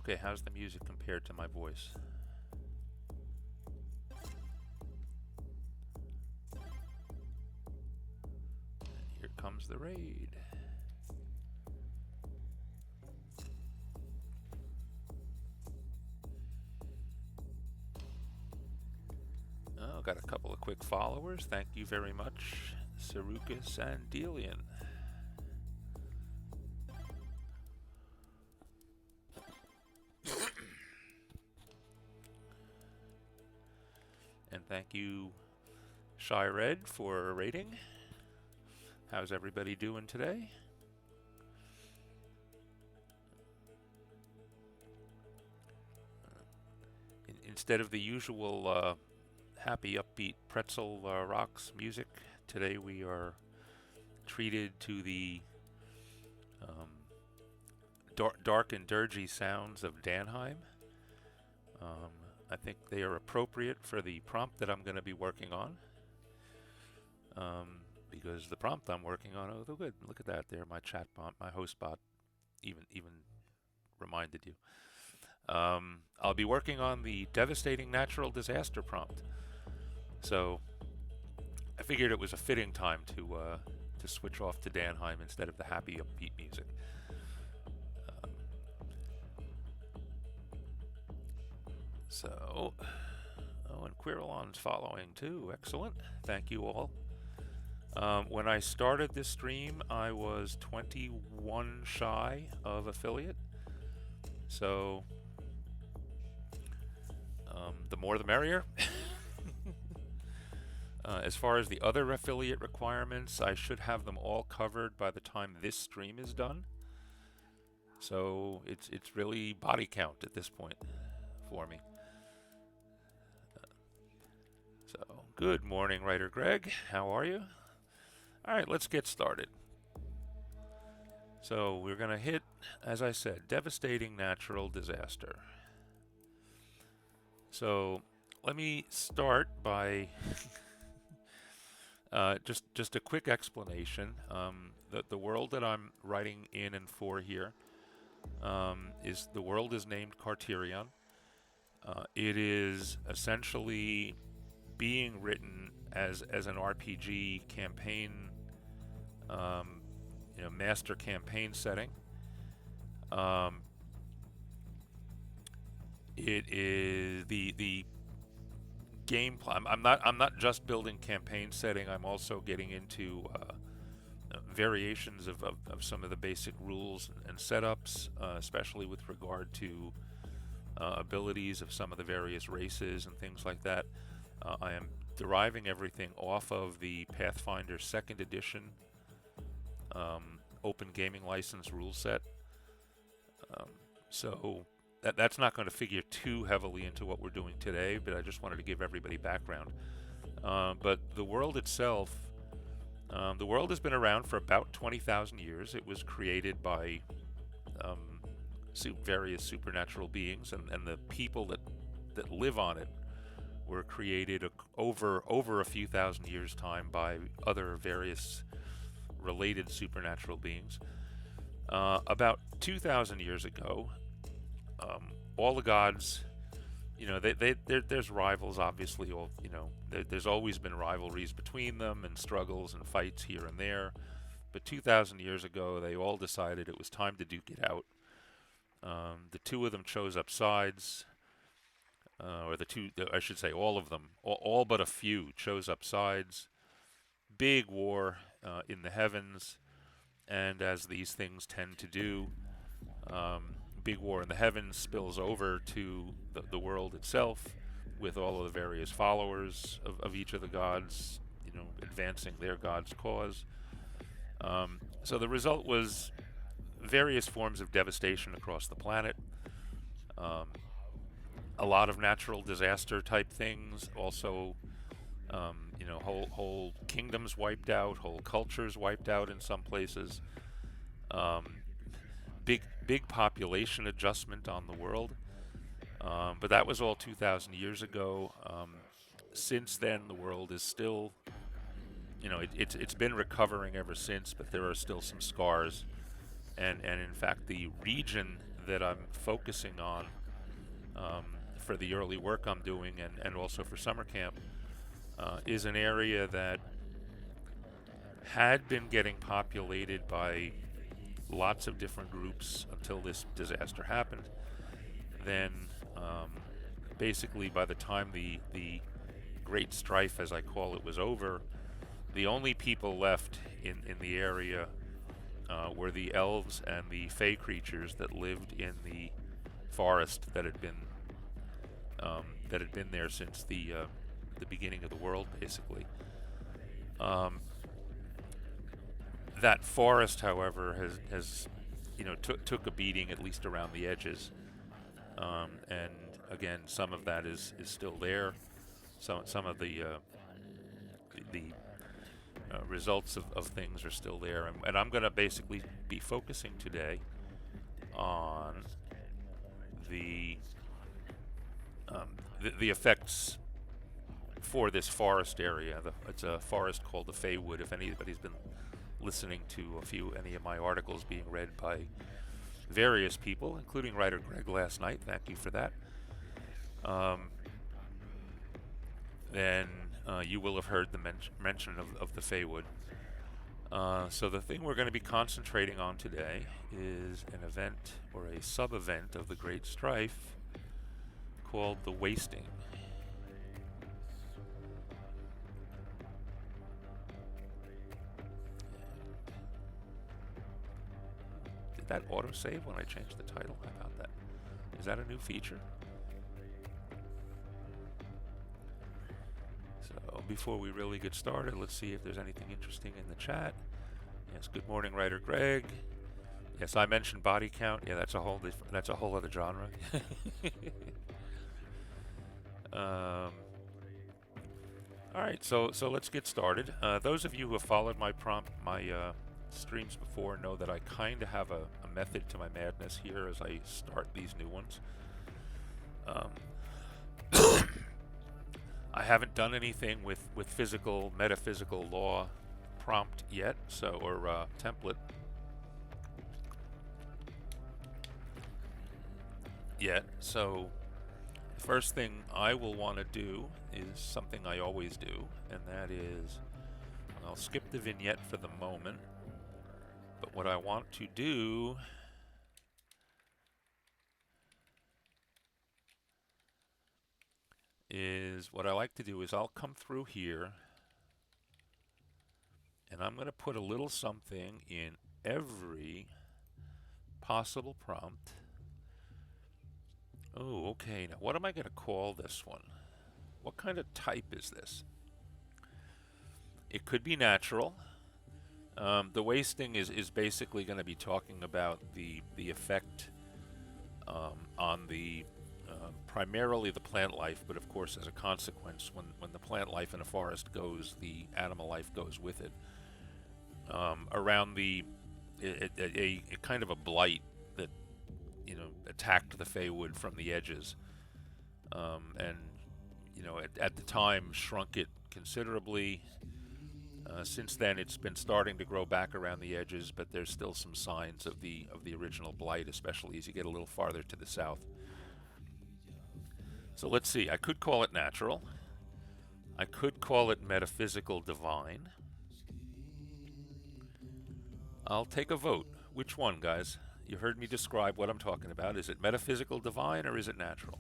Okay, how's the music compared to my voice? And here comes the raid. Oh, got a couple of quick followers. Thank you very much, Sarukas and Delian. And thank you, Shy Red, for rating. How's everybody doing today? Instead of the usual happy, upbeat pretzel rocks music, today we are treated to the dark and dirgy sounds of Danheim. I think they are appropriate for the prompt that I'm going to be working on. Because the prompt I'm working on, oh, good, look at that there, my chat bot, my host bot, even reminded you. I'll be working on the devastating natural disaster prompt. So I figured it was a fitting time to switch off to Danheim instead of the happy upbeat music. And Quirillon's following too. Excellent. Thank you all. When I started this stream, I was 21 shy of affiliate. So the more the merrier. As far as the other affiliate requirements, I should have them all covered by the time this stream is done. So it's really body count at this point for me. So good morning, writer Greg. How are you? All right, let's get started. So we're going to hit, as I said, devastating natural disaster. So let me start by just a quick explanation. The world that I'm writing in and for here is the world is named Carterion. It is essentially being written as an RPG campaign, master campaign setting. It is the gameplay. I'm not just building campaign setting. I'm also getting into variations of some of the basic rules and setups, especially with regard to abilities of some of the various races and things like that. I am deriving everything off of the Pathfinder 2nd Edition Open Gaming License rule set. So that's not going to figure too heavily into what we're doing today, but I just wanted to give everybody background. But the world itself, the world has been around for about 20,000 years. It was created by various supernatural beings, and the people that live on it were created over a few thousand years' time by other various related supernatural beings. About 2,000 years ago, all the gods, there's rivals, obviously. There's always been rivalries between them and struggles and fights here and there. But 2,000 years ago, they all decided it was time to duke it out. The two of them chose up sides. I should say all of them, all but a few chose up sides. Big war in the heavens, and as these things tend to do, big war in the heavens spills over to the world itself, with all of the various followers of each of the gods, advancing their god's cause. So the result was various forms of devastation across the planet. A lot of natural disaster type things. Also, whole kingdoms wiped out, whole cultures wiped out in some places. Big population adjustment on the world. But that was all 2,000 years ago. Since then, the world is still, it's been recovering ever since, but there are still some scars. And in fact, the region that I'm focusing on for the early work I'm doing, and also for summer camp, is an area that had been getting populated by lots of different groups until this disaster happened. Then, basically, by the time the Great Strife, as I call it, was over, the only people left in the area were the elves and the fey creatures that lived in the forest that had been there since the beginning of the world, basically. That forest, however, has took a beating, at least around the edges, and again, some of that is still there. Some of the results of things are still there, and I'm going to basically be focusing today on the effects for this forest area. It's a forest called the Feywood. If anybody's been listening to any of my articles being read by various people, including writer Greg last night, thank you for that. Then you will have heard the mention of the Feywood. So the thing we're going to be concentrating on today is an event or a sub-event of the Great Strife called the Wasting. Did that autosave when I changed the title? How about that? Is that a new feature? So before we really get started, let's see if there's anything interesting in the chat. Yes, good morning, writer Greg. Yes, I mentioned body count. Yeah, that's a whole other genre. All right, so let's get started. Those of you who have followed my streams before know that I kind of have a method to my madness here as I start these new ones. I haven't done anything with metaphysical law prompt yet, or template yet. So the first thing I will want to do is something I always do, and that is I'll skip the vignette for the moment. But what I want to do is I'll come through here and I'm going to put a little something in every possible prompt. Oh, okay. Now, what am I going to call this one? What kind of type is this? It could be natural. The wasting is basically going to be talking about the effect on the primarily the plant life, but of course as a consequence, when the plant life in a forest goes, the animal life goes with it. Around a kind of a blight that attacked the Feywood from the edges, and at the time shrunk it considerably. Since then, it's been starting to grow back around the edges, but there's still some signs of the original blight, especially as you get a little farther to the south. So let's see. I could call it natural. I could call it metaphysical divine. I'll take a vote. Which one, guys? You heard me describe what I'm talking about. Is it metaphysical divine or is it natural?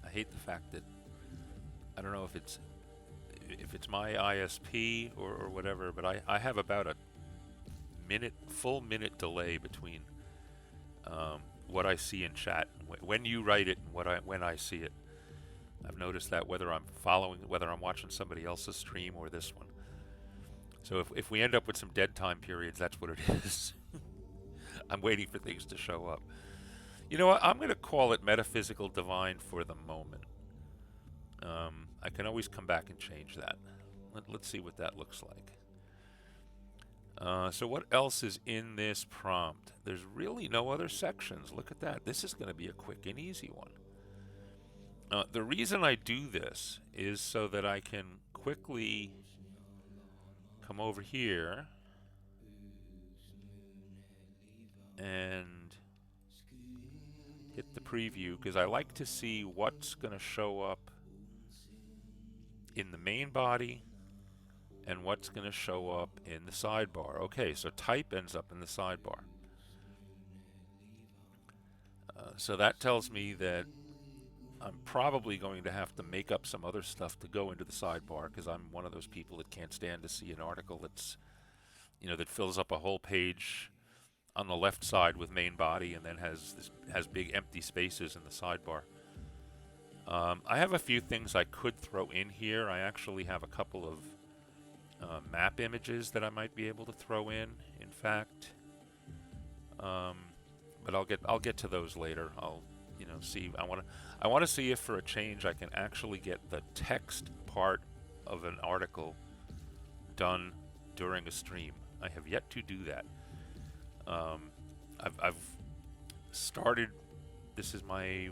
I hate the fact that I don't know if it's my ISP or whatever, but I have about a full minute delay between what I see in chat when you write it and when I see it. I've noticed that whether I'm watching somebody else's stream or this one. So if we end up with some dead time periods, that's what it is. I'm waiting for things to show up. You know what? I'm going to call it metaphysical divine for the moment. I can always come back and change that. Let's see what that looks like. So what else is in this prompt? There's really no other sections. Look at that. This is going to be a quick and easy one. The reason I do this is so that I can quickly come over here and hit the preview, because I like to see what's going to show up in the main body and what's going to show up in the sidebar. Okay, so type ends up in the sidebar. So that tells me that I'm probably going to have to make up some other stuff to go into the sidebar, because I'm one of those people that can't stand to see an article that's, that fills up a whole page on the left side with main body and then has big empty spaces in the sidebar. I have a few things I could throw in here. I actually have a couple of map images that I might be able to throw in fact. But I'll get to those later. I'll see. I want to see if for a change I can actually get the text part of an article done during a stream. I have yet to do that. I've started. This is my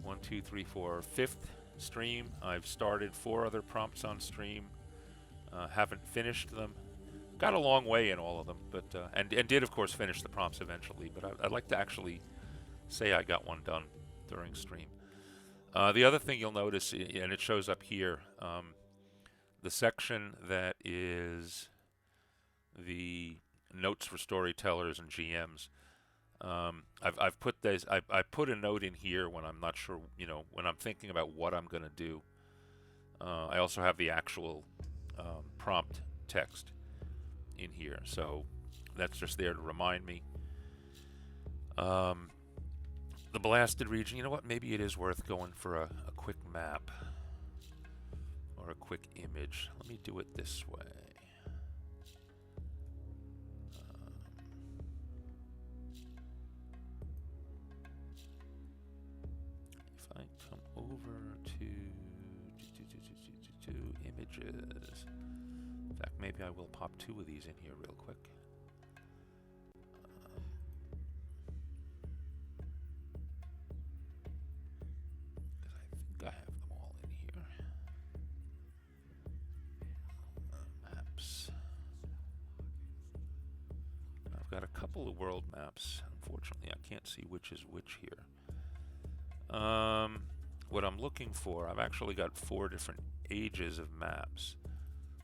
1, 2, 3, 4, 5th stream. I've started 4 other prompts on stream. Haven't finished them. Got a long way in all of them, but and did of course finish the prompts eventually. But I'd like to actually say I got one done during stream. The other thing you'll notice, and it shows up here, the section that is the notes for storytellers and GMs. I've put this. I put a note in here when I'm not sure. When I'm thinking about what I'm going to do. I also have the actual prompt text in here, so that's just there to remind me. The blasted region. You know what? Maybe it is worth going for a quick map or a quick image. Let me do it this way. If I come over to images. In fact, maybe I will pop 2 of these in here real quick. Because I think I have them all in here. Maps. I've got a couple of world maps. Unfortunately, I can't see which is which here. What I'm looking for, I've actually got 4 different ages of maps.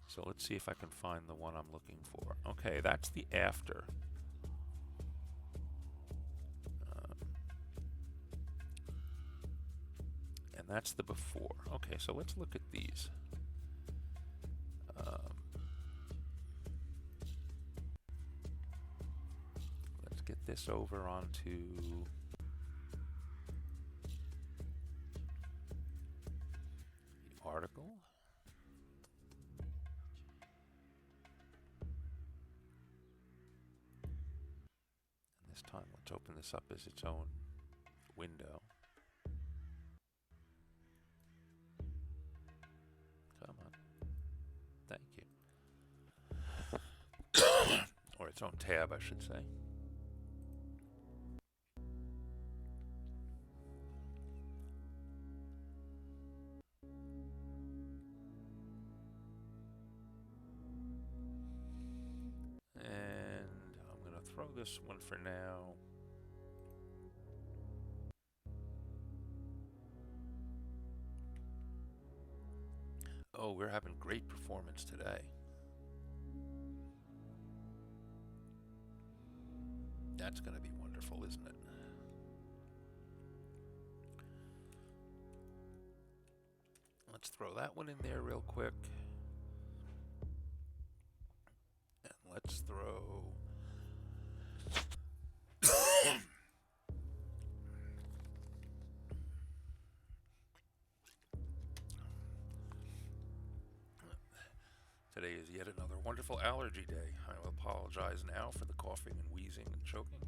So let's see if I can find the one I'm looking for. Okay, that's the after. And that's the before. Okay, so let's look at these. Let's get this over onto the article. This time, let's open this up as its own window. Come on. Thank you. Or its own tab, I should say. Throw this one for now. Oh, we're having great performance today. That's going to be wonderful, isn't it? Let's throw that one in there real quick. And let's throw... Today is yet another wonderful allergy day. I will apologize now for the coughing and wheezing and choking.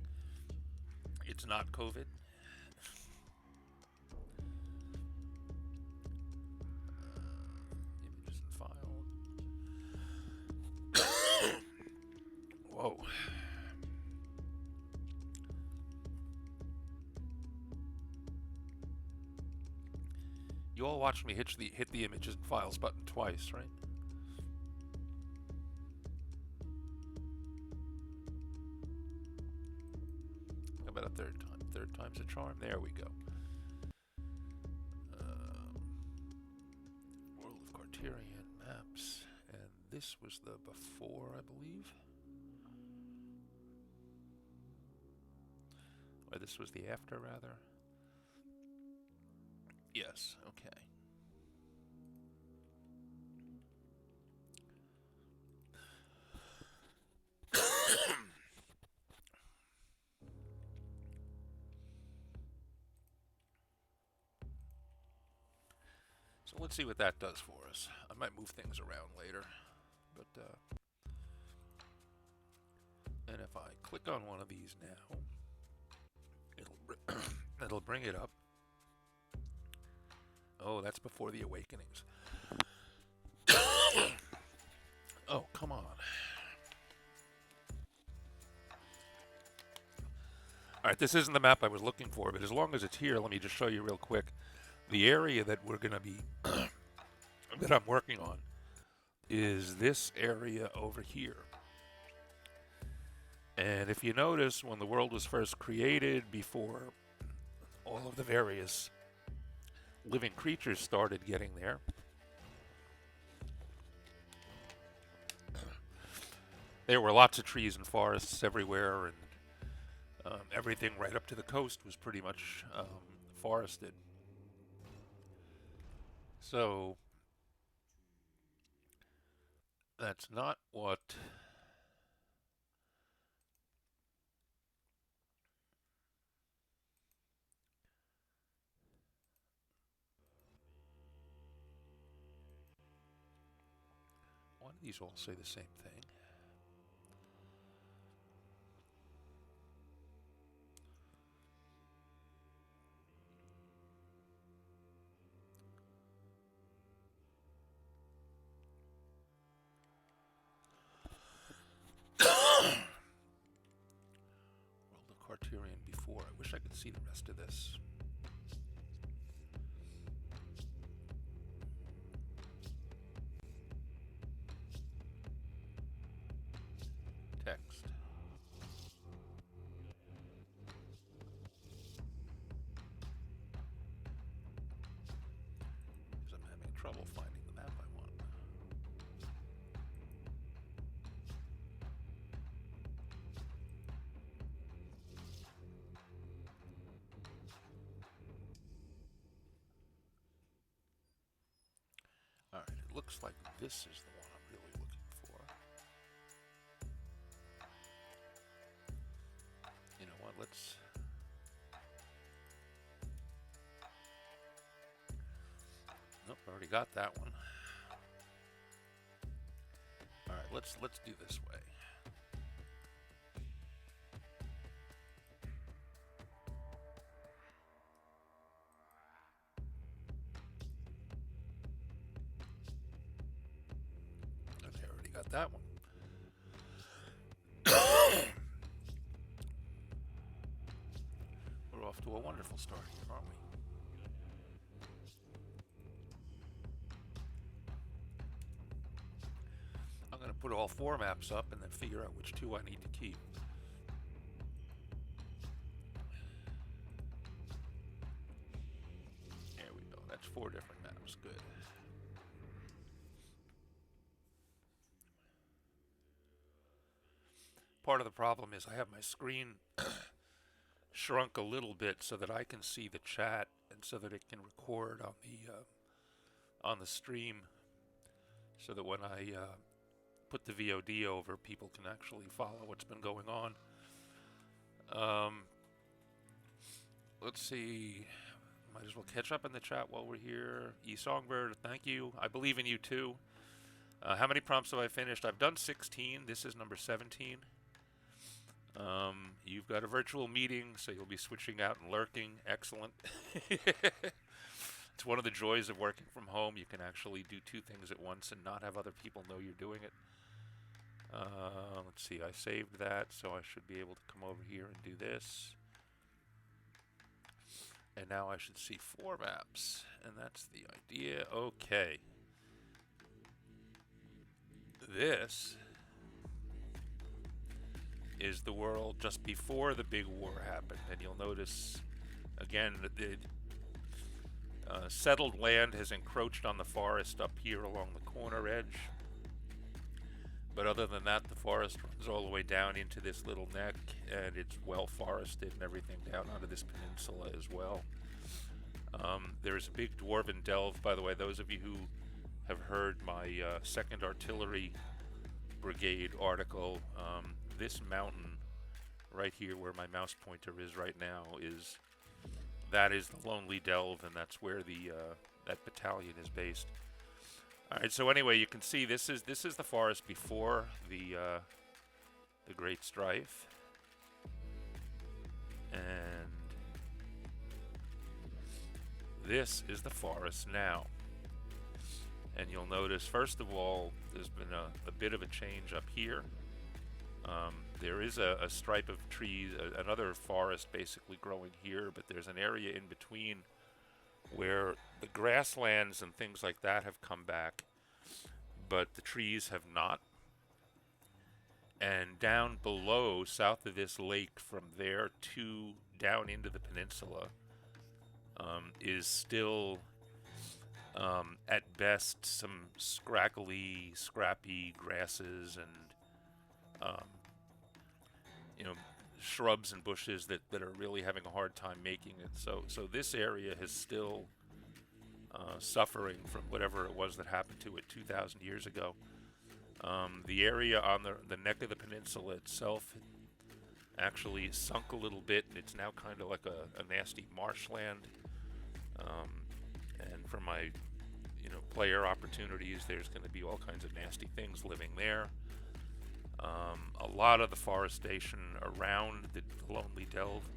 It's not COVID. Images and file. Whoa. You all watched me hit the images and files button twice, right? How about a third time? Third time's a charm. There we go. World of Carterian maps, and this was the before, I believe. Or this was the after, rather. Yes, okay. So let's see what that does for us. I might move things around later, but and if I click on one of these now, it'll bring it up. Oh, that's before the awakenings. Oh, come on. Alright, this isn't the map I was looking for, but as long as it's here, let me just show you real quick. The area that we're going to be, that I'm working on, is this area over here. And if you notice, when the world was first created, before all of the various living creatures started getting there, there were lots of trees and forests everywhere, and everything right up to the coast was pretty much forested. So that's not what why do these all say the same thing? World of Carterian before. I wish I could see the rest of this. Text. Because I'm having trouble finding the map I want. Alright, it looks like this is the one I'm really looking for. You know what, let's... Nope, already got that one. Alright, let's do this way. Okay, I already got that one. We're off to a wonderful start here, aren't we? I'm going to put all 4 maps up and then figure out which 2 I need to keep. There we go. That's 4 different maps. Good. Part of the problem is I have my screen shrunk a little bit so that I can see the chat and so that it can record on the stream, so that when I put the VOD over, people can actually follow what's been going on. Let's see. Might as well catch up in the chat while we're here. eSongbird, thank you. I believe in you too. How many prompts have I finished? I've done 16. This is number 17. You've got a virtual meeting, so you'll be switching out and lurking. Excellent. It's one of the joys of working from home. You can actually do 2 things at once and not have other people know you're doing it. Let's see, I saved that, so I should be able to come over here and do this. And now I should see 4 maps, and that's the idea. Okay. This is the world just before the big war happened, and you'll notice, again, that the settled land has encroached on the forest up here along the corner edge. But other than that, the forest runs all the way down into this little neck, and it's well forested and everything down onto this peninsula as well. There's a big dwarven delve, by the way. Those of you who have heard my 2nd Artillery Brigade article, this mountain right here where my mouse pointer is right now that is the Lonely Delve, and that's where the that battalion is based. All right, so anyway, you can see this is the forest before the Great Strife, and this is the forest now. And you'll notice, first of all, there's been a bit of a change up here. There is a stripe of trees, another forest basically growing here, but there's an area in between where the grasslands and things like that have come back, but the trees have not. And down below, south of this lake, from there to down into the peninsula, is still, at best, some scraggly, scrappy grasses and, shrubs and bushes that are really having a hard time making it. So this area is still suffering from whatever it was that happened to it 2,000 years ago. The area on the neck of the peninsula itself actually sunk a little bit, and it's now kind of like a nasty marshland. And for my player opportunities, there's going to be all kinds of nasty things living there. A lot of the forestation around the Lonely Delve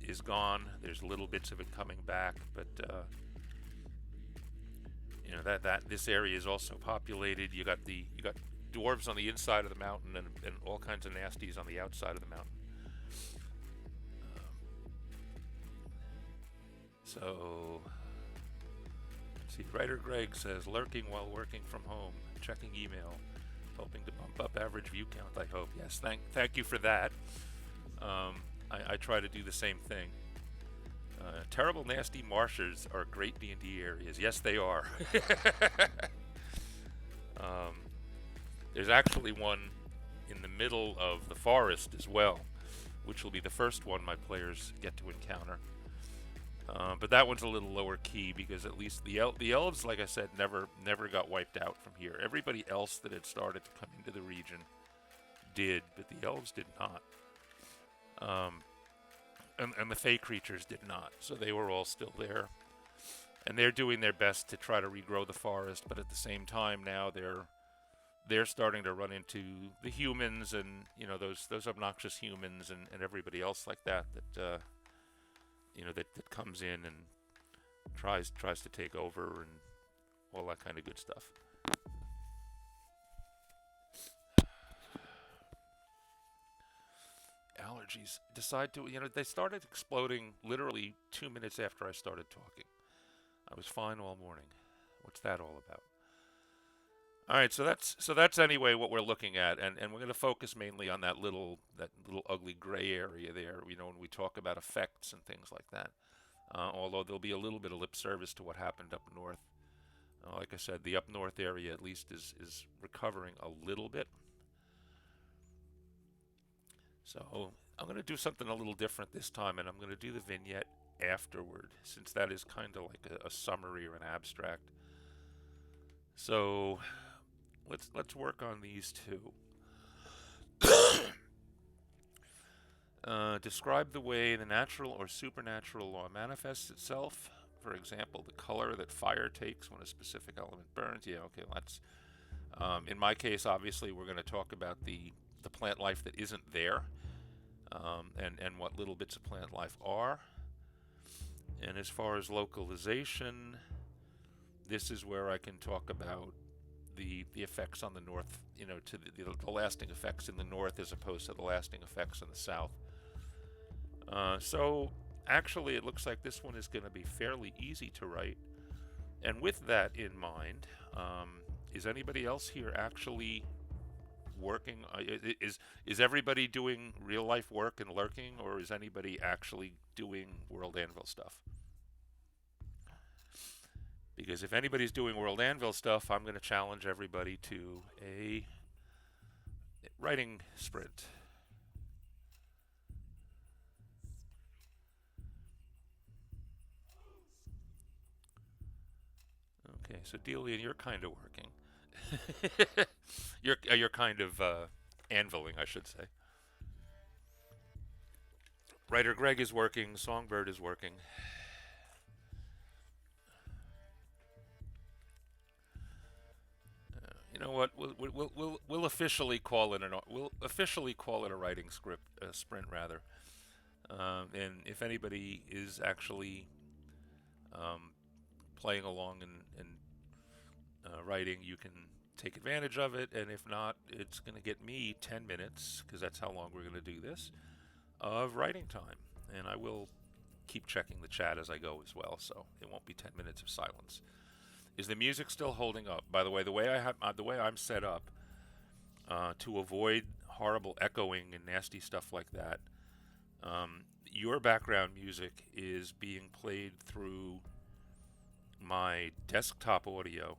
is gone. There's little bits of it coming back, but that this area is also populated. You got dwarves on the inside of the mountain and all kinds of nasties on the outside of the mountain. So let's see. Writer Greg says, lurking while working from home, checking email, hoping to bump up average view count, I hope. Yes, thank you for that. I try to do the same thing. Terrible nasty marshes are great D&D areas. Yes, they are. There's actually one in the middle of the forest as well, which will be the first one my players get to encounter. But that one's a little lower key because at least the elves, like I said, never got wiped out from here. Everybody else that had started to come into the region did, but the elves did not. And the Fey creatures did not, so they were all still there. And they're doing their best to try to regrow the forest, but at the same time now they're starting to run into the humans and those obnoxious humans and everybody else like that that comes in and tries to take over and all that kind of good stuff. Allergies they started exploding literally 2 minutes after I started talking. I was fine all morning. What's that all about? All right, so that's anyway what we're looking at, and we're going to focus mainly on that little ugly gray area there. When we talk about effects and things like that. Although there'll be a little bit of lip service to what happened up north. Like I said, the up north area at least is recovering a little bit. So I'm going to do something a little different this time, and I'm going to do the vignette afterward, since that is kind of like a summary or an abstract. So let's work on these two. Describe the way the natural or supernatural law manifests itself. For example, the color that fire takes when a specific element burns. Yeah, okay, let's. In my case, obviously, we're going to talk about the plant life that isn't there, and what little bits of plant life are. And as far as localization, this is where I can talk about the effects on the north, to the lasting effects in the north as opposed to the lasting effects in the south. So actually, it looks like this one is going to be fairly easy to write. And with that in mind, is anybody else here actually working? Is everybody doing real life work and lurking, or is anybody actually doing World Anvil stuff? Because if anybody's doing World Anvil stuff, I'm going to challenge everybody to a writing sprint. Okay, so Delian, you're kind of working. you're kind of anviling, I should say. Writer Greg is working. Songbird is working. You know what? We'll officially call it a writing script sprint rather. And if anybody is actually playing along and writing, you can take advantage of it. And if not, it's going to get me 10 minutes, because that's how long we're going to do this, of writing time. And I will keep checking the chat as I go as well, so it won't be 10 minutes of silence. Is the music still holding up? By the way, the way I'm set up to avoid horrible echoing and nasty stuff like that, your background music is being played through my desktop audio,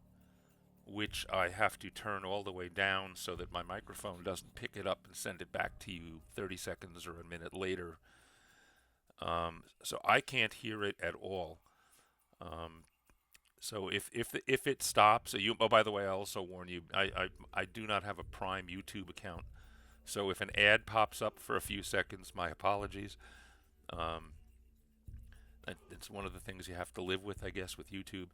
which I have to turn all the way down so that my microphone doesn't pick it up and send it back to you 30 seconds or a minute later. So I can't hear it at all. So if it stops, oh, by the way, I also warn you, I do not have a Prime YouTube account. So if an ad pops up for a few seconds, my apologies. It's one of the things you have to live with, I guess, with YouTube.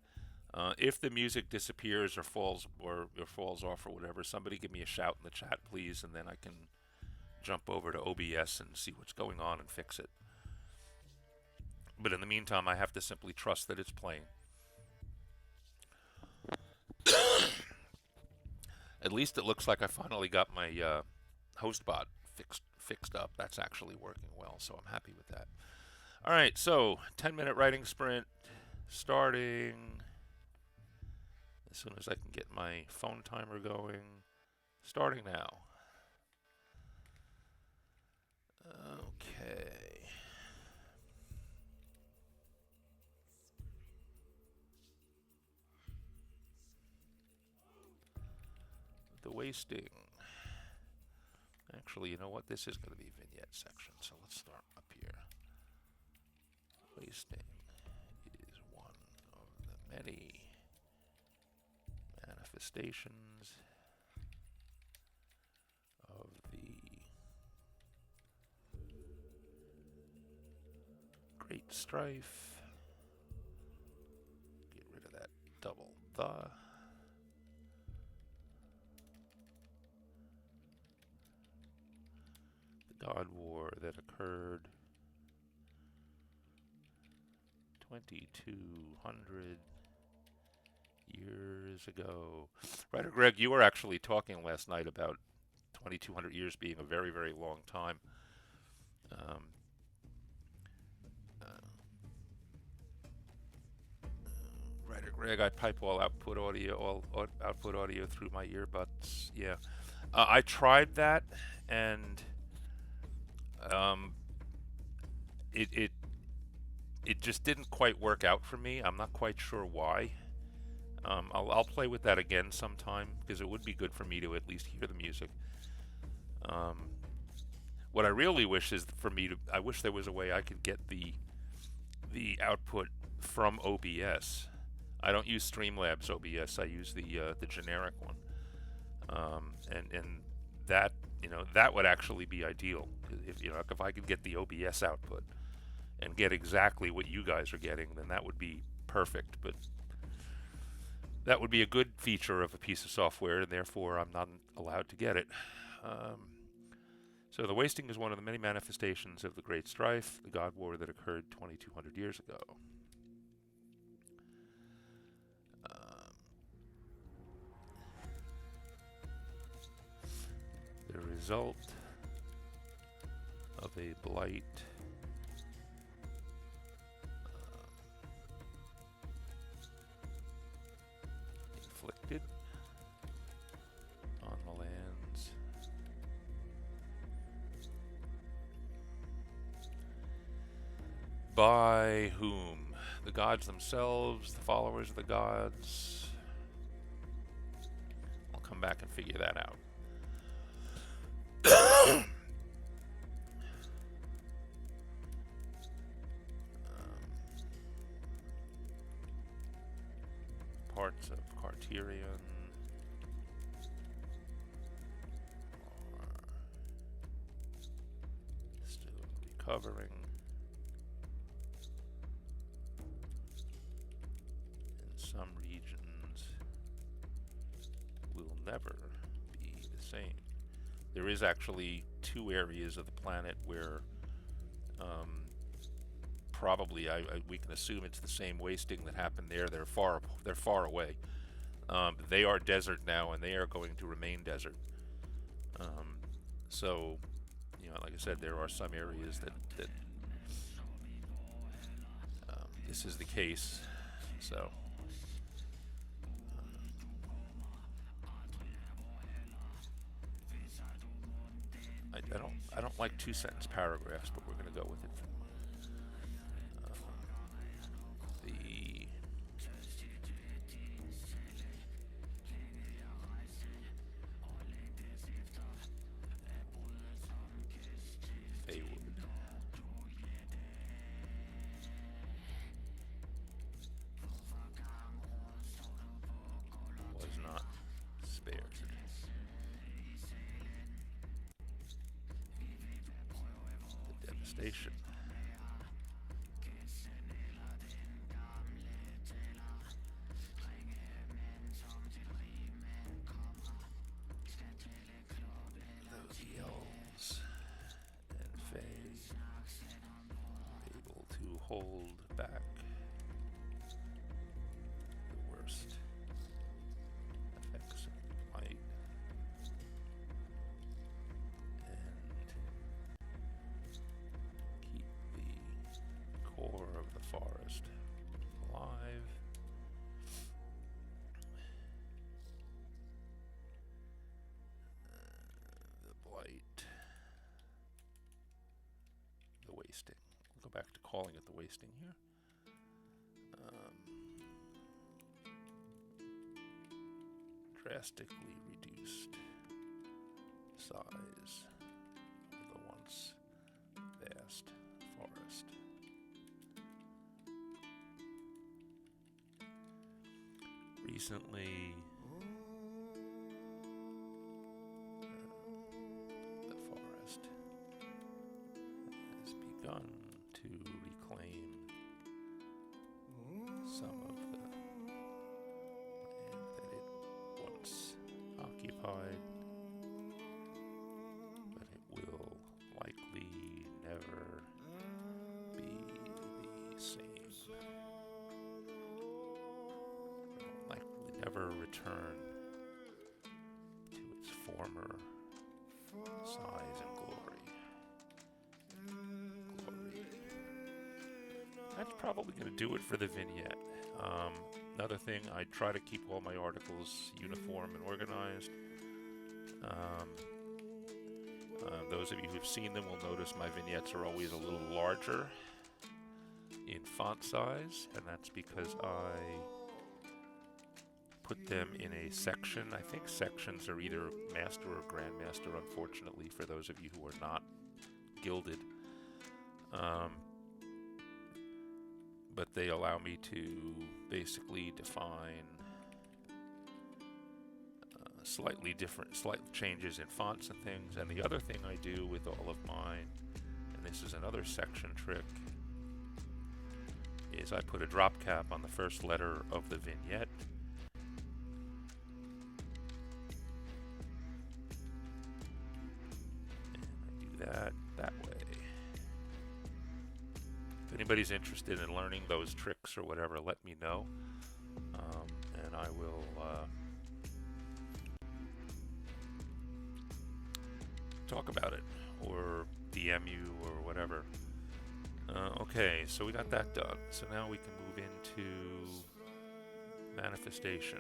If the music disappears or falls off or whatever, somebody give me a shout in the chat, please, and then I can jump over to OBS and see what's going on and fix it. But in the meantime, I have to simply trust that it's playing. At least it looks like I finally got my HostBot fixed up. That's actually working well, so I'm happy with that. All right, so 10-minute writing sprint starting as soon as I can get my phone timer going. Starting now. Okay. The wasting. Actually, you know what? This is going to be vignette section, so let's start up here. Wasting is one of the many manifestations of the great strife. Get rid of that double the. God War that occurred 2,200 years ago. Writer Greg, you were actually talking last night about 2,200 years being a very, very long time. Writer Greg, I pipe all output audio through my earbuds. Yeah, I tried that, and it just didn't quite work out for me. I'm not quite sure why. I'll play with that again sometime, because it would be good for me to at least hear the music. What I really wish is I wish there was a way I could get the output from OBS. I don't use Streamlabs OBS. I use the generic one. And that, that would actually be ideal. If I could get the OBS output and get exactly what you guys are getting, then that would be perfect. But that would be a good feature of a piece of software, and therefore I'm not allowed to get it. So the wasting is one of the many manifestations of the Great Strife, the God War that occurred 2,200 years ago. the result of a blight inflicted on the lands by whom? The gods themselves, the followers of the gods. I'll come back and figure that out. Parts of Carterion are still recovering. In some regions will never be the same. There is actually 2 areas of the planet where probably we can assume it's the same wasting that happened there. They're far away. They are desert now, and they are going to remain desert. So, you know, like I said, there are some areas that this is the case. So. I don't like 2-sentence paragraphs, but we're going to go with it. Was not spared. The devastation. Those elves and fae able to hold back the worst effects of light and keep the core of the forest alive. The blight, the wasting. We'll go back to calling it the wasting here. Drastically reduced size of the once vast forest. Recently, the forest has begun to reclaim some of the land that it once occupied, but it will likely never be the same. It will likely never return to its former size and glory. That's probably going to do it for the vignette. Another thing, I try to keep all my articles uniform and organized. Those of you who've seen them will notice my vignettes are always a little larger in font size, and that's because I put them in a section. I think sections are either Master or Grandmaster, unfortunately, for those of you who are not gilded. But they allow me to basically define slight changes in fonts and things. And the other thing I do with all of mine, and this is another section trick, is I put a drop cap on the first letter of the vignette. And I do that way. If anybody's interested in learning those tricks or whatever, let me know, and I will talk about it or DM you or whatever. Okay, so we got that done. So now we can move into manifestation.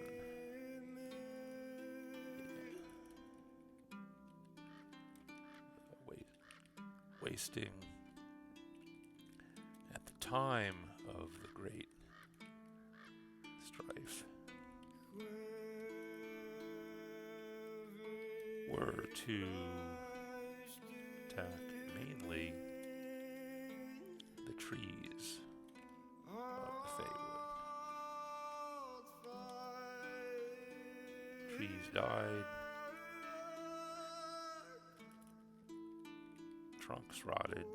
Wasting at the time of the great strife were to attack mainly the trees of the Feywood. Trees died, trunks rotted,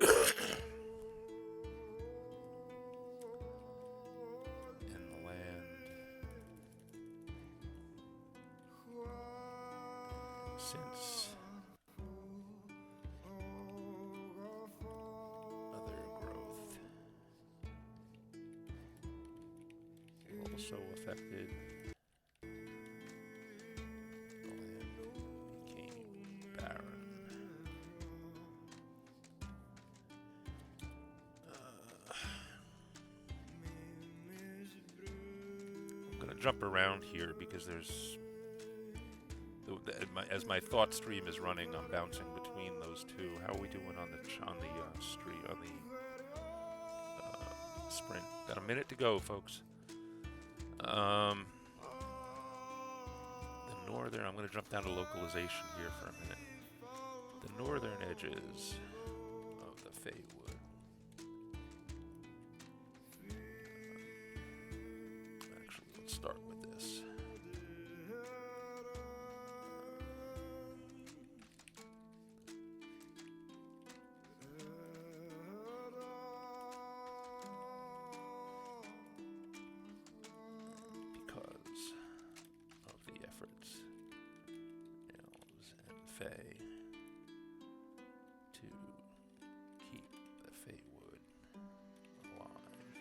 and the land since other growth also affected. The land became barren. I'm gonna jump around here because there's as my thought stream is running, I'm bouncing between those two. How are we doing on the stream on the sprint? Got a minute to go, folks. The northern. I'm going to jump down to localization here for a minute. The northern edges of the Feywood. Actually, let's start with this. Fey to keep the Feywood alive.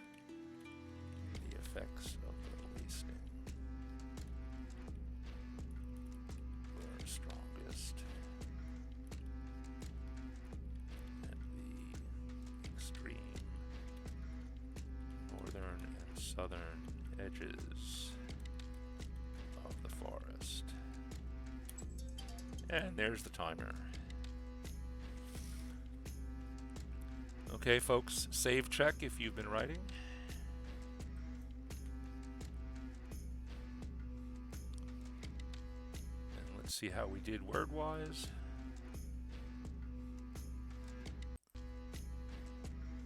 The effects of the wasting were strongest, and the extreme northern and southern edges of the forest. And there's the timer. Okay, folks, save check if you've been writing. And let's see how we did word-wise.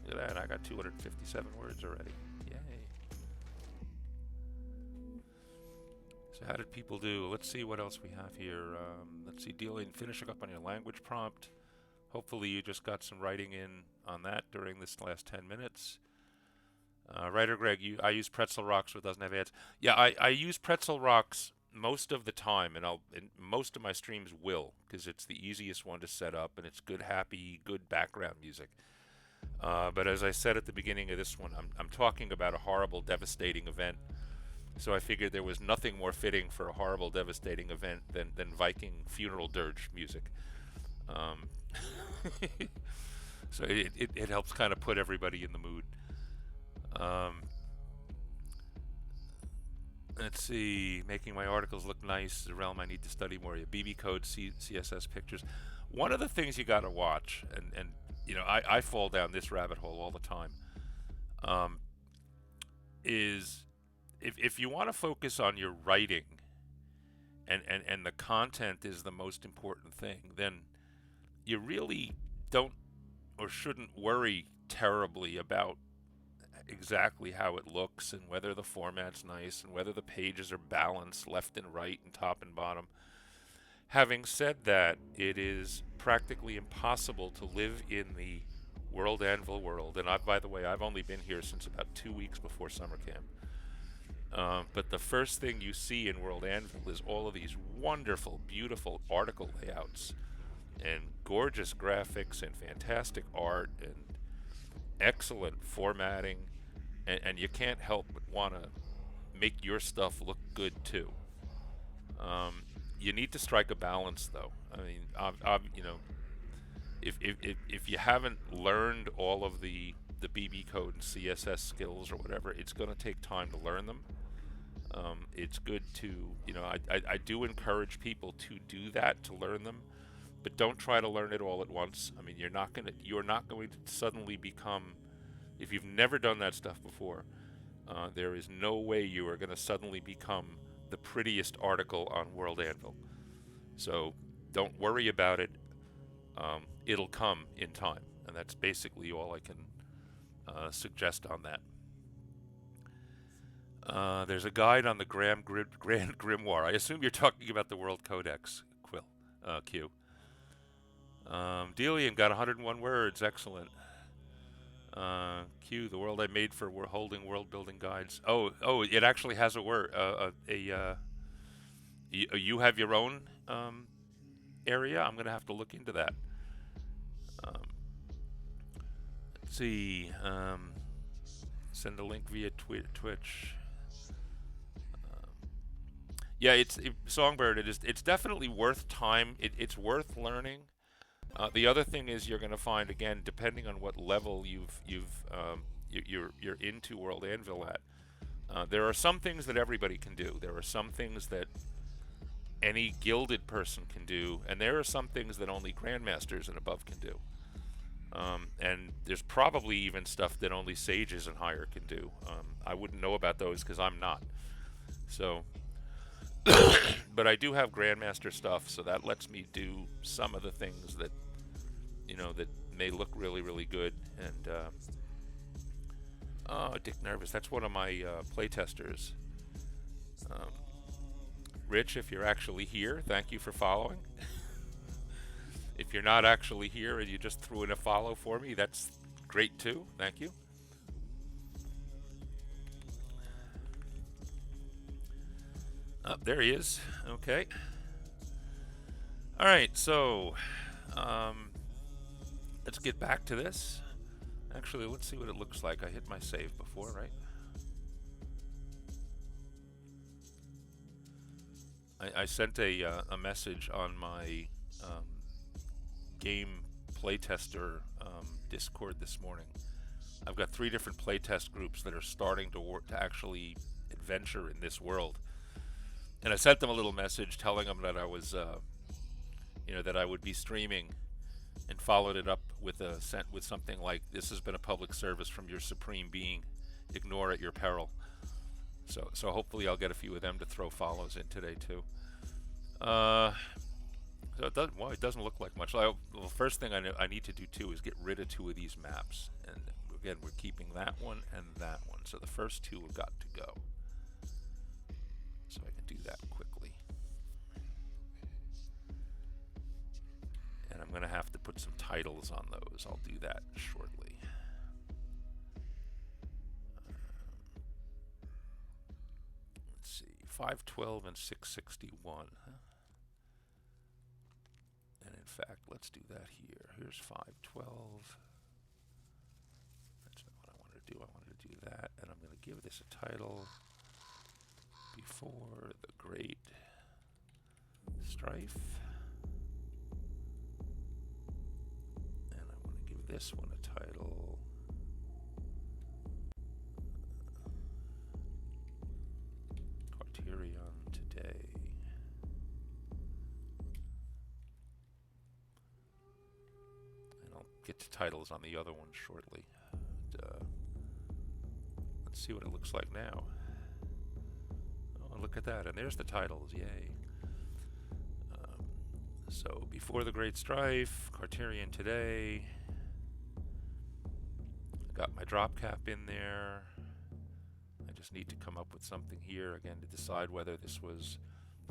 Look at that, I got 257 words already. Yay. So how did people do? Let's see what else we have here. Let's see, finishing up on your language prompt. Hopefully you just got some writing in on that during this last 10 minutes. Writer Greg, I use Pretzel Rocks, so it doesn't have ads. Yeah, I use Pretzel Rocks most of the time, and most of my streams will, because it's the easiest one to set up, and it's good, happy, good background music. But as I said at the beginning of this one, I'm talking about a horrible, devastating event. So I figured there was nothing more fitting for a horrible, devastating event than Viking funeral dirge music. So it helps kind of put everybody in the mood. Let's see, making my articles look nice is a realm I need to study more. BB code, CSS pictures. One of the things you got to watch, and you know, I fall down this rabbit hole all the time, is if you want to focus on your writing and the content is the most important thing, then you really don't or shouldn't worry terribly about exactly how it looks and whether the format's nice and whether the pages are balanced left and right and top and bottom. Having said that, it is practically impossible to live in the World Anvil world. And by the way, I've only been here since about 2 weeks before summer camp. But the first thing you see in World Anvil is all of these wonderful, beautiful article layouts and gorgeous graphics and fantastic art and excellent formatting. And you can't help but want to make your stuff look good too. You need to strike a balance, though. I mean, you know, if you haven't learned all of the BB code and CSS skills or whatever, it's going to take time to learn them. It's good to, you know, I do encourage people to do that, to learn them, but don't try to learn it all at once. I mean, you're not going to suddenly become, if you've never done that stuff before, there is no way you are going to suddenly become the prettiest article on World Anvil. So don't worry about it. It'll come in time, and that's basically all I can suggest on that. There's a guide on the Grand Grimoire. I assume you're talking about the World Codex, Q. Delian got 101 words. Excellent. Q, the world I made for holding world building guides. Oh, it actually has a word. You have your own area. I'm gonna have to look into that. Let's see. Send a link via Twitch. Yeah, Songbird. It's definitely worth time. It's worth learning. The other thing is you're going to find, again, depending on what level you're into World Anvil at, there are some things that everybody can do. There are some things that any gilded person can do, and there are some things that only grandmasters and above can do. And there's probably even stuff that only sages and higher can do. I wouldn't know about those because I'm not. So, but I do have grandmaster stuff, so that lets me do some of the things that, you know, that may look really, really good. And Dick Nervous, that's one of my playtesters. Rich, if you're actually here, thank you for following. If you're not actually here and you just threw in a follow for me, that's great too. Thank you. Oh, there he is. Okay. All right, so let's get back to this. Actually, let's see what it looks like. I hit my save before, right? I sent a message on my game playtester Discord this morning. I've got 3 different playtest groups that are starting to actually adventure in this world, and I sent them a little message telling them that I was, that I would be streaming, and followed it up with something like, "This has been a public service from your supreme being. Ignore at your peril." So hopefully I'll get a few of them to throw follows in today too. So it doesn't look like much. Well, first thing I need to do too is get rid of 2 of these maps. And again, we're keeping that one and that one. So the first 2 have got to go. So I can do that quickly. And I'm going to have to put some titles on those. I'll do that shortly. Let's see, 512 and 661. And in fact, let's do that here. Here's 512. That's not what I wanted to do. I wanted to do that. And I'm going to give this a title. Before the Great Strife. And I want to give this one a title. Criterion Today. And I'll get to titles on the other one shortly. Let's see what it looks like now. Oh, look at that, and there's the titles, yay. So, Before the Great Strife, Criterion Today. Got my drop cap in there. I just need to come up with something here, again, to decide whether this was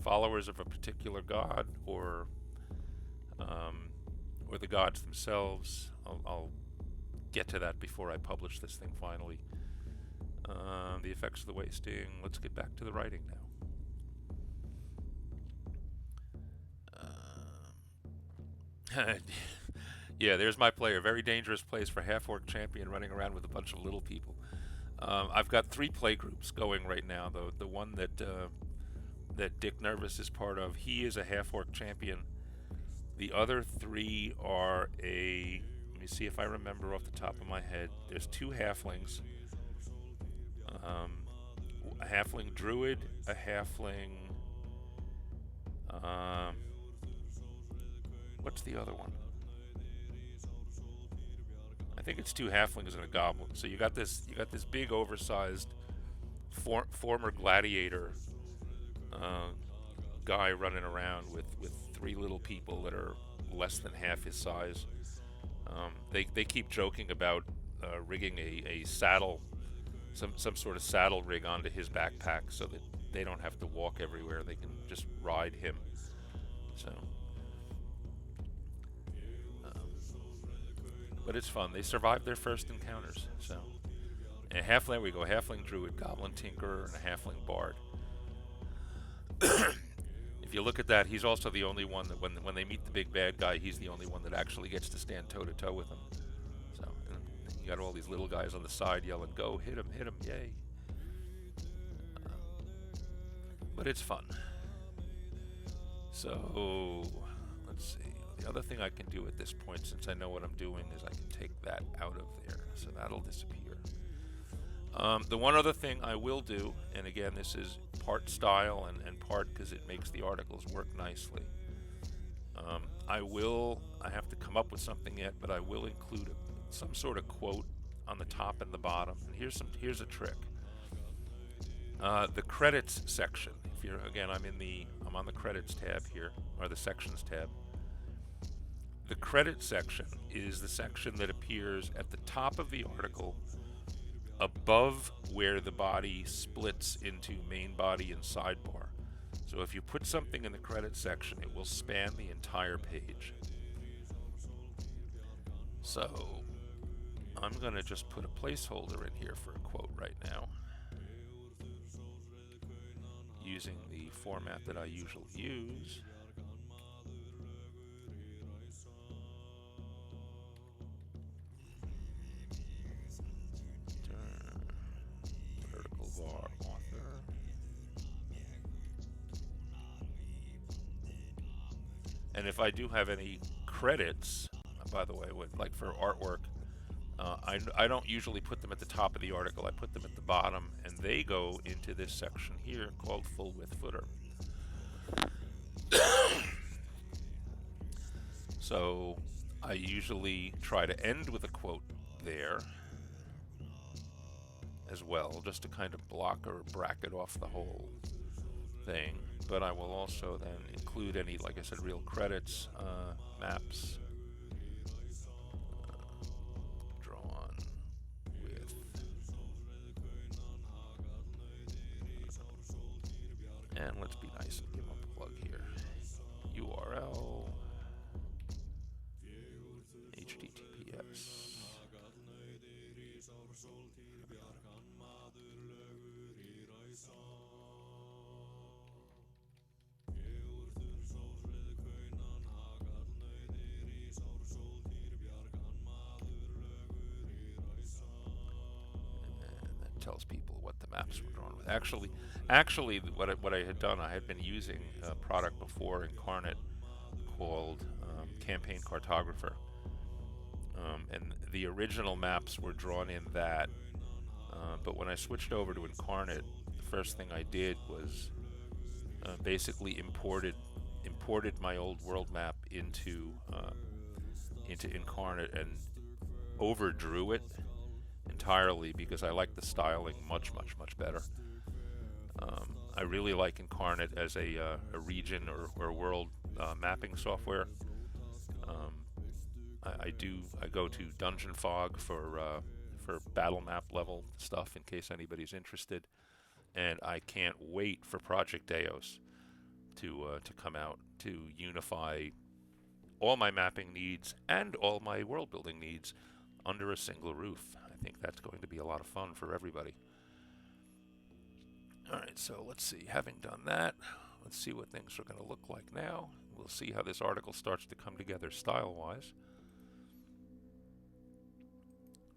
followers of a particular god or the gods themselves. I'll get to that before I publish this thing finally. The effects of the wasting. Let's get back to the writing now. Yeah, there's my player. Very dangerous place for half-orc champion running around with a bunch of little people. I've got 3 play groups going right now, though. The one that that Dick Nervous is part of, he is a half-orc champion. The other three are a... Let me see if I remember off the top of my head. There's two halflings. A halfling druid, a halfling... what's the other one? I think it's two halflings and a goblin. So you got this big oversized former gladiator guy running around with three little people that are less than half his size. They keep joking about rigging a saddle, some sort of saddle rig onto his backpack so that they don't have to walk everywhere. They can just ride him. So, but it's fun. They survived their first encounters. So, and halfling, we go halfling druid, goblin tinkerer, and a halfling bard. If you look at that, he's also the only one that when they meet the big bad guy, he's the only one that actually gets to stand toe to toe with him. So you got all these little guys on the side yelling, "Go, hit him, yay!" But it's fun. So let's see. The other thing I can do at this point, since I know what I'm doing, is I can take that out of there, so that'll disappear. The one other thing I will do, and again, this is part style and part because it makes the articles work nicely. I have to come up with something yet, but I will include some sort of quote on the top and the bottom. And here's a trick. The credits section. If you're again, I'm on the credits tab here, or the sections tab. The credits section is the section that appears at the top of the article, above where the body splits into main body and sidebar. So if you put something in the credits section, it will span the entire page. So I'm going to just put a placeholder in here for a quote right now, using the format that I usually use. Vertical bar author. And if I do have any credits, by the way, like for artwork, I don't usually put them at the top of the article. I put them at the bottom, and they go into this section here called full width footer. So I usually try to end with a quote there as well, just to kind of block or bracket off the whole thing. But I will also then include any, like I said, real credits, maps, drawn with, and let's be nice and give them a plug here. URL, HTTPS. Tells people what the maps were drawn with. Actually, what I had done, I had been using a product before, Incarnate, called Campaign Cartographer, and the original maps were drawn in that. But when I switched over to Incarnate, the first thing I did was basically imported my old world map into Incarnate and overdrew it entirely because I like the styling much better. I really like Incarnate as a region or world mapping software. I go to Dungeon Fog for battle map level stuff in case anybody's interested, and I can't wait for Project Deos to come out to unify all my mapping needs and all my world building needs under a single roof. I think that's going to be a lot of fun for everybody. Alright, so let's see. Having done that, let's see what things are going to look like now. We'll see how this article starts to come together style-wise.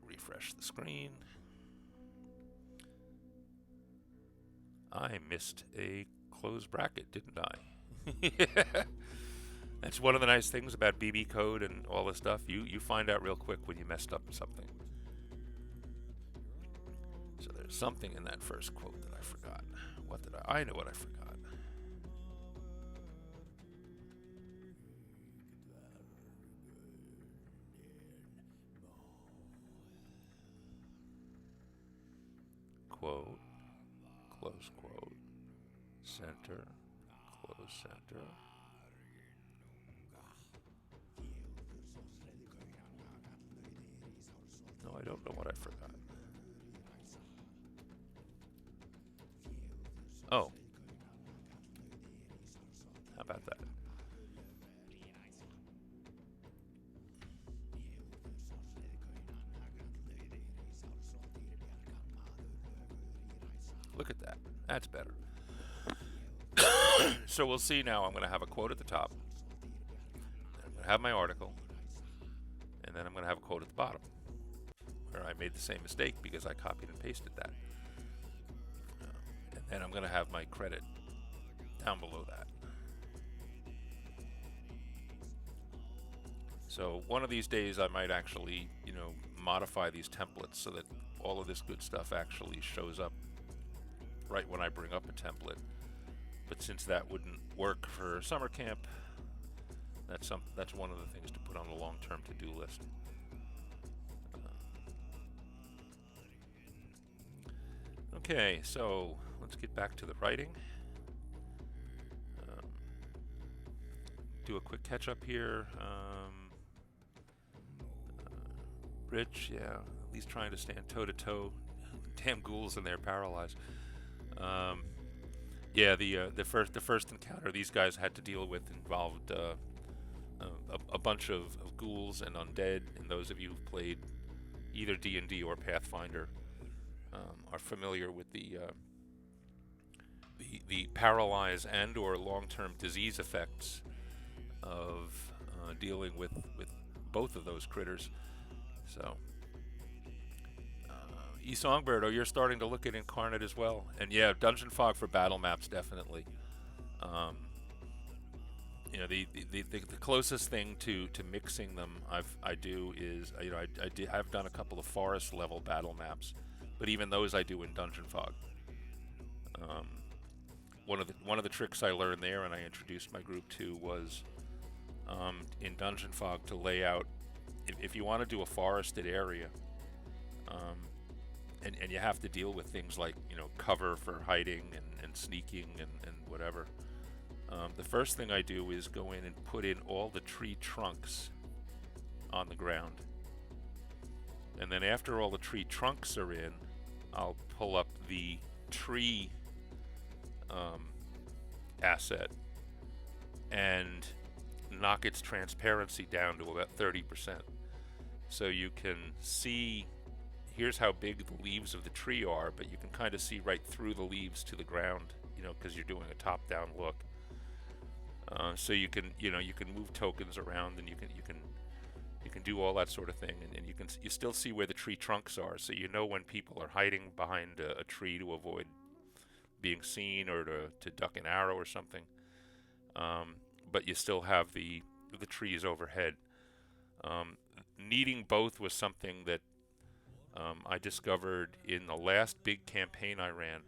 Refresh the screen. I missed a close bracket, didn't I? That's one of the nice things about BB code and all this stuff. You find out real quick when you messed up something. So there's something in that first quote that I forgot. What did I know what I forgot. Quote, close quote, center, close center. No, I don't know what I forgot. Oh. How about that? Look at that. That's better. So we'll see now. I'm going to have a quote at the top. I'm going to have my article. And then I'm going to have a quote at the bottom, where I made the same mistake because I copied and pasted that. And then I'm going to have my credit down below that. So one of these days I might actually, modify these templates so that all of this good stuff actually shows up right when I bring up a template. But since that wouldn't work for summer camp, that's one of the things to put on the long-term to-do list. Okay, so let's get back to the writing. Do a quick catch-up here. Rich, yeah, at least trying to stand toe-to-toe. Damn ghouls in there, paralyzed. Yeah, the first encounter these guys had to deal with involved a bunch of ghouls and undead, and those of you who've played either D&D or Pathfinder are familiar with the paralyze and or long-term disease effects of dealing with both of those critters. So Songbird, oh, you're starting to look at Incarnate as well. And yeah, Dungeon Fog for battle maps, definitely. The closest thing to mixing them I do is I've done a couple of forest level battle maps, but even those I do in Dungeon Fog. One of the tricks I learned there and I introduced my group to was in Dungeon Fog to lay out if you want to do a forested area. And you have to deal with things like, cover for hiding and sneaking and whatever. The first thing I do is go in and put in all the tree trunks on the ground. And then after all the tree trunks are in, I'll pull up the tree asset and knock its transparency down to about 30%. So you can see, here's how big the leaves of the tree are, but you can kind of see right through the leaves to the ground, because you're doing a top-down look. So you can move tokens around, and you can do all that sort of thing, and you still see where the tree trunks are, so you know when people are hiding behind a tree to avoid being seen or to duck an arrow or something. But you still have the trees overhead. Needing both was something that I discovered in the last big campaign I ran,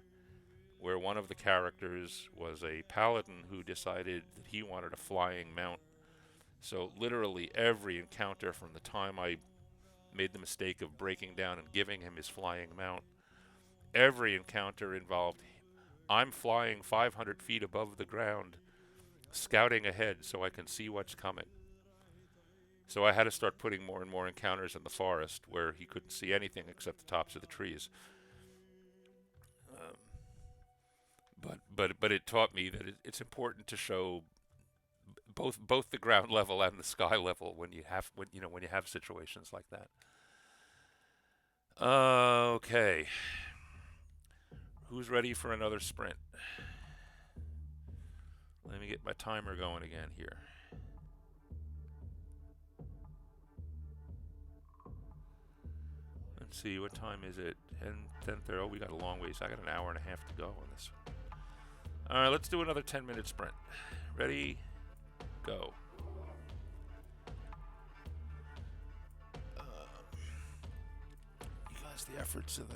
where one of the characters was a paladin who decided that he wanted a flying mount. So literally every encounter from the time I made the mistake of breaking down and giving him his flying mount, every encounter involved I'm flying 500 feet above the ground, scouting ahead so I can see what's coming. So I had to start putting more and more encounters in the forest where he couldn't see anything except the tops of the trees. But it taught me that it's important to show both the ground level and the sky level when you have situations like that. Okay. Who's ready for another sprint? Let me get my timer going again here. Let's see, what time is it? 10:30. Oh, we got a long ways. I got an hour and a half to go on this. All right, let's do another 10-minute sprint. Ready? Go. You guys, the efforts of the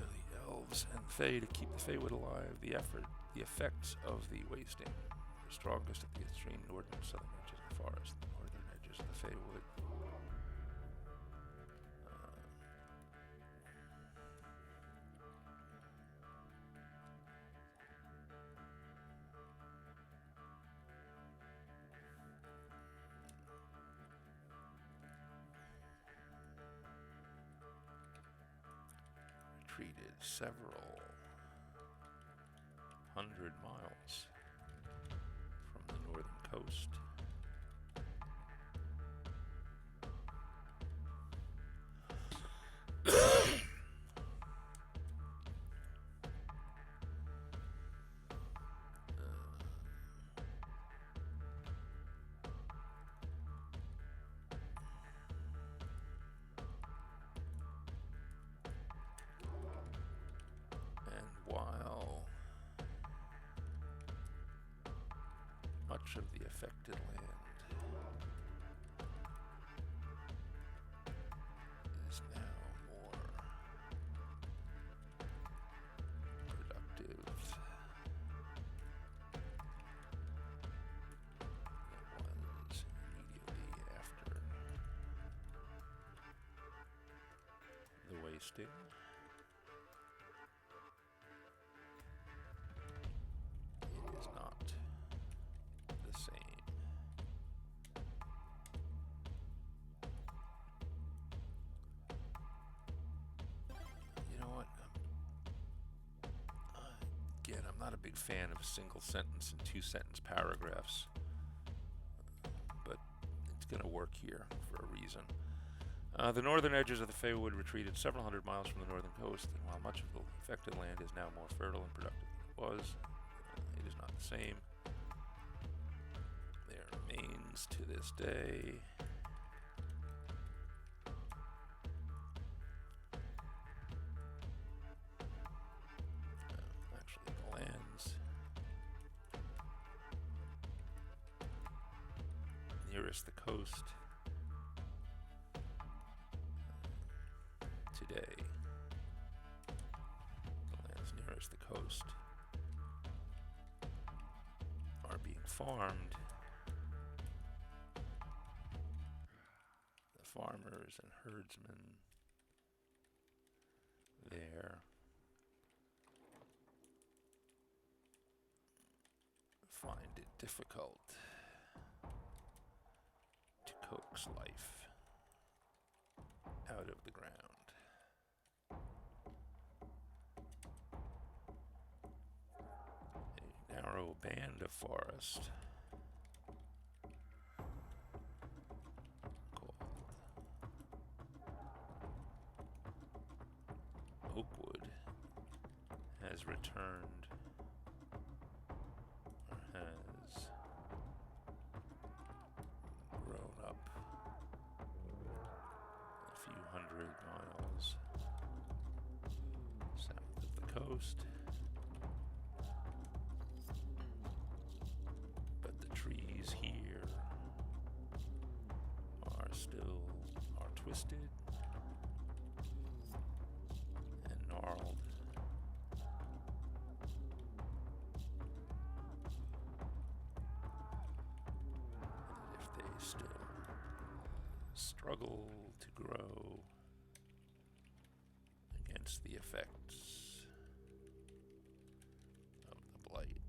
elves and Fae to keep the Feywood alive. The effects of the wasting are strongest at the extreme northern and southern edges of the forest, the northern edges of the Feywood. Retreated several hundred miles from the northern coast. While much of the affected land is now more productive than it was immediately after the wasting. I'm not a big fan of single sentence and 2-sentence paragraphs, but it's going to work here for a reason. The northern edges of the Feywood retreated several hundred miles from the northern coast, and while much of the affected land is now more fertile and productive than it was, it is not the same. There remains to this day nearest the coast today, the lands nearest the coast are being farmed. The farmers and herdsmen there find it difficult coax life out of the ground. A narrow band of forest called Oakwood has returned, or has grown up a few hundred miles south of the coast, but the trees here are twisted and gnarled. Still struggle to grow against the effects of the blight.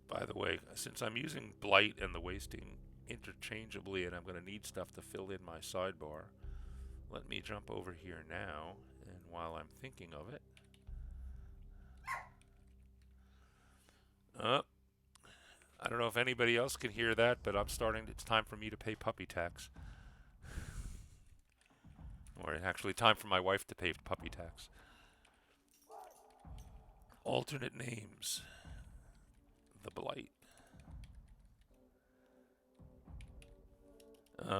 By the way, since I'm using blight and the wasting interchangeably and I'm going to need stuff to fill in my sidebar, let me jump over here now, and while I'm thinking of it, I don't know if anybody else can hear that, but it's time for me to pay puppy tax. Or actually time for my wife to pay puppy tax. Alternate names. The blight.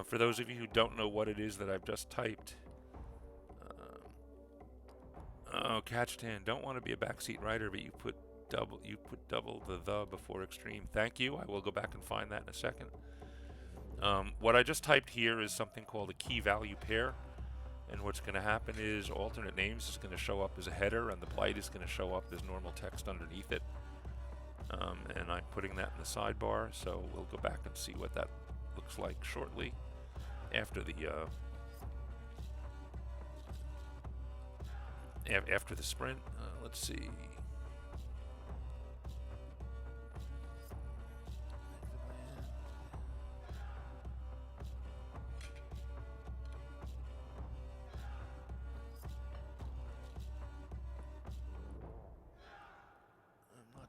For those of you who don't know what it is that I've just typed. Oh, Catchtan, don't want to be a backseat rider, but you put put double the before extreme. Thank you. I will go back and find that in a second. What I just typed here is something called a key value pair. And what's going to happen is alternate names is going to show up as a header, and the blight is going to show up as normal text underneath it. And I'm putting that in the sidebar, so we'll go back and see what that looks like shortly after the after the sprint. Let's see.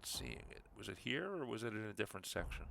Seeing it. Was it here or was it in a different section?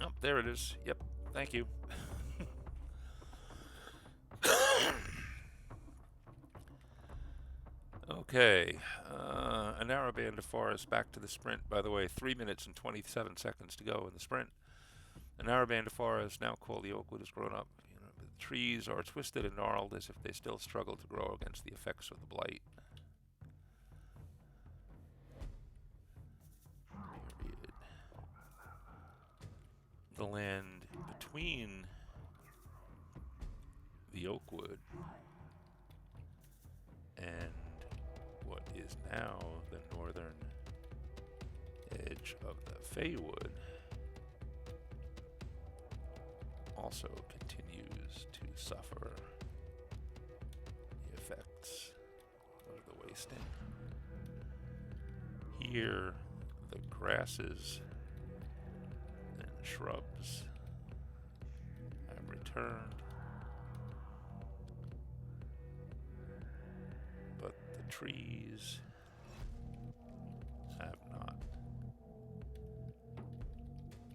Oh, there it is. Yep. Thank you. Okay. A narrow band of forest back to the sprint. By the way, 3 minutes and 27 seconds to go in the sprint. A narrow band of forest, now called the oakwood, has grown up. The trees are twisted and gnarled as if they still struggle to grow against the effects of the blight. The land between the oakwood and what is now the northern edge of the Feywood also continues to suffer the effects of the wasting. Here, the grasses and shrubs have returned, but the trees have not.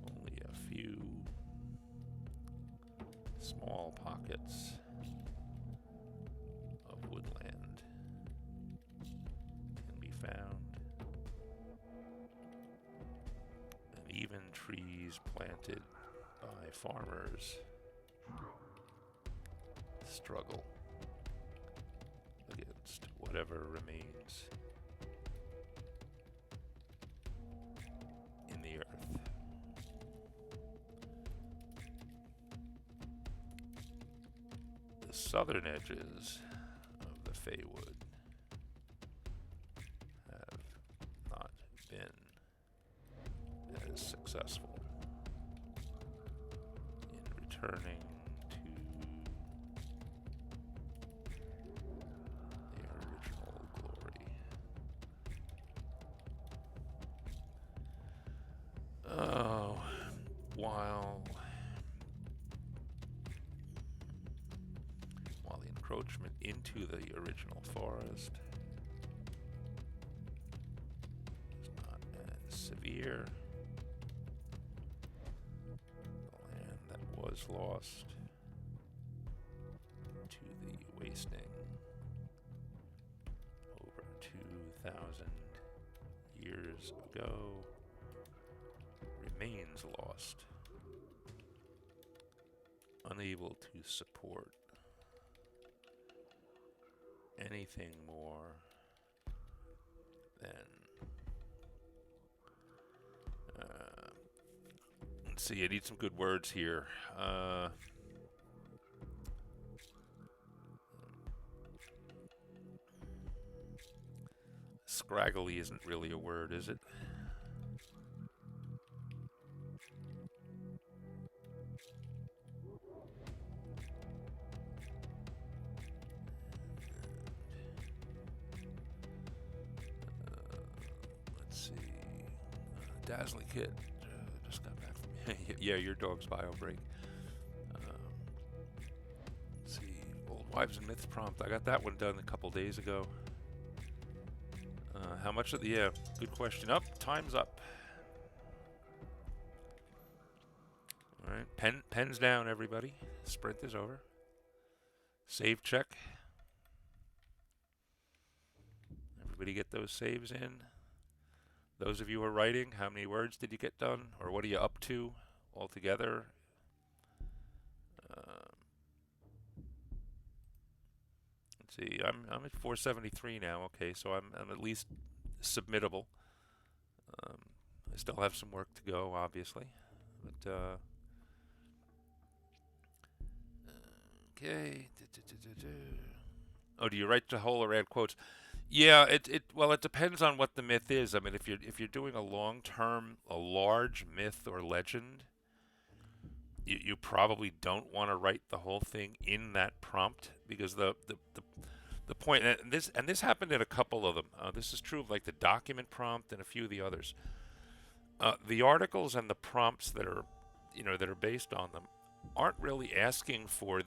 Only a few small pockets of woodland can be found, and even trees planted by farmers struggle against whatever remains in the earth. The southern edges of the Feywood have not been as successful in returning to their original glory. While the encroachment into the original forest is not as severe, the land that was lost to the wasting over 2,000 years ago remains lost, unable to support anything more than let's see, I need some good words here. Scraggly isn't really a word, is it? Dazzling Kid just got back from yeah, your dog's bio break. Let's see, old Wives and Myths prompt. I got that one done a couple days ago. How much of the... Yeah, good question. Time's up. All right, pens down, everybody. Sprint is over. Save check. Everybody get those saves in. Those of you who are writing, how many words did you get done? Or what are you up to altogether? Let's see, I'm at 473 now. Okay, so I'm at least submittable. I still have some work to go, obviously, but okay. Oh, do you write the whole or add quotes? Yeah, well, it depends on what the myth is. I mean, if you're doing a large myth or legend, you probably don't want to write the whole thing in that prompt, because the point, and this happened in a couple of them. This is true of like the document prompt and a few of the others. The articles and the prompts that are based on them aren't really asking for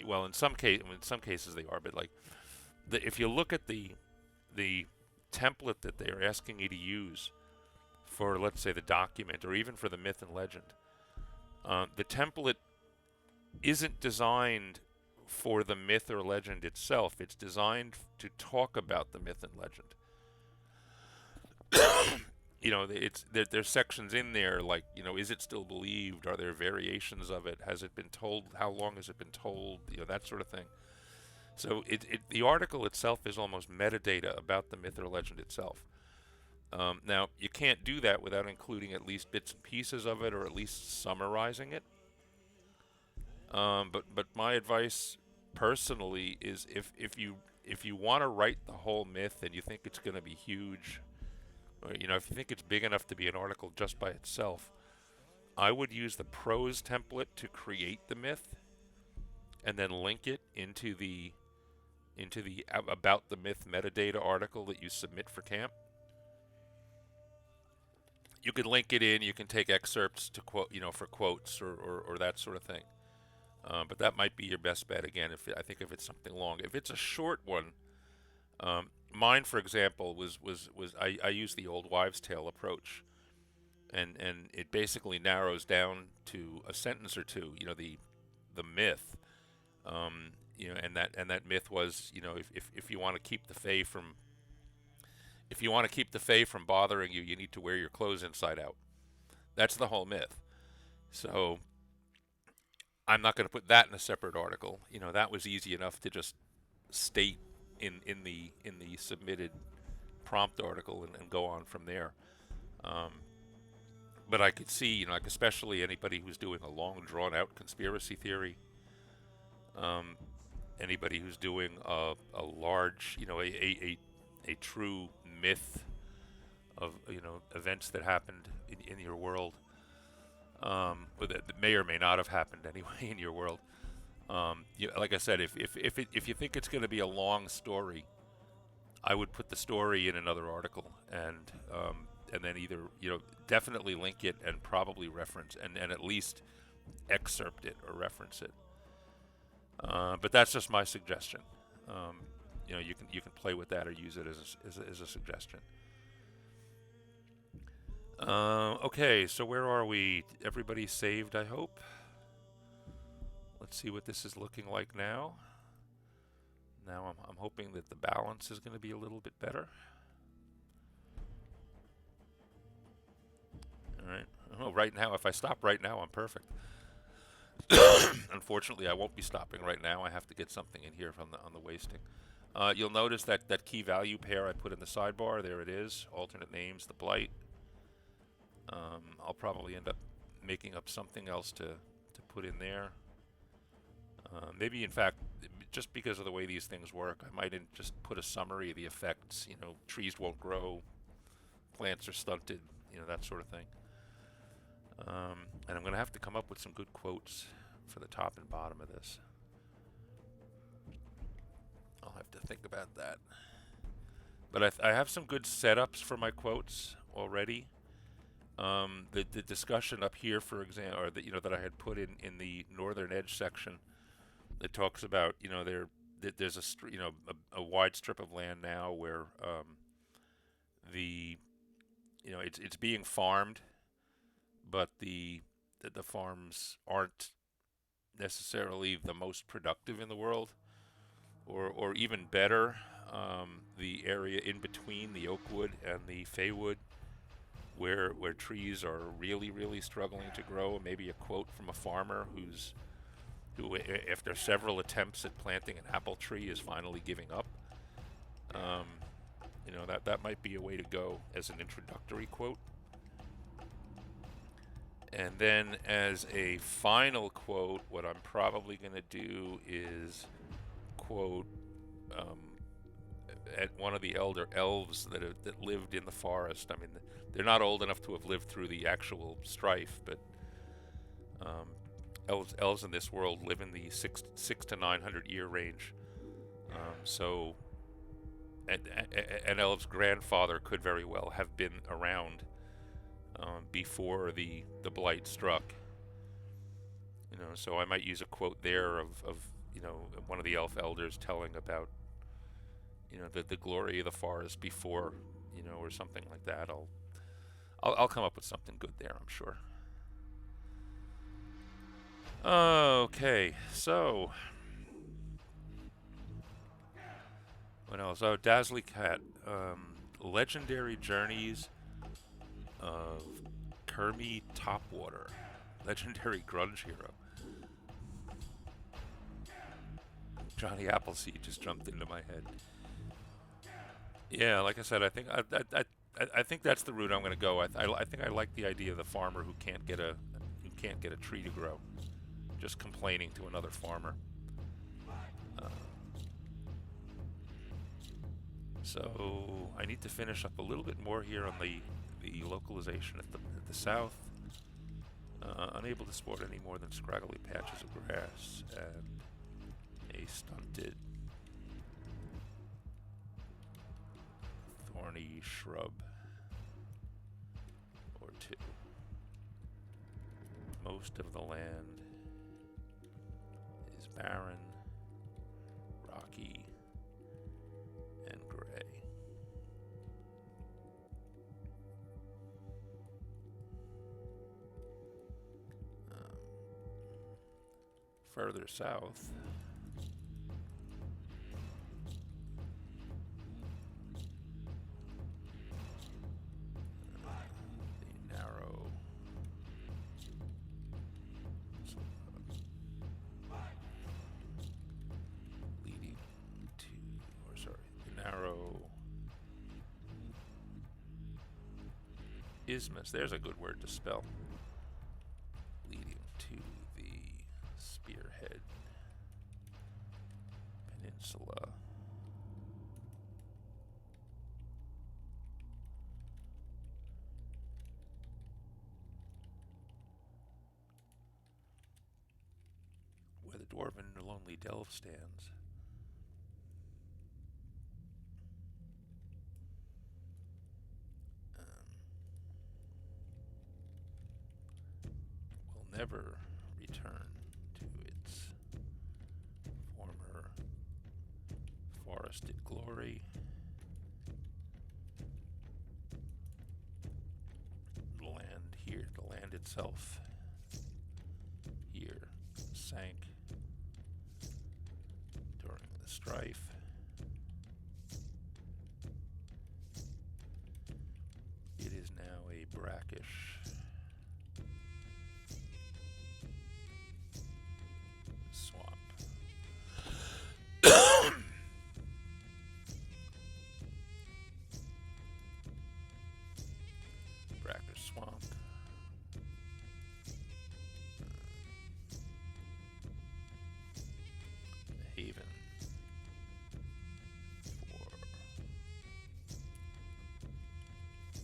well, in some cases they are, but like if you look at the template that they are asking you to use for, let's say, the document, or even for the myth and legend, the template isn't designed for the myth or legend itself. It's designed to talk about the myth and legend. There's sections in there like, is it still believed? Are there variations of it? Has it been told? How long has it been told? That sort of thing. So the article itself is almost metadata about the myth or legend itself. Now, you can't do that without including at least bits and pieces of it, or at least summarizing it. But my advice personally is if you want to write the whole myth and you think it's going to be huge, or if you think it's big enough to be an article just by itself, I would use the prose template to create the myth, and then link it into the about the myth metadata article that you submit for camp. You can link it in. You can take excerpts to quote, for quotes or that sort of thing. But that might be your best bet again. If it's something long. If it's a short one, mine, for example, was I used the old wives' tale approach, and it basically narrows down to a sentence or two. The myth. And that myth was, if you want to keep the fae from bothering you, you need to wear your clothes inside out. That's the whole myth. So I'm not going to put that in a separate article. That was easy enough to just state in the submitted prompt article and go on from there. But I could see, like especially anybody who's doing a long, drawn-out conspiracy theory. Anybody who's doing a large, a true myth of events that happened in your world, or that may or may not have happened anyway in your world. Like I said, if you think it's going to be a long story, I would put the story in another article, and then either definitely link it and probably reference and at least excerpt it or reference it. But that's just my suggestion. You can play with that or use it as a suggestion. Okay, so where are we? Everybody saved, I hope. Let's see what this is looking like now. Now I'm hoping that the balance is going to be a little bit better. All right. Oh, right now, if I stop right now, I'm perfect. Unfortunately, I won't be stopping right now. I have to get something in here on the wasting. You'll notice that key value pair I put in the sidebar. There it is. Alternate names, the blight. I'll probably end up making up something else to put in there. Maybe, in fact, just because of the way these things work, I might just put a summary of the effects. Trees won't grow, plants are stunted, that sort of thing. And I'm going to have to come up with some good quotes for the top and bottom of this. I'll have to think about that. But I have some good setups for my quotes already. The discussion up here, for example, or that I had put in the Northern Edge section, it talks about, there's a wide strip of land now where the it's being farmed, but the farms aren't necessarily the most productive in the world, or even better, the area in between the oak wood and the fay wood, where trees are really struggling to grow. Maybe a quote from a farmer who, after several attempts at planting an apple tree, is finally giving up. Um, that might be a way to go as an introductory quote. And then as a final quote, what I'm probably going to do is quote at one of the elder elves that lived in the forest. I mean, they're not old enough to have lived through the actual strife, but elves in this world live in the six to 900 year range. So an elf's grandfather could very well have been around before the blight struck. So I might use a quote there of one of the elf elders telling about the glory of the forest before, or something like that. I'll come up with something good there, I'm sure. Okay, so what else? Oh, Dazzly Cat. Legendary Journeys of Kermie Topwater. Legendary grunge hero. Johnny Appleseed just jumped into my head. Yeah, like I said, I think I think that's the route I'm going to go. I think I like the idea of the farmer who can't get a tree to grow, just complaining to another farmer. So I need to finish up a little bit more here on the localization at the south. Unable to sport any more than scraggly patches of grass and a stunted thorny shrub or two. Most of the land is barren, rocky, and gray. Further south, the narrow leading to, the narrow isthmus. There's a good word to spell. Leading to the Spearhead Peninsula. Where the dwarven lonely delve stands. Will never return to its former forested glory. The land here, the land itself here sank during the strife. It is now a brackish swamp. Brackish swamp. The haven for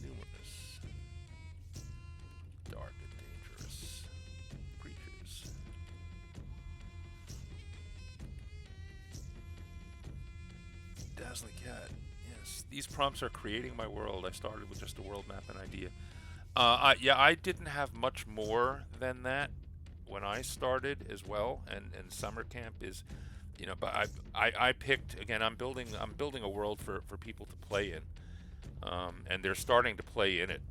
numerous dark and dangerous creatures. Dazzling Cat. Yes, these prompts are creating my world. I started with just a world map and idea. Yeah, I didn't have much more than that when I started as well, and summer camp is, but I picked again. I'm building a world for people to play in, and they're starting to play in it.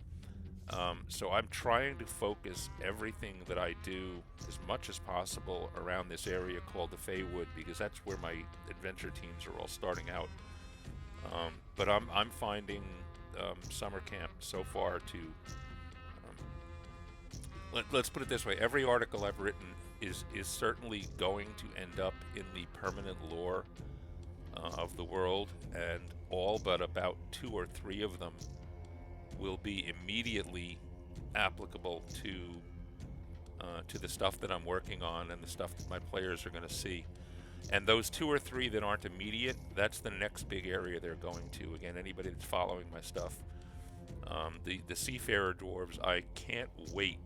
So I'm trying to focus everything that I do as much as possible around this area called the Feywood, because that's where my adventure teams are all starting out. But I'm finding summer camp so far to let's put it this way: every article I've written is certainly going to end up in the permanent lore of the world, and all but about 2 or 3 of them will be immediately applicable to the stuff that I'm working on and the stuff that my players are going to see. And those 2 or 3 that aren't immediate, that's the next big area they're going to. Again, anybody that's following my stuff, the Seafarer Dwarves, I can't wait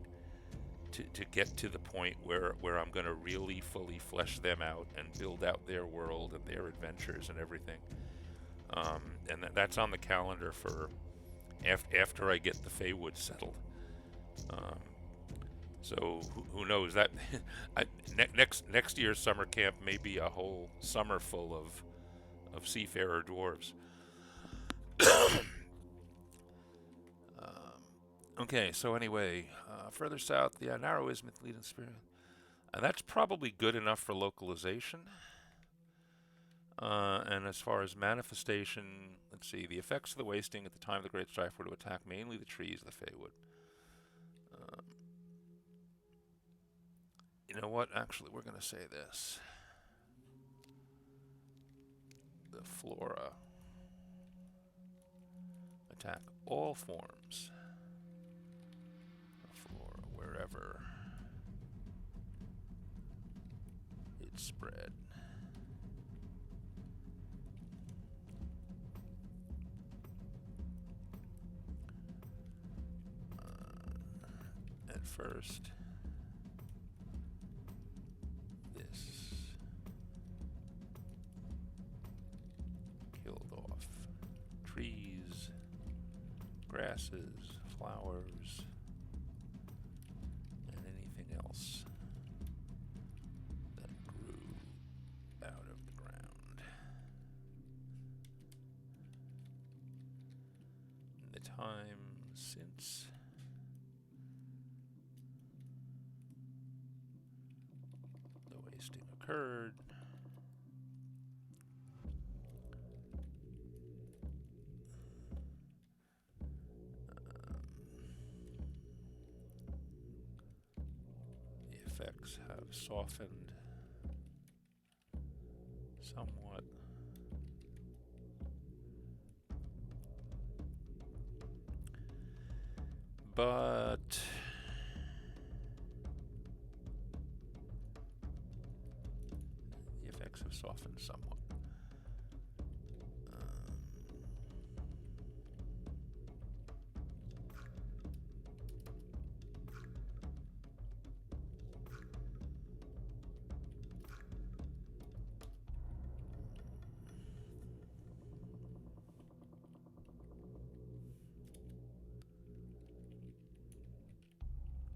to get to the point where I'm going to really fully flesh them out and build out their world and their adventures and everything. And that's on the calendar for after I get the Feywood settled. So who knows, that next year's summer camp may be a whole summer full of Seafarer Dwarves. Okay, so anyway, further south, the narrow isthmus leading spirit. That's probably good enough for localization. And as far as manifestation, let's see, the effects of the wasting at the time of the Great Strife were to attack mainly the trees of the Feywood. You know what? Actually, we're going to say this. The flora attack all forms of flora wherever it's spread. At first, this killed off trees, grasses, flowers, and anything else that grew out of the ground. In the time since the wasting occurred, the effects have softened somewhat. But the effects have softened somewhat.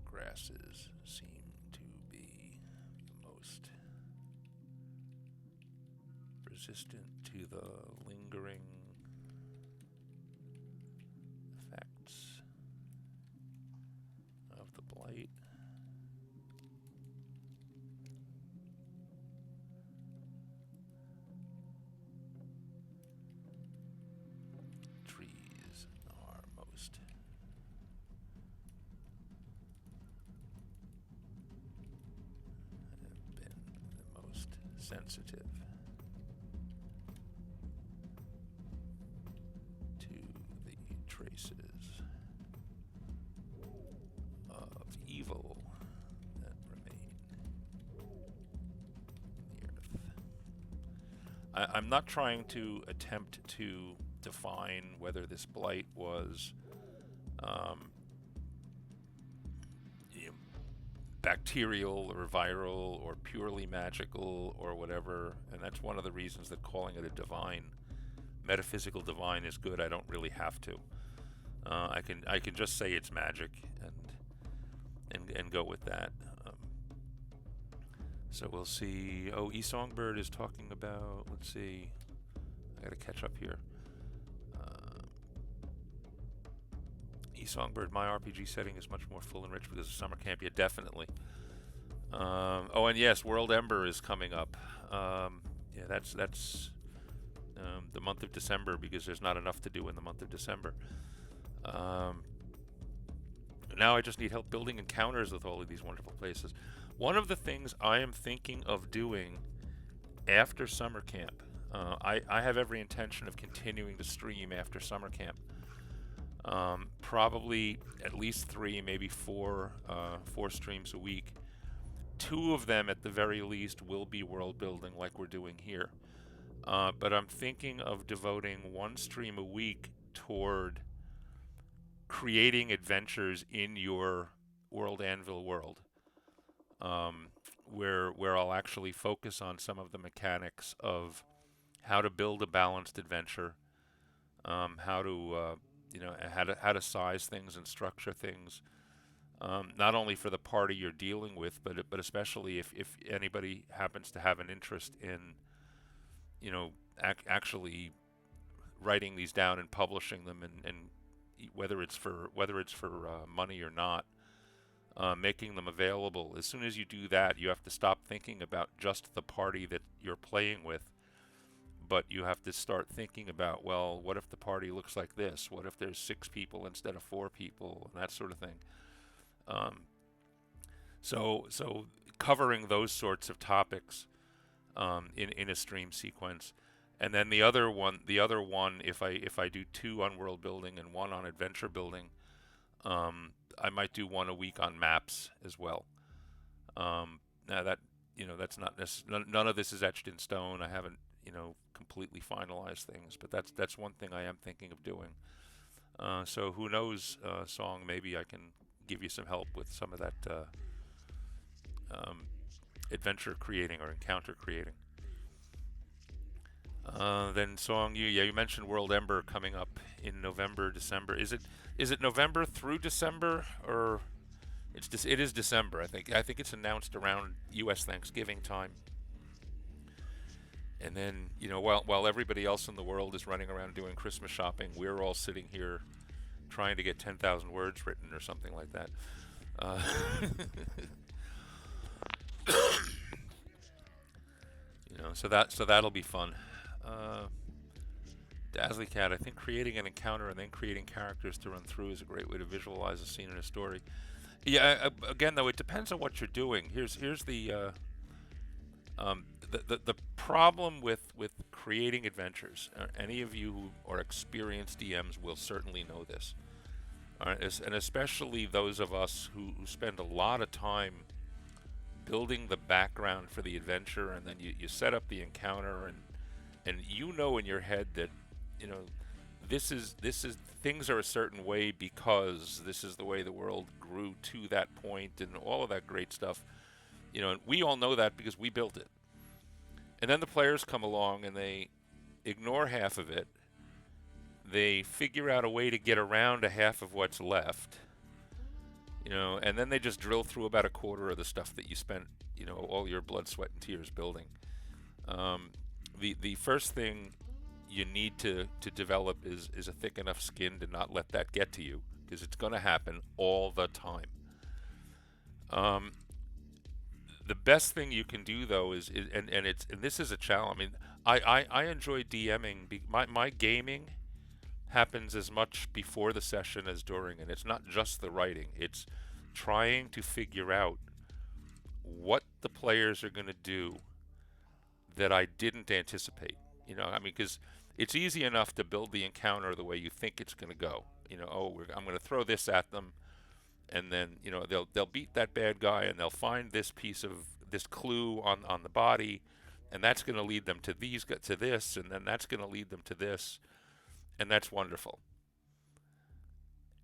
Grasses seem to be the most resistant to the lingering effects of the blight. Trees are most sensitive to the traces of evil that remain in the earth. I'm not trying to attempt to define whether this blight was bacterial or viral or purely magical or whatever, and that's one of the reasons that calling it a divine, metaphysical divine, is good. I don't really have to. I can just say it's magic and go with that. So we'll see. Oh, eSongbird is talking about. Let's see. I gotta catch up here. Uh, eSongbird, my RPG setting is much more full and rich because of summer camp. Yeah, definitely. Oh, and yes, World Ember is coming up. Yeah, that's the month of December, because there's not enough to do in the month of December. Um, Now I just need help building encounters with all of these wonderful places. One of the things I am thinking of doing after summer camp, I have every intention of continuing to stream after summer camp. Probably at least 3, maybe 4, 4 streams a week. 2 of them at the very least will be world building like we're doing here. But I'm thinking of devoting 1 stream a week toward creating adventures in your World Anvil world, where I'll actually focus on some of the mechanics of how to build a balanced adventure, how to how to size things and structure things, not only for the party you're dealing with, but especially if anybody happens to have an interest in actually writing these down and publishing them, and whether it's for money or not, making them available. As soon as you do that, you have to stop thinking about just the party that you're playing with, but you have to start thinking about, well, what if the party looks like this? What if there's 6 people instead of 4 people, and that sort of thing. So covering those sorts of topics in a stream sequence. And then the other one, if I do 2 on world building and 1 on adventure building, I might do 1 a week on maps as well. Now that that's not none of this is etched in stone. I haven't completely finalized things, but that's one thing I am thinking of doing. So who knows, Song? Maybe I can give you some help with some of that adventure creating or encounter creating. Then Song, you mentioned World Ember coming up in November, December. Is it November through December, or it is December? I think it's announced around U.S. Thanksgiving time. And then while everybody else in the world is running around doing Christmas shopping, we're all sitting here trying to get 10,000 words written or something like that. So that'll be fun. Dazzly Cat, I think creating an encounter and then creating characters to run through is a great way to visualize a scene in a story. Yeah, again though, it depends on what you're doing. Here's the problem with creating adventures. Any of you who are experienced DMs will certainly know this. And especially those of us who spend a lot of time building the background for the adventure, and then you set up the encounter, and in your head that this is things are a certain way because this is the way the world grew to that point, and all of that great stuff. And we all know that because we built it. And then the players come along and they ignore half of it. They figure out a way to get around a half of what's left. And then they just drill through about a quarter of the stuff that you spent, all your blood, sweat, and tears building. The first thing you need to develop is a thick enough skin to not let that get to you, because it's going to happen all the time. The best thing you can do though is this is a challenge. I mean, I enjoy DMing. My gaming happens as much before the session as during, and it's not just the writing. It's trying to figure out what the players are going to do that I didn't anticipate. Because it's easy enough to build the encounter the way you think it's going to go. I'm going to throw this at them, and then they'll beat that bad guy, and they'll find this piece of this clue on the body, and that's going to lead them to this, and then that's going to lead them to this, and that's wonderful.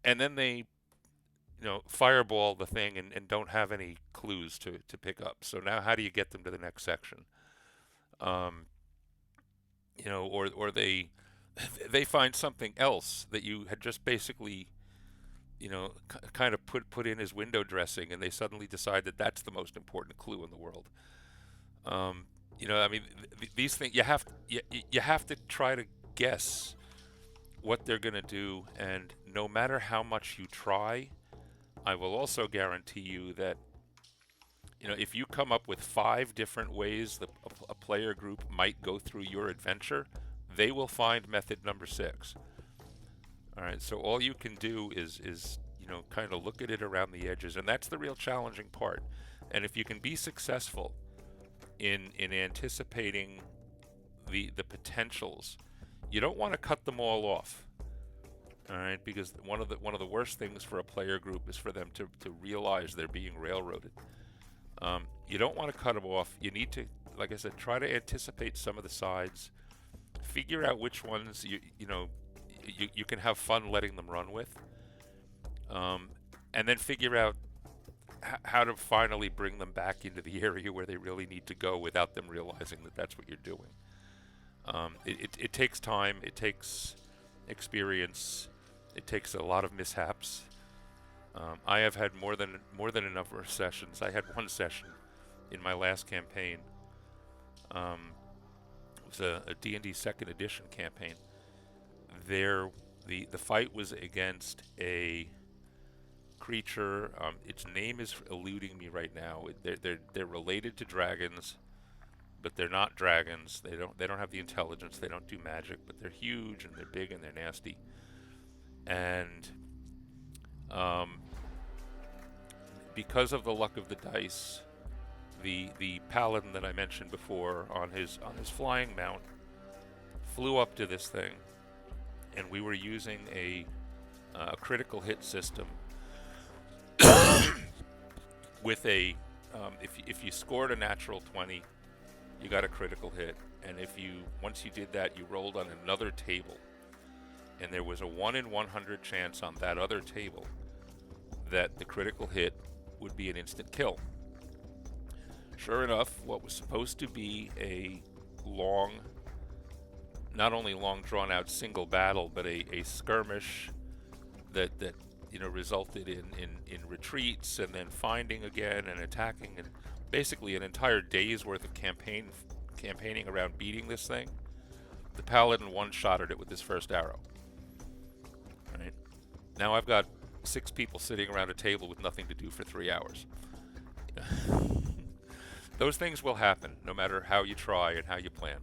And then they fireball the thing and don't have any clues to pick up. So now how do you get them to the next section? Or they find something else that you had just basically kind of put in as window dressing, and they suddenly decide that that's the most important clue in the world. Um, I mean, these things you have to try to guess what they're going to do, and no matter how much you try, I will also guarantee you that if you come up with 5 different ways that a player group might go through your adventure, they will find method number 6. All right, so all you can do is kind of look at it around the edges, and that's the real challenging part. And if you can be successful in anticipating the potentials, you don't want to cut them all off. All right, because one of the worst things for a player group is for them to realize they're being railroaded. You don't want to cut them off. You need to, like I said, try to anticipate some of the sides, figure out which ones you can have fun letting them run with, and then figure out how to finally bring them back into the area where they really need to go without them realizing that that's what you're doing. It takes time, it takes experience, it takes a lot of mishaps. I have had more than enough sessions. I had one session in my last campaign. It was a D&D second edition campaign. The fight was against a creature. Its name is eluding me right now. They're related to dragons, but they're not dragons. They don't have the intelligence. They don't do magic, but they're huge and they're big and they're nasty. And because of the luck of the dice, the paladin that I mentioned before on his flying mount flew up to this thing, and we were using a critical hit system with a if you scored a natural 20, you got a critical hit, and once you did that, you rolled on another table, and there was a 1 in 100 chance on that other table that the critical hit would be an instant kill. Sure enough, what was supposed to be a not only long drawn out single battle, but a skirmish that resulted in retreats and then finding again and attacking, and basically an entire day's worth of campaigning around beating this thing. The paladin one-shotted it with his first arrow. Right? Now I've got 6 people sitting around a table with nothing to do for 3 hours. Those things will happen no matter how you try and how you plan.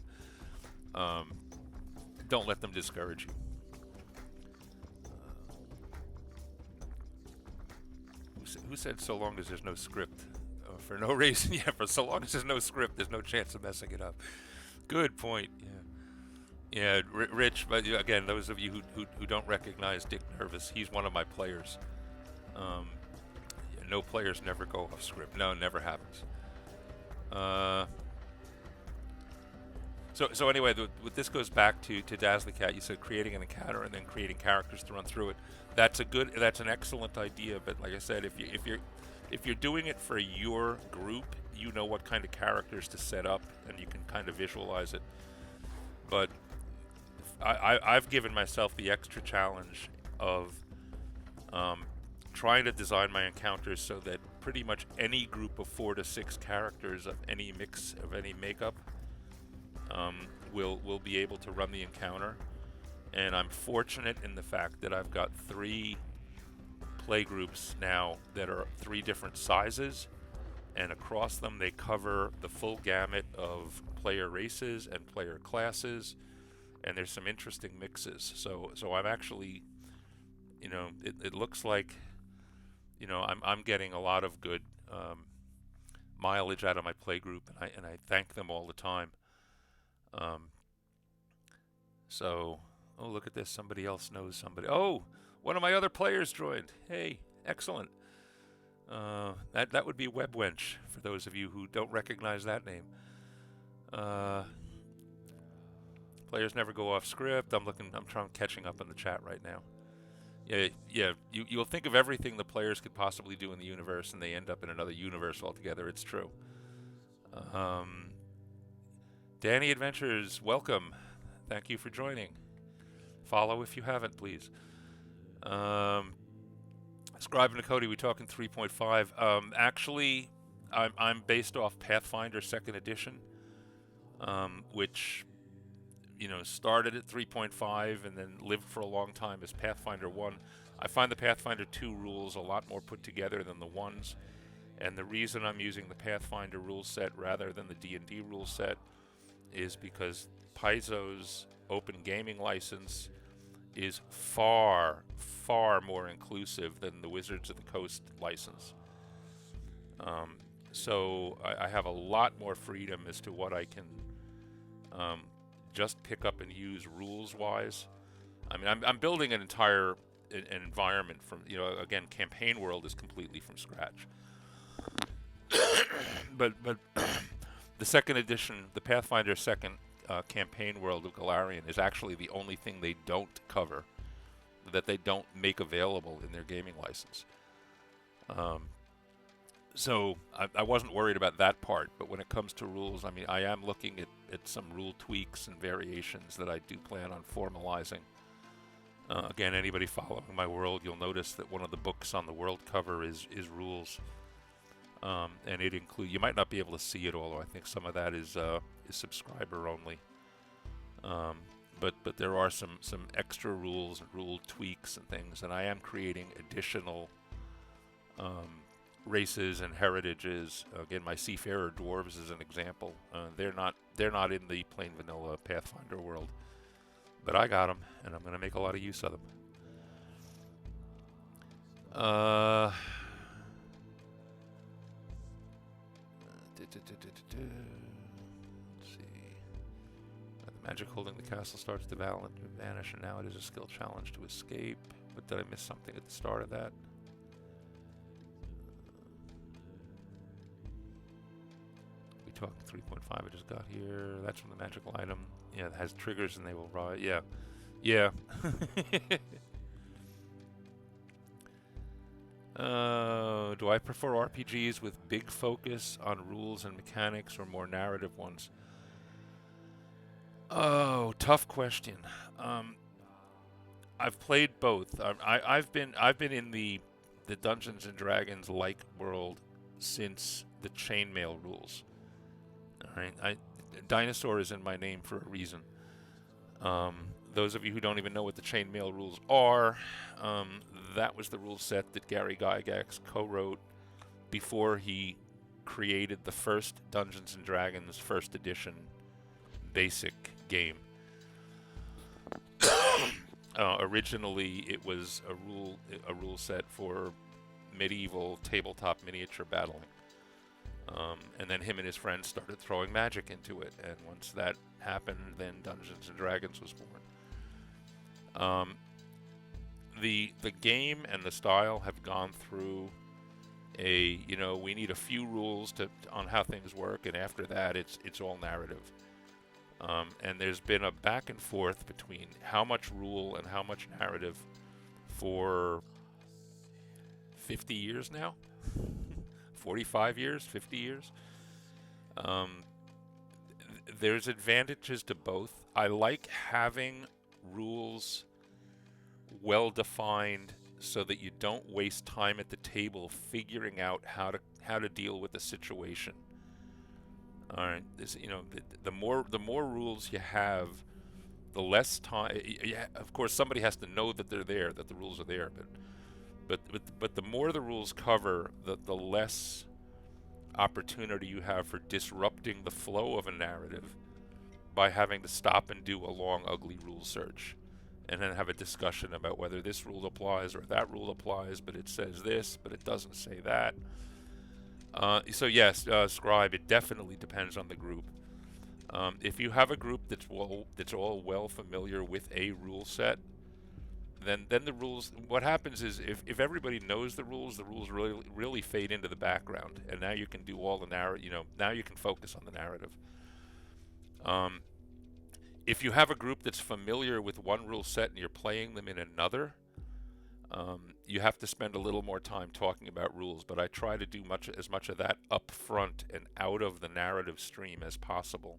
Don't let them discourage you. Who said so long as there's no script? For no reason, yeah, for so long as there's no script, there's no chance of messing it up. Good point, yeah. Yeah, Rich, but again, those of you who don't recognize Dick Nervous, he's one of my players. No players never go off script. No, it never happens. So anyway, this goes back to Dazzly Cat. You said creating an encounter and then creating characters to run through it. That's an excellent idea. But like I said, if you're doing it for your group, you know what kind of characters to set up, and you can kind of visualize it. But I've given myself the extra challenge of trying to design my encounters so that pretty much any group of 4 to 6 characters of any mix of any makeup will be able to run the encounter. And I'm fortunate in the fact that I've got 3 play groups now that are 3 different sizes, and across them they cover the full gamut of player races and player classes, and there's some interesting mixes. So I'm actually, it looks like, I'm getting a lot of good mileage out of my play group, and I thank them all the time. Oh, look at this. Somebody else knows somebody. Oh, one of my other players joined. Hey, excellent. That would be Webwench, for those of you who don't recognize that name. Players never go off script. I'm catching up in the chat right now. Yeah. You'll think of everything the players could possibly do in the universe, and they end up in another universe altogether. It's true. Danny Adventures, welcome. Thank you for joining. Follow if you haven't, please. Scribe and Cody, we talking 3.5. Actually, I'm based off Pathfinder Second Edition, which started at 3.5 and then lived for a long time as Pathfinder 1. I find the Pathfinder 2 rules a lot more put together than the ones, and the reason I'm using the Pathfinder rule set rather than the D&D rule set is because Paizo's open gaming license is far, far more inclusive than the Wizards of the Coast license. So I have a lot more freedom as to what I can just pick up and use rules-wise. I mean, I'm building an entire environment from, again, Campaign World is completely from scratch. but the second edition, the Pathfinder second Campaign World of Golarion is actually the only thing they don't cover, that they don't make available in their gaming license. So I wasn't worried about that part, but when it comes to rules, I mean, I am looking at some rule tweaks and variations that I do plan on formalizing. Again, anybody following my world, you'll notice that one of the books on the world cover is rules, and it includes. You might not be able to see it all. I think some of that is subscriber only. But there are some extra rules and rule tweaks and things, and I am creating additional races and heritages. Again, my seafarer dwarves is an example. They're not in the plain vanilla Pathfinder world, but I got them, and I'm going to make a lot of use of them. Let's see. The magic holding the castle starts to vanish, and now it is a skill challenge to escape. But did I miss something at the start of that? We talked 3.5 I just got here. That's from the magical item. Yeah, it has triggers and they will rise. Yeah. Yeah. Do I prefer RPGs with big focus on rules and mechanics or more narrative ones? Oh, tough question. I've played both. I've been in the Dungeons and Dragons like world since the chainmail rules. All right, dinosaur is in my name for a reason. Those of you who don't even know what the chainmail rules are, that was the rule set that Gary Gygax co-wrote before he created the first Dungeons and Dragons first edition basic game. Originally, it was a rule set for medieval tabletop miniature battling. And then him and his friends started throwing magic into it, and once that happened, then Dungeons and Dragons was born. The game and the style have gone through we need a few rules on how things work, and after that, it's all narrative. And there's been a back and forth between how much rule and how much narrative for 50 years now. 45 years, 50 years. There's advantages to both. I like having rules well defined so that you don't waste time at the table figuring out how to deal with the situation. All right, the more rules you have, the less time. Yeah, of course, somebody has to know that they're there, that the rules are there, but the more the rules cover, the less opportunity you have for disrupting the flow of a narrative by having to stop and do a long, ugly rule search, and then have a discussion about whether this rule applies or that rule applies, but it says this, but it doesn't say that. So yes, Scribe, it definitely depends on the group. If you have a group that's all well familiar with a rule set, then the rules. What happens is if everybody knows the rules really fade into the background, and now you can do all the narrative. Now you can focus on the narrative. If you have a group that's familiar with one rule set and you're playing them in another, you have to spend a little more time talking about rules. But I try to do as much of that up front and out of the narrative stream as possible.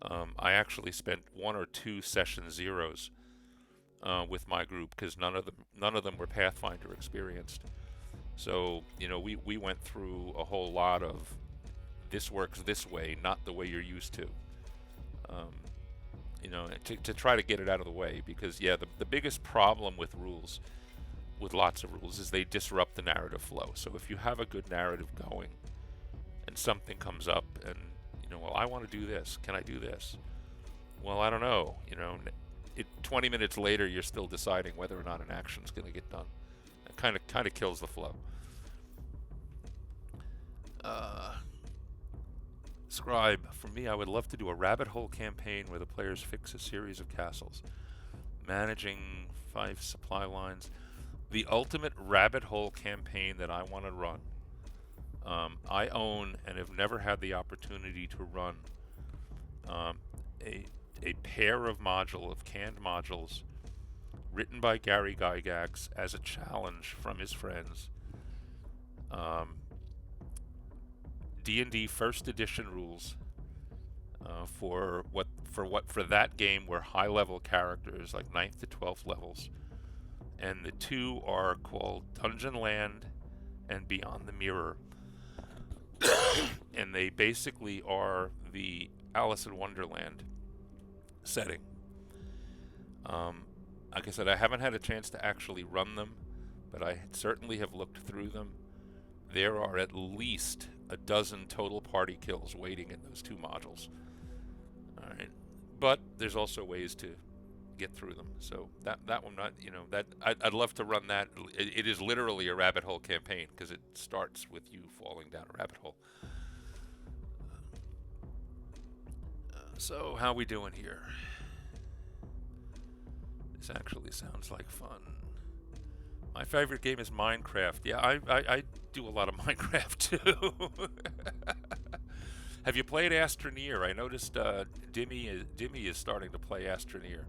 I actually spent 1 or 2 session zeros with my group because none of them were Pathfinder experienced. So, we went through a whole lot of this works this way, not the way you're used to. Um, to try to get it out of the way, because yeah, the biggest problem with rules, with lots of rules, is they disrupt the narrative flow. So if you have a good narrative going and something comes up and, well, I want to do this, can I do this? Well, I don't know, 20 minutes later you're still deciding whether or not an action's going to get done. It kind of kills the flow. Scribe, for me, I would love to do a rabbit hole campaign where the players fix a series of castles, managing 5 supply lines. The ultimate rabbit hole campaign that I want to run, I own and have never had the opportunity to run a pair of canned modules written by Gary Gygax as a challenge from his friends. D&D first edition rules for that game were high level characters, like 9th to 12th levels, and the 2 are called Dungeon Land and Beyond the Mirror. And they basically are the Alice in Wonderland setting. Like I said, I haven't had a chance to actually run them, but I certainly have looked through them. There are at least a dozen total party kills waiting in those 2 modules. All right, but there's also ways to get through them. So that one, not that I'd love to run that. It is literally a rabbit hole campaign because it starts with you falling down a rabbit hole. So how we doing here? This actually sounds like fun. My favorite game is Minecraft. Yeah, I do a lot of Minecraft too. Have you played Astroneer? I noticed Dimmy is starting to play Astroneer.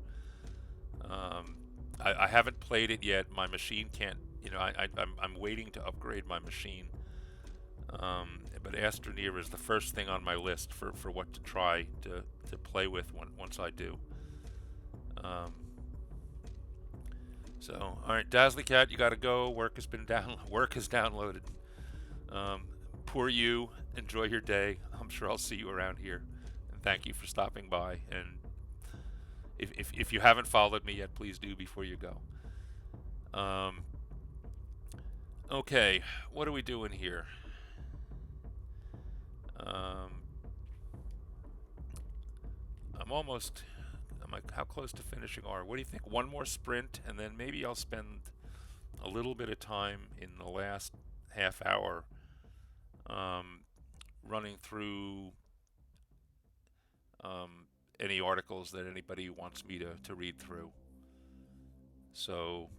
I haven't played it yet. My machine can't. I'm waiting to upgrade my machine. But Astroneer is the first thing on my list for what to try to play with once I do. So, all right, Dazzly Cat, you got to go. Work has downloaded. Poor you. Enjoy your day. I'm sure I'll see you around here. And thank you for stopping by. And if you haven't followed me yet, please do before you go. Okay, what are we doing here? I'm like, how close to finishing are? What do you think? One more sprint, and then maybe I'll spend a little bit of time in the last half hour running through any articles that anybody wants me to read through. So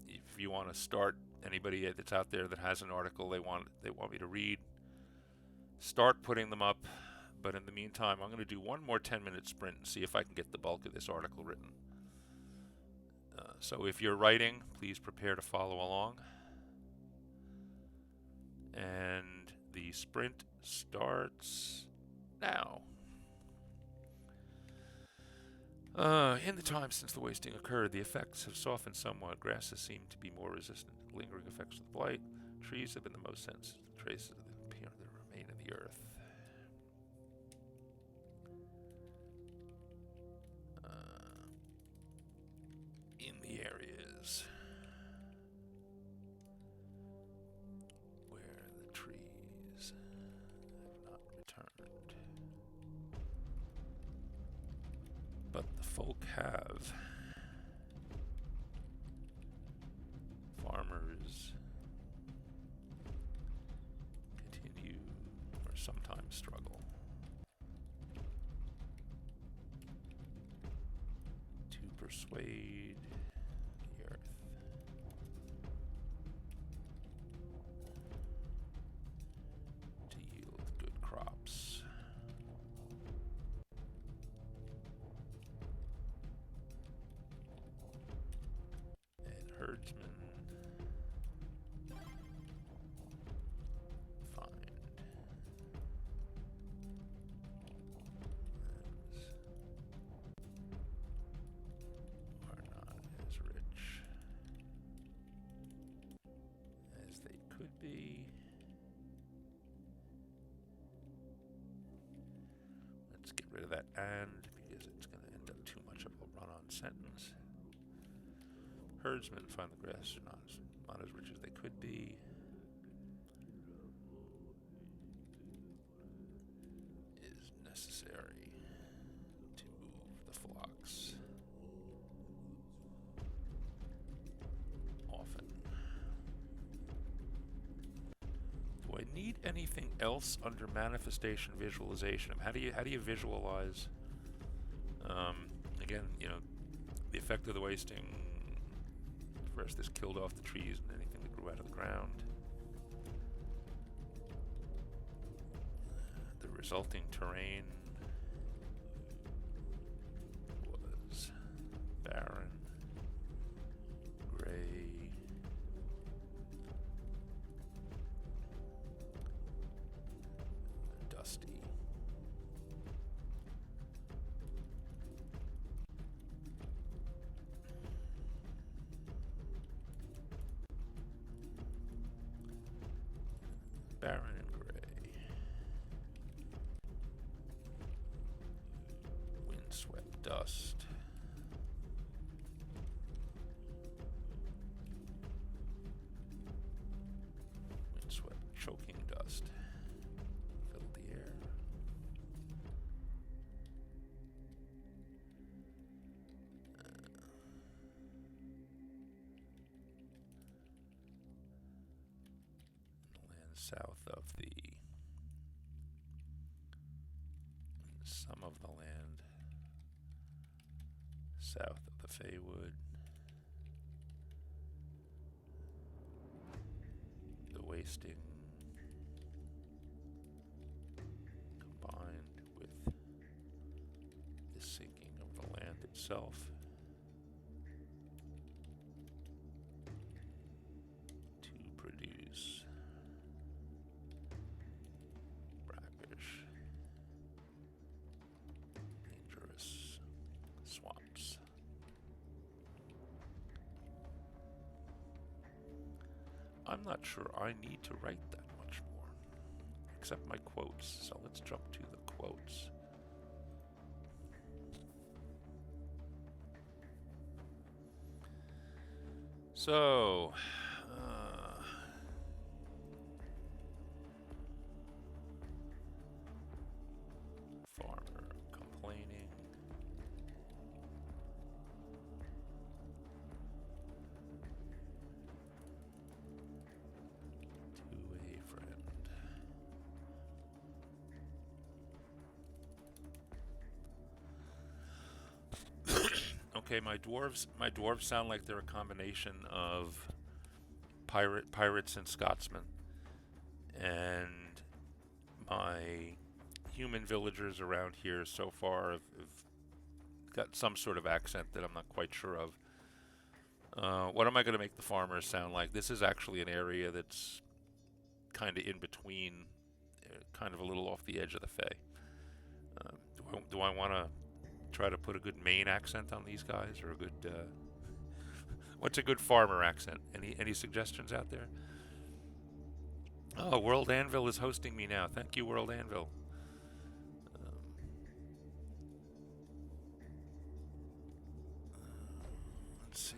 if you want to start, anybody that's out there that has an article they want me to read, start putting them up. But in the meantime, I'm going to do one more 10-minute sprint and see if I can get the bulk of this article written. So if you're writing, please prepare to follow along. And the sprint starts now. In the time since the wasting occurred, the effects have softened somewhat. Grasses seem to be more resistant to lingering effects of the blight. Trees have been the most sensitive to traces of the remain of the earth. In the areas where the trees have not returned, but the folk have. Farmers continue or sometimes struggle to persuade the earth to yield good crops. And herdsmen find are not let's get rid of that and because it's going to end up too much of a run-on sentence. Herdsmen find the grass are not as rich as they could be. Is necessary to move the flocks often. Do I need anything else under manifestation visualization? How do you visualize? Again, you know, the effect of the wasting. First, this killed off the trees and anything that grew out of the ground. The resulting terrain was barren, gray, dusty. Barren and gray. Windswept dust. Windswept choking dust filled the air. Land south of some of the land south of the Feywood. The wasting combined with the sinking of the land itself to produce brackish, dangerous swamps. I'm not sure I need to write that much more, except my quotes. So let's jump to the quotes. So, farmer complaining. To a friend. Okay, my dwarves sound like they're a combination of pirates and Scotsmen, and my human villagers around here so far have got some sort of accent that I'm not quite sure of. What am I going to make the farmers sound like? This is actually an area that's kind of in between, kind of a little off the edge of the Fae. Do I want to try to put a good Maine accent on these guys, or a good what's a good farmer accent? Any suggestions out there? Oh, World Anvil is hosting me now. Thank you, World Anvil. Let's see.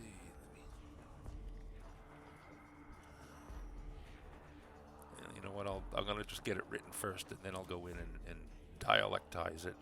You know what? I'm gonna just get it written first, and then I'll go in and dialectize it.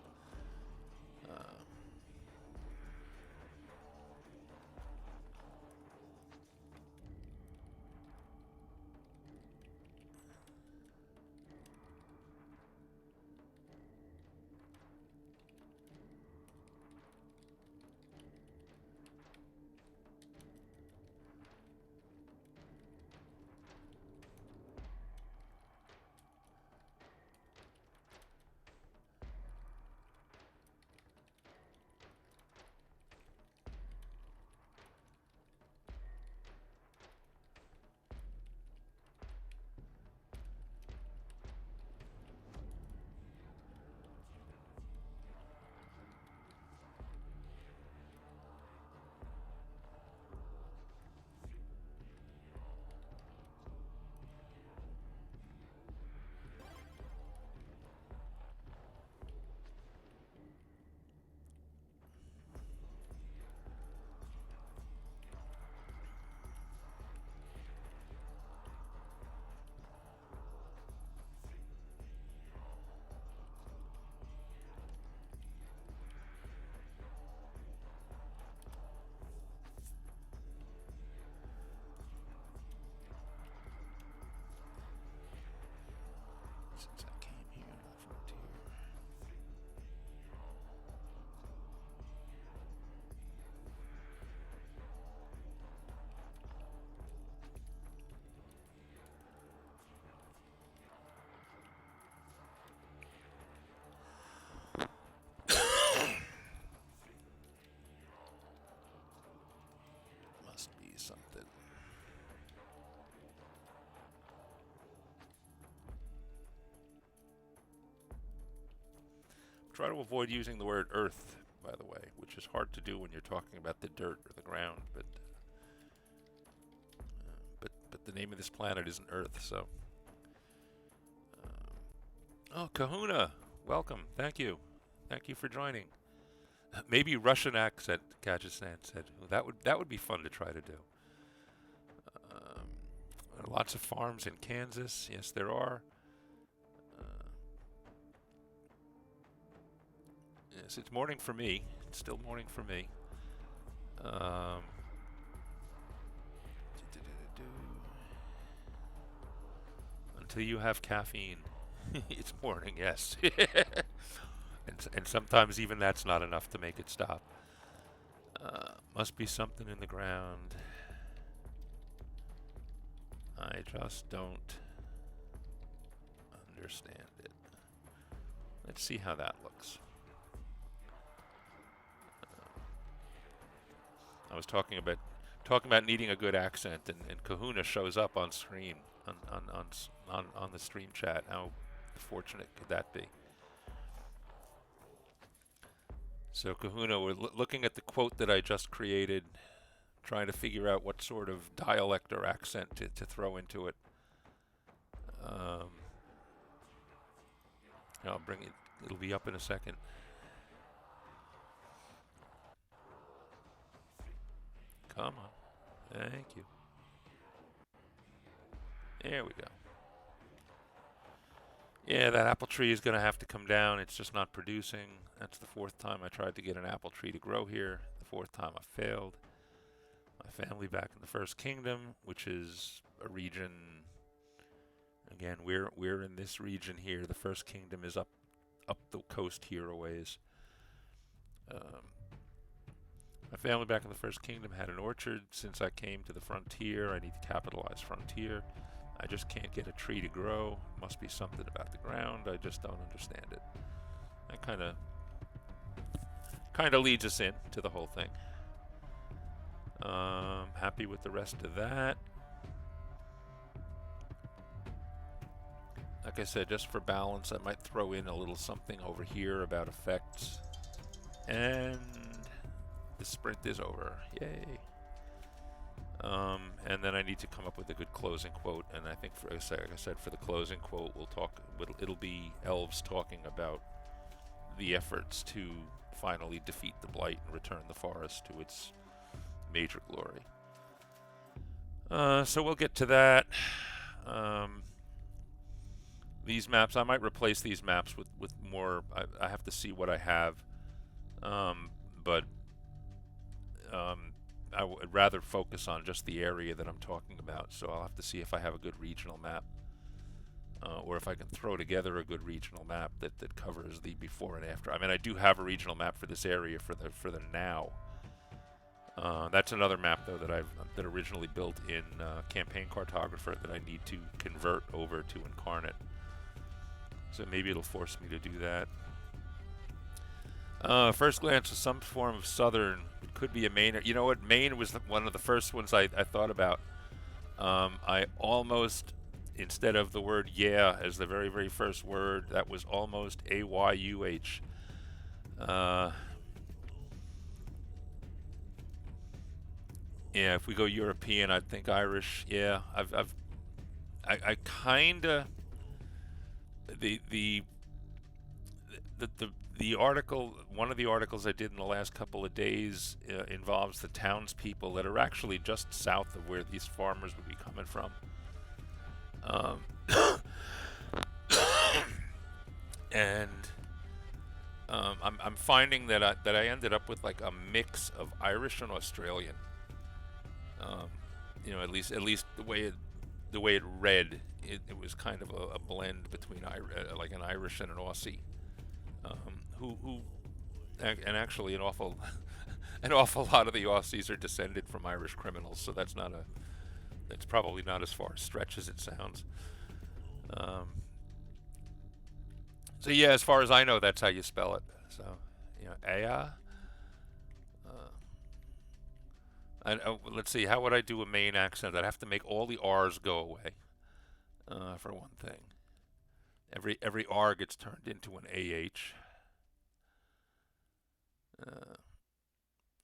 Try to avoid using the word earth, by the way, which is hard to do when you're talking about the dirt or the ground. But the name of this planet isn't Earth, so. Oh, Kahuna, welcome. Thank you. Thank you for joining. Maybe Russian accent, Kajistan said. Well, that would be fun to try to do. Lots of farms in Kansas. Yes, there are. Yes, it's morning for me. It's still morning for me. Until you have caffeine, it's morning. Yes, and sometimes even that's not enough to make it stop. Must be something in the ground. I just don't understand it. Let's see how that looks. I was talking about needing a good accent, and Kahuna shows up on screen on the stream chat. How fortunate could that be? So Kahuna, we're looking at the quote that I just created, trying to figure out what sort of dialect or accent to throw into it. I'll bring it. It'll be up in a second. Come on. Thank you. There we go. Yeah, that apple tree is going to have to come down. It's just not producing. That's the fourth time I tried to get an apple tree to grow here. The fourth time I failed. My family back in the First Kingdom, which is a region. Again, we're in this region here. The First Kingdom is up the coast here a ways. My family back in the First Kingdom had an orchard. Since I came to the frontier, I need to capitalize frontier. I just can't get a tree to grow. Must be something about the ground. I just don't understand it. That kind of leads us in to the whole thing. Happy with the rest of that. Like I said, just for balance, I might throw in a little something over here about effects. And the sprint is over. Yay. And then I need to come up with a good closing quote. And I think, like I said, for the closing quote, it'll be elves talking about the efforts to finally defeat the blight and return the forest to its major glory. So we'll get to that. These maps, I might replace these maps with more. I have to see what I have. But I would rather focus on just the area that I'm talking about. So I'll have to see if I have a good regional map, or if I can throw together a good regional map that covers the before and after. I mean, I do have a regional map for this area for the now. That's another map though that originally built in Campaign Cartographer that I need to convert over to Incarnate. So maybe it'll force me to do that. First glance was some form of southern. It could be a Maine. You know what? Maine was one of the first ones I thought about. I almost, instead of the word yeah as the very, very first word, that was almost A-Y-U-H. Yeah, if we go European, I'd think Irish. Yeah, I kinda the article, one of the articles I did in the last couple of days involves the townspeople that are actually just south of where these farmers would be coming from. And I'm finding that I ended up with like a mix of Irish and Australian. You know, at least the way it read, it was kind of a blend between like an Irish and an Aussie. And actually an awful lot of the Aussies are descended from Irish criminals, so that's probably not as far a stretch as it sounds. So yeah, as far as I know, that's how you spell it. So, you know, Aya. Let's see, how would I do a Maine accent? I'd have to make all the R's go away, for one thing. Every R gets turned into an AH. Uh,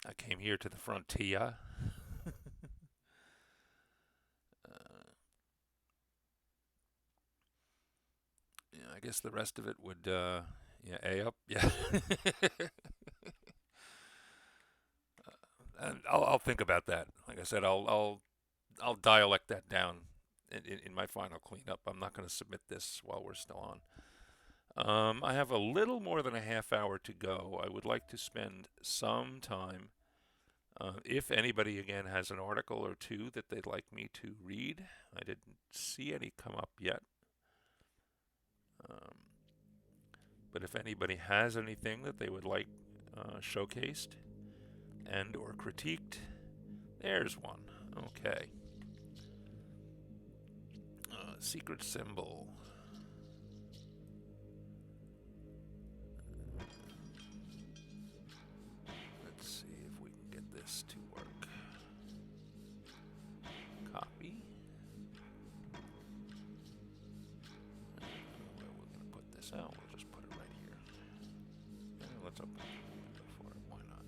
I came here to the frontier. uh, yeah, I guess the rest of it would, yeah, A up, yeah. And I'll think about that. Like I said, I'll dialect that down in my final cleanup. I'm not going to submit this while we're still on. I have a little more than a half hour to go. I would like to spend some time. If anybody again has an article or two that they'd like me to read, I didn't see any come up yet. Um, but if anybody has anything that they would like showcased and or critiqued, there's one. Okay. Secret symbol. Let's see if we can get this to work. Copy. Where we're going to put this out, we'll just put it right here. And let's open the window for it. Why not?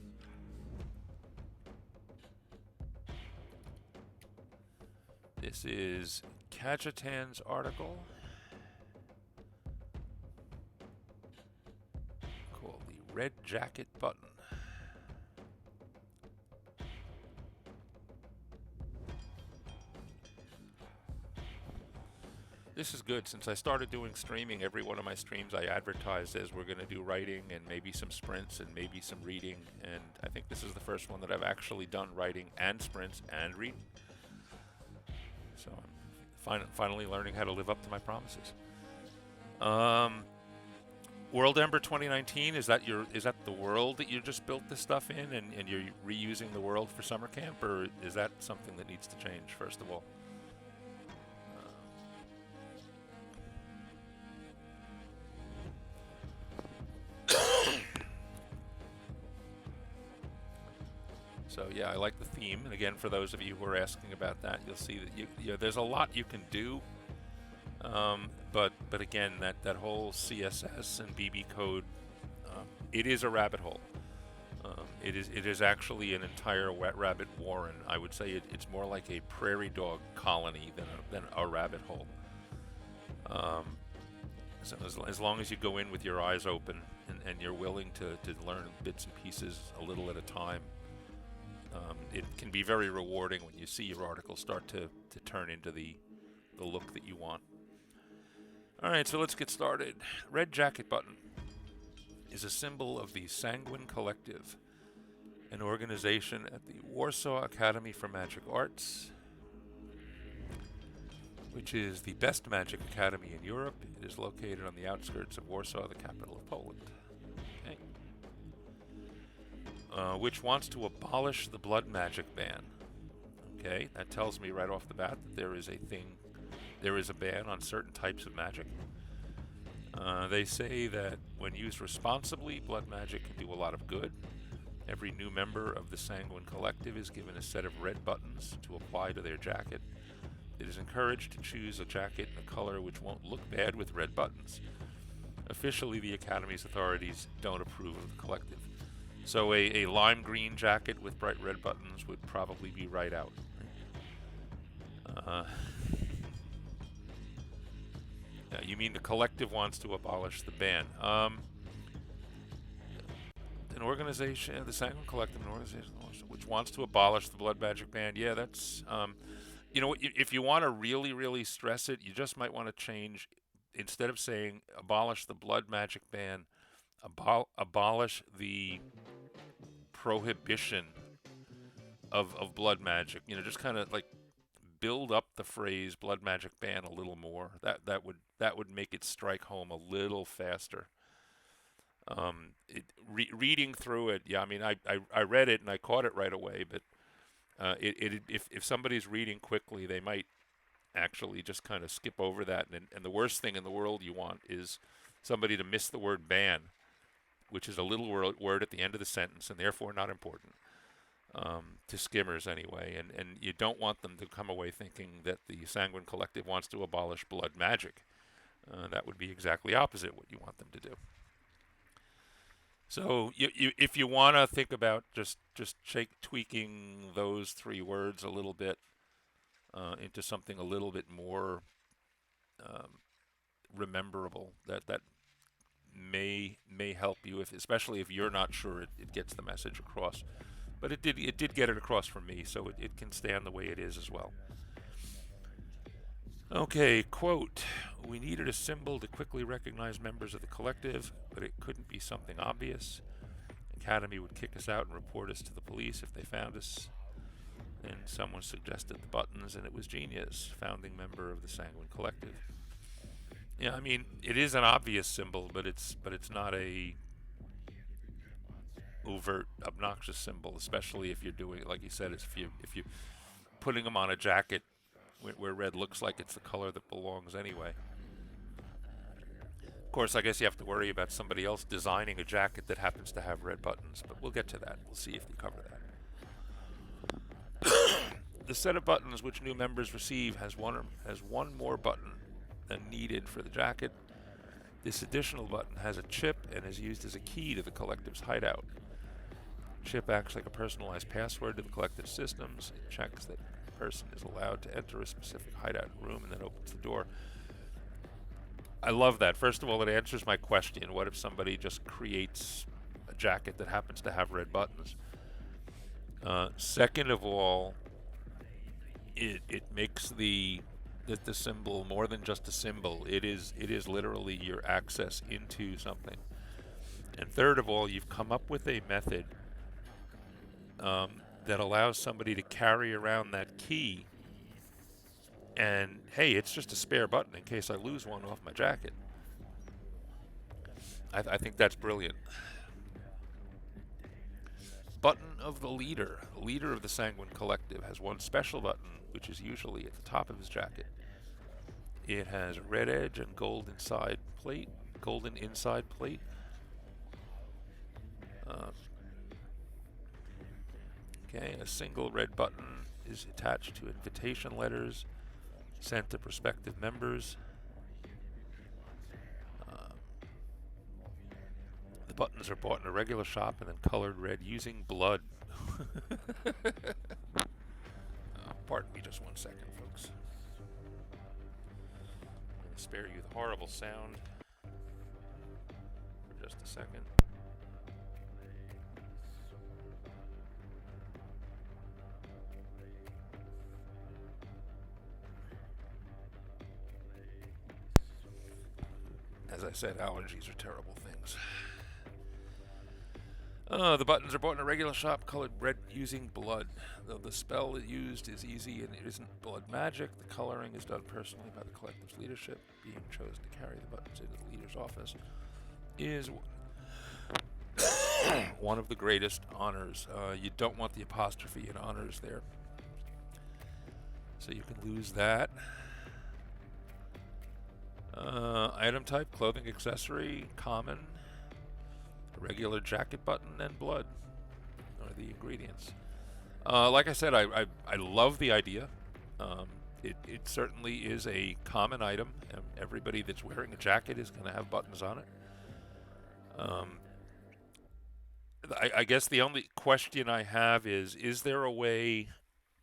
This is Kajetan's article called the Red Jacket Button. This is good. Since I started doing streaming, every one of my streams I advertised as we're going to do writing and maybe some sprints and maybe some reading. And I think this is the first one that I've actually done writing and sprints and reading. So I'm finally learning how to live up to my promises. World Ember 2019, is that the world that you just built this stuff in and you're reusing the world for summer camp, or is that something that needs to change first of all? So yeah, I like the theme, and again, for those of you who are asking about that, you'll see that there's a lot you can do, but again, that whole CSS and BB code, it is a rabbit hole. It is actually an entire wet rabbit warren. I would say it's more like a prairie dog colony than a rabbit hole. So as long as you go in with your eyes open and you're willing to learn bits and pieces a little at a time, it can be very rewarding when you see your article start to turn into the look that you want. Alright, so let's get started. Red Jacket Button is a symbol of the Sanguine Collective, an organization at the Warsaw Academy for Magic Arts, which is the best magic academy in Europe. It is located on the outskirts of Warsaw, the capital of Poland. Okay. Which wants to abolish the blood magic ban. Okay, that tells me right off the bat that there is a ban on certain types of magic. They say that when used responsibly, blood magic can do a lot of good. Every new member of the Sanguine Collective is given a set of red buttons to apply to their jacket. It is encouraged to choose a jacket in a color which won't look bad with red buttons. Officially, the Academy's authorities don't approve of the collective. So a lime green jacket with bright red buttons would probably be right out. You mean the collective wants to abolish the ban? An organization, the Sanguine Collective, an organization which wants to abolish the blood magic ban. Yeah, that's if you want to really, really stress it, you just might want to change, instead of saying abolish the blood magic ban, abolish the prohibition of blood magic. Just kind of like build up the phrase blood magic ban a little more. That would make it strike home a little faster. Reading through it, yeah, I mean, I read it and I caught it right away, but if somebody's reading quickly, they might actually just kind of skip over that. And the worst thing in the world you want is somebody to miss the word ban, which is a little word at the end of the sentence and therefore not important, to skimmers anyway. And you don't want them to come away thinking that the Sanguine Collective wants to abolish blood magic. That would be exactly opposite what you want them to do. So if you want to think about tweaking those three words a little bit into something a little bit more um, rememberable, that may help you, if especially if you're not sure it gets the message across. But it did get it across for me, so it can stand the way it is as well. Okay, quote: "We needed a symbol to quickly recognize members of the collective, but it couldn't be something obvious. Academy would kick us out and report us to the police if they found us. Then someone suggested the buttons, and it was genius, founding member of the Sanguine Collective." Yeah, I mean, it is an obvious symbol, but it's not a overt, obnoxious symbol, especially if you're doing it like you said. If you putting them on a jacket where red looks like it's the color that belongs anyway. Of course, I guess you have to worry about somebody else designing a jacket that happens to have red buttons, but we'll get to that. We'll see if we cover that. The set of buttons which new members receive has one more button than needed for the jacket. This additional button has a chip and is used as a key to the collective's hideout. The chip acts like a personalized password to the collective systems. It checks that the person is allowed to enter a specific hideout room and then opens the door. I love that. First of all, it answers my question: what if somebody just creates a jacket that happens to have red buttons? Second of all, it makes the symbol more than just a symbol. It is literally your access into something. And third of all, you've come up with a method that allows somebody to carry around that key. And hey, it's just a spare button in case I lose one off my jacket. I think that's brilliant. Button of the leader of the Sanguine Collective, has one special button, which is usually at the top of his jacket. It has a red edge and golden inside plate. Um, okay, a single red button is attached to invitation letters sent to prospective members. Um, the buttons are bought in a regular shop and then colored red using blood. Pardon me just 1 second, folks. I'm going to spare you the horrible sound for just a second. As I said, allergies are terrible things. The buttons are bought in a regular shop, colored red using blood. Though the spell used is easy and it isn't blood magic, the coloring is done personally by the collective's leadership. Being chosen to carry the buttons into the leader's office is one of the greatest honors. You don't want the apostrophe in honors there, so you can lose that. Item type: clothing accessory, common. A regular jacket button and blood are the ingredients. Like I said, I love the idea. It certainly is a common item. Everybody that's wearing a jacket is going to have buttons on it. Um, I guess the only question I have is there a way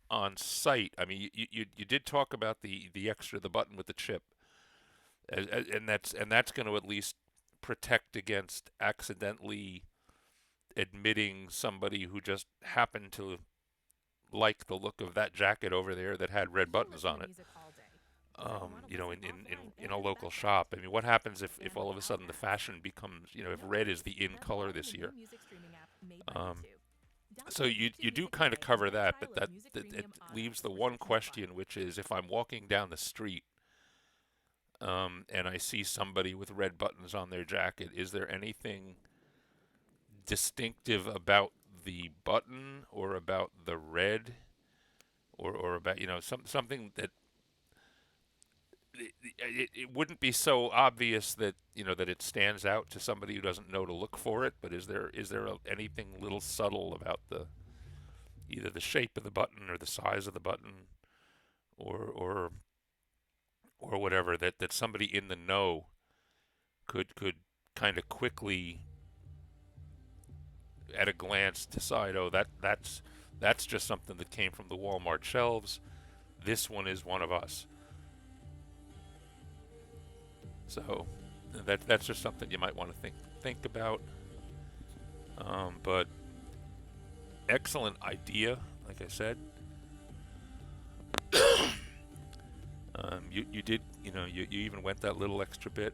on site? I mean, you did talk about the button with the chip, and that's going to at least protect against accidentally admitting somebody who just happened to like the look of that jacket over there that had red buttons on it. In a local shop. I mean, what happens if all of a sudden the fashion becomes, if red is the in color this year? Um, so you do kind of cover that, but that it leaves the one question, which is if I'm walking down the street and I see somebody with red buttons on their jacket, is there anything distinctive about the button or about the red or about something that it wouldn't be so obvious that that it stands out to somebody who doesn't know to look for it, but is there anything little subtle about either the shape of the button or the size of the button or whatever that somebody in the know could kind of quickly at a glance decide, oh, that's just something that came from the Walmart shelves. This one is one of us. So that's just something you might want to think about. But excellent idea, like I said. You did, you even went that little extra bit.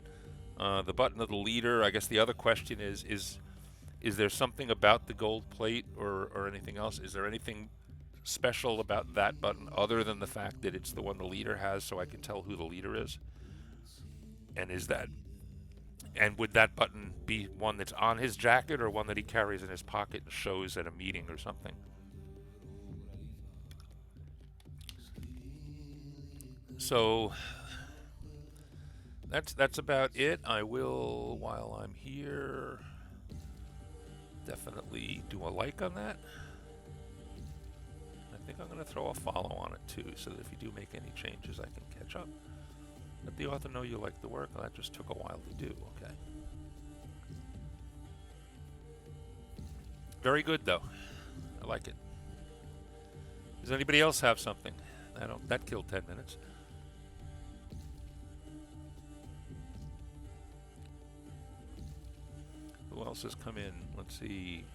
The button of the leader, I guess the other question is there something about the gold plate or anything else? Is there anything special about that button other than the fact that it's the one the leader has, so I can tell who the leader is? And would that button be one that's on his jacket or one that he carries in his pocket and shows at a meeting or something? So that's about it. I will, while I'm here, definitely do a like on that. I think I'm going to throw a follow on it too, so that if you do make any changes, I can catch up. Let the author know you like the work. Well, that just took a while to do. Okay. Very good, though. I like it. Does anybody else have something? That killed 10 minutes. Who else has come in? Let's see.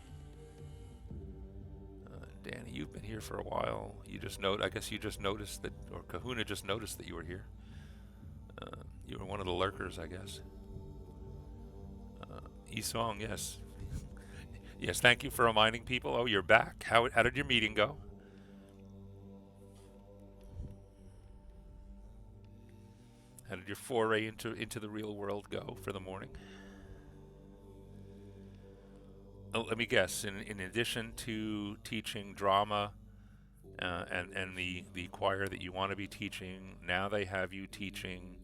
Danny, you've been here for a while. I guess you just noticed that, or Kahuna just noticed that you were here. You were one of the lurkers, I guess. Esong, yes. Yes, thank you for reminding people. Oh, you're back. How did your meeting go? How did your foray into the real world go for the morning? Let me guess. In addition to teaching drama and the choir that you want to be teaching, now they have you teaching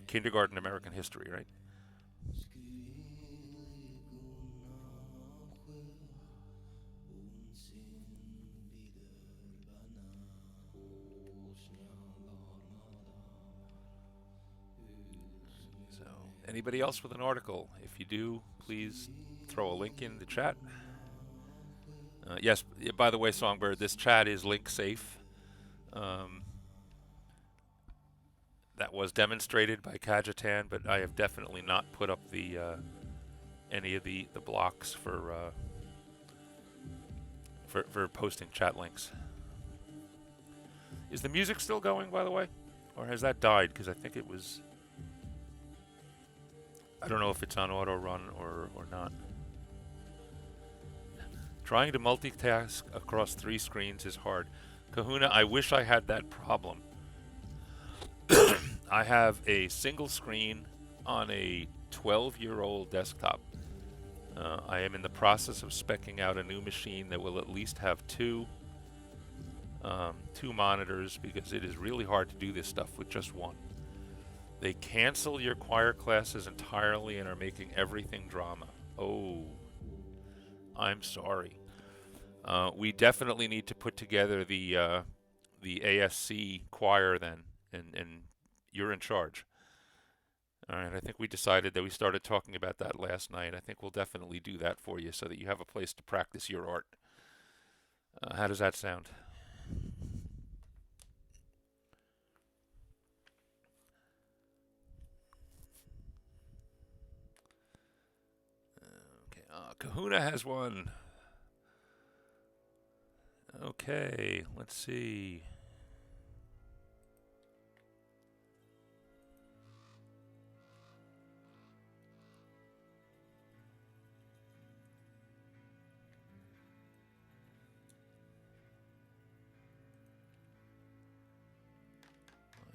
kindergarten American history, right? So, anybody else with an article? If you do, please throw a link in the chat. Yes, by the way, Songbird, this chat is link safe. That was demonstrated by Kajitan, but I have definitely not put up any of the blocks for posting chat links. Is the music still going, by the way, or has that died? Because I think it was. I don't know if it's on auto run or not. Trying to multitask across 3 screens is hard. Kahuna, I wish I had that problem. I have a single screen on a 12-year-old desktop. I am in the process of speccing out a new machine that will at least have two monitors, because it is really hard to do this stuff with just one. They cancel your choir classes entirely and are making everything drama. Oh, I'm sorry. We definitely need to put together the ASC choir then, and you're in charge. All right, I think we decided that we started talking about that last night. I think we'll definitely do that for you so that you have a place to practice your art. How does that sound? Okay, Kahuna has one. Okay, let's see.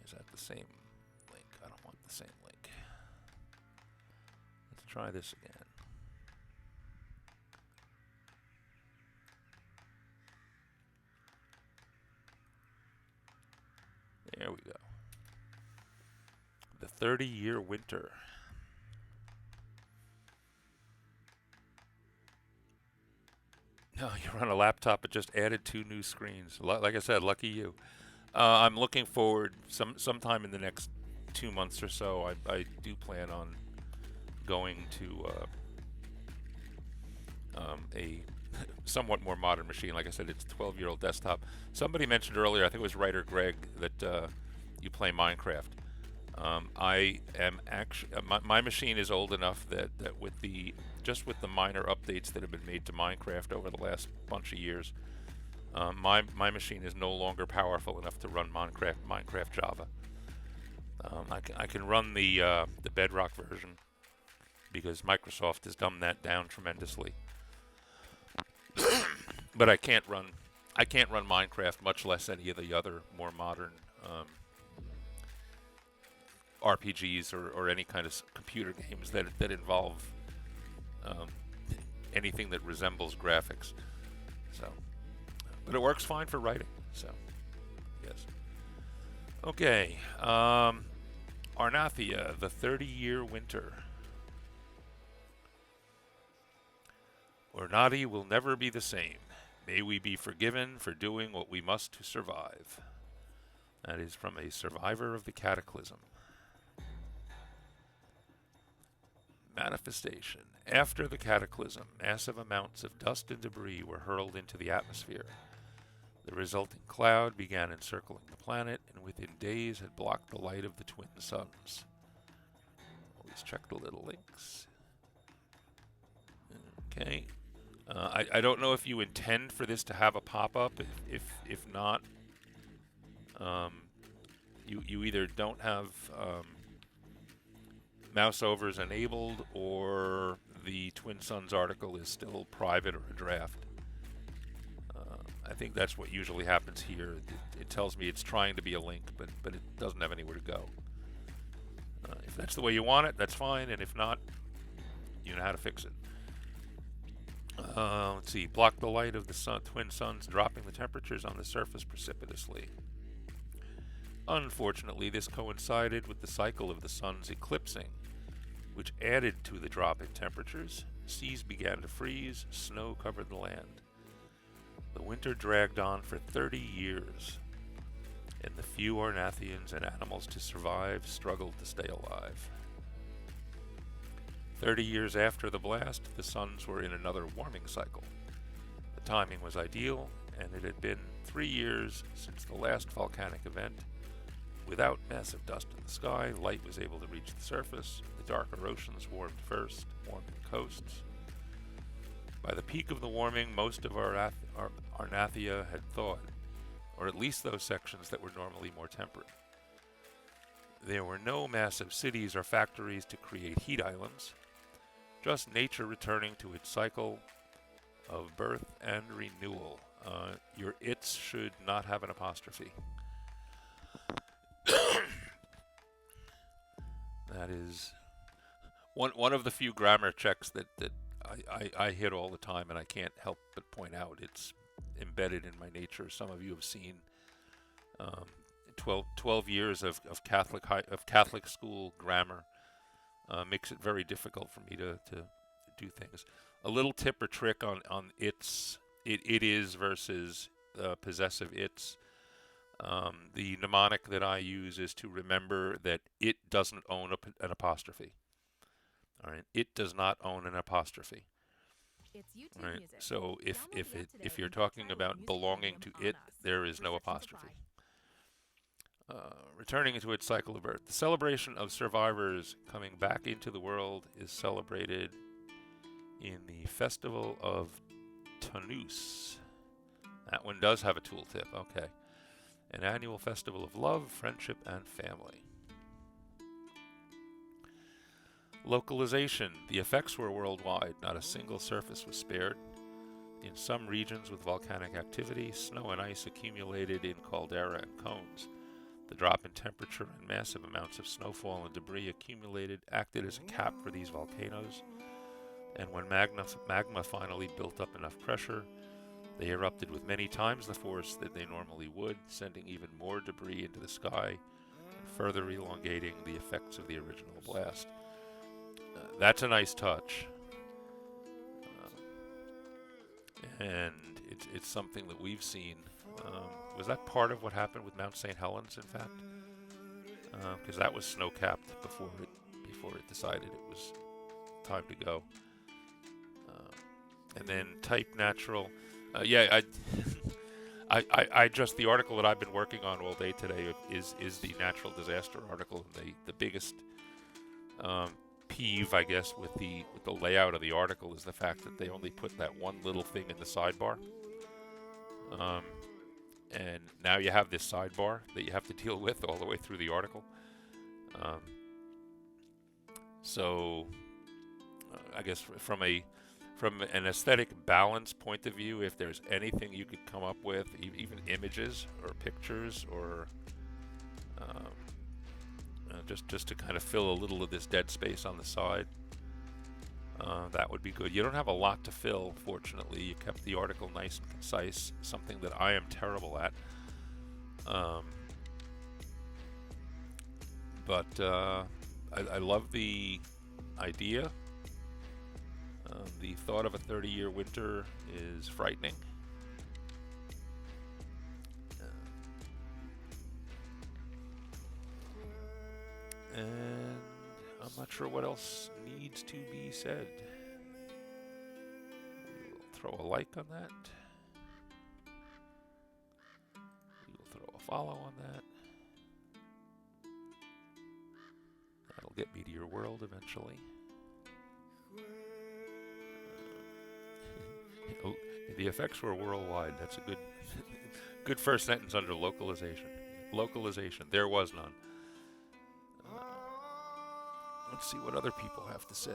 Is that the same link? I don't want the same link. Let's try this again. There we go. The 30-year winter. No, you're on a laptop. It just added 2 new screens. Like I said, lucky you. I'm looking forward sometime in the next 2 months or so. I do plan on going to a somewhat more modern machine. Like I said, it's a 12-year-old desktop. Somebody mentioned earlier, I think it was writer Greg, that you play Minecraft. I am actually my machine is old enough that with the with the minor updates that have been made to Minecraft over the last bunch of years, my machine is no longer powerful enough to run Minecraft Java. I can run the Bedrock version because Microsoft has dumbed that down tremendously. But I can't run Minecraft, much less any of the other more modern RPGs or any kind of computer games that involve anything that resembles graphics. So, but it works fine for writing. So, yes. Okay, Arnathia, the 30-year winter. Ornati will never be the same. May we be forgiven for doing what we must to survive. That is from a survivor of the cataclysm. Manifestation. After the cataclysm, massive amounts of dust and debris were hurled into the atmosphere. The resulting cloud began encircling the planet, and within days had blocked the light of the twin suns. Always check the little links. Okay. I don't know if you intend for this to have a pop-up. If not, you either don't have mouse overs enabled, or the Twin Suns article is still private or a draft. I think that's what usually happens here. It tells me it's trying to be a link, but it doesn't have anywhere to go. If that's the way you want it, that's fine, and if not, you know how to fix it. Let's see. Block the light of the twin suns, dropping the temperatures on the surface precipitously. Unfortunately, this coincided with the cycle of the suns eclipsing, which added to the drop in temperatures. Seas began to freeze, snow covered the land. The winter dragged on for 30 years, and the few Arnathians and animals to survive struggled to stay alive. 30 years after the blast, the suns were in another warming cycle. The timing was ideal, and it had been 3 years since the last volcanic event. Without massive dust in the sky, light was able to reach the surface. The darker oceans warmed first, warming coasts. By the peak of the warming, most of Arnathia had thawed, or at least those sections that were normally more temperate. There were no massive cities or factories to create heat islands, just nature returning to its cycle of birth and renewal. Your its should not have an apostrophe. That is one of the few grammar checks that I hit all the time, and I can't help but point out it's embedded in my nature. Some of you have seen 12 years of Catholic school grammar makes it very difficult for me to do things. A little tip or trick on it is versus possessive its. The mnemonic that I use is to remember that it doesn't own an apostrophe. All right, it does not own an apostrophe. It's YouTube all right, music. so if you're talking about belonging to it, there is no apostrophe. Returning into its cycle of birth. The celebration of survivors coming back into the world is celebrated in the Festival of Tanus. That one does have a tooltip, okay. An annual festival of love, friendship, and family. Localization. The effects were worldwide. Not a single surface was spared. In some regions with volcanic activity, snow and ice accumulated in caldera and cones. The drop in temperature and massive amounts of snowfall and debris accumulated acted as a cap for these volcanoes, and when magma finally built up enough pressure, they erupted with many times the force that they normally would, sending even more debris into the sky and further elongating the effects of the original blast. That's a nice touch. And it's something that we've seen. Was that part of what happened with Mount St. Helens, in fact? Because that was snow-capped before it decided it was time to go. and then type natural. Yeah, I just the article that I've been working on all day today is the natural disaster article. The biggest um, peeve, I guess, with the layout of the article is the fact that they only put that one little thing in the sidebar. Um, and now you have this sidebar that you have to deal with all the way through the article. Um, so I guess from an aesthetic balance point of view, if there's anything you could come up with, even images or pictures, or just to kind of fill a little of this dead space on the side, that would be good. You don't have a lot to fill, fortunately. You kept the article nice and concise, something that I am terrible at. But I love the idea. The thought of a 30-year winter is frightening. And I'm not sure what else needs to be said. We'll throw a like on that. We will throw a follow on that. That'll get me to your world eventually. Oh, the effects were worldwide. That's a good good first sentence under localization. Localization. There was none. Let's see what other people have to say.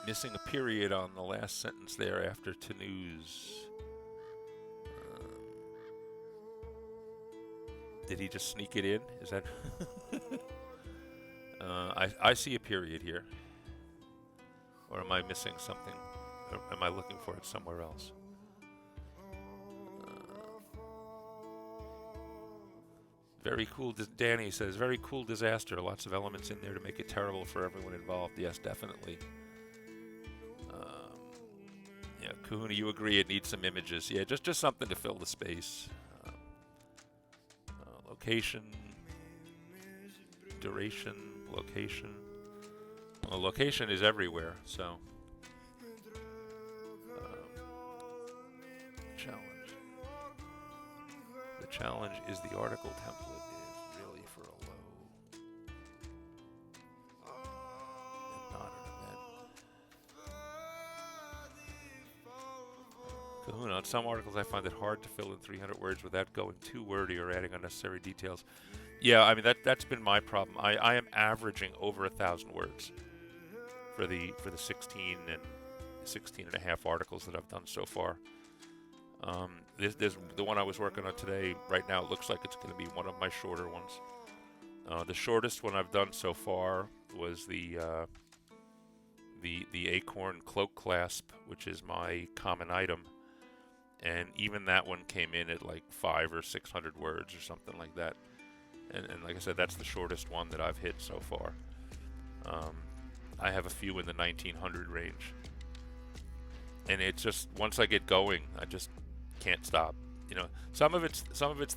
Missing a period on the last sentence there after to news. Did he just sneak it in? Is that? I see a period here. Or am I missing something? Or am I looking for it somewhere else? Very cool. Danny says, very cool disaster. Lots of elements in there to make it terrible for everyone involved. Yes, definitely. Yeah, Kahuna, you agree it needs some images. Yeah, just something to fill the space. Location, duration, location. Well, location is everywhere, so. Challenge. The challenge is the article template is really for a low and not an event. Kahuna, on some articles I find it hard to fill in 300 words without going too wordy or adding unnecessary details. Yeah, I mean that's been my problem. I am averaging over 1,000 words for the 16 and a half articles that I've done so far. This the one I was working on today. Right now, it looks like it's going to be one of my shorter ones. The shortest one I've done so far was the acorn cloak clasp, which is my common item, and even that one came in at like 500 or 600 words or something like that. And like I said, that's the shortest one that I've hit so far. I have a few in the 1900 range, and it's just once I get going, I just can't stop. You know, some of it's the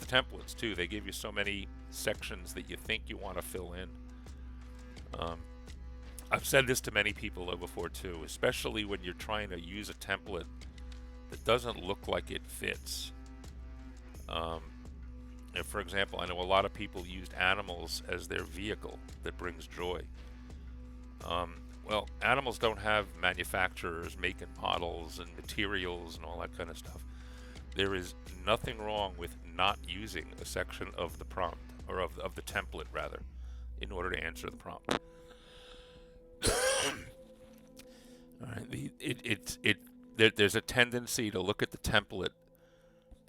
templates too. They give you so many sections that you think you want to fill in. I've said this to many people before too, especially when you're trying to use a template that doesn't look like it fits. And for example, I know a lot of people used animals as their vehicle that brings joy. Well, animals don't have manufacturers making models and materials and all that kind of stuff. There is nothing wrong with not using a section of the prompt, or of the template rather, in order to answer the prompt. All right, there's a tendency to look at the template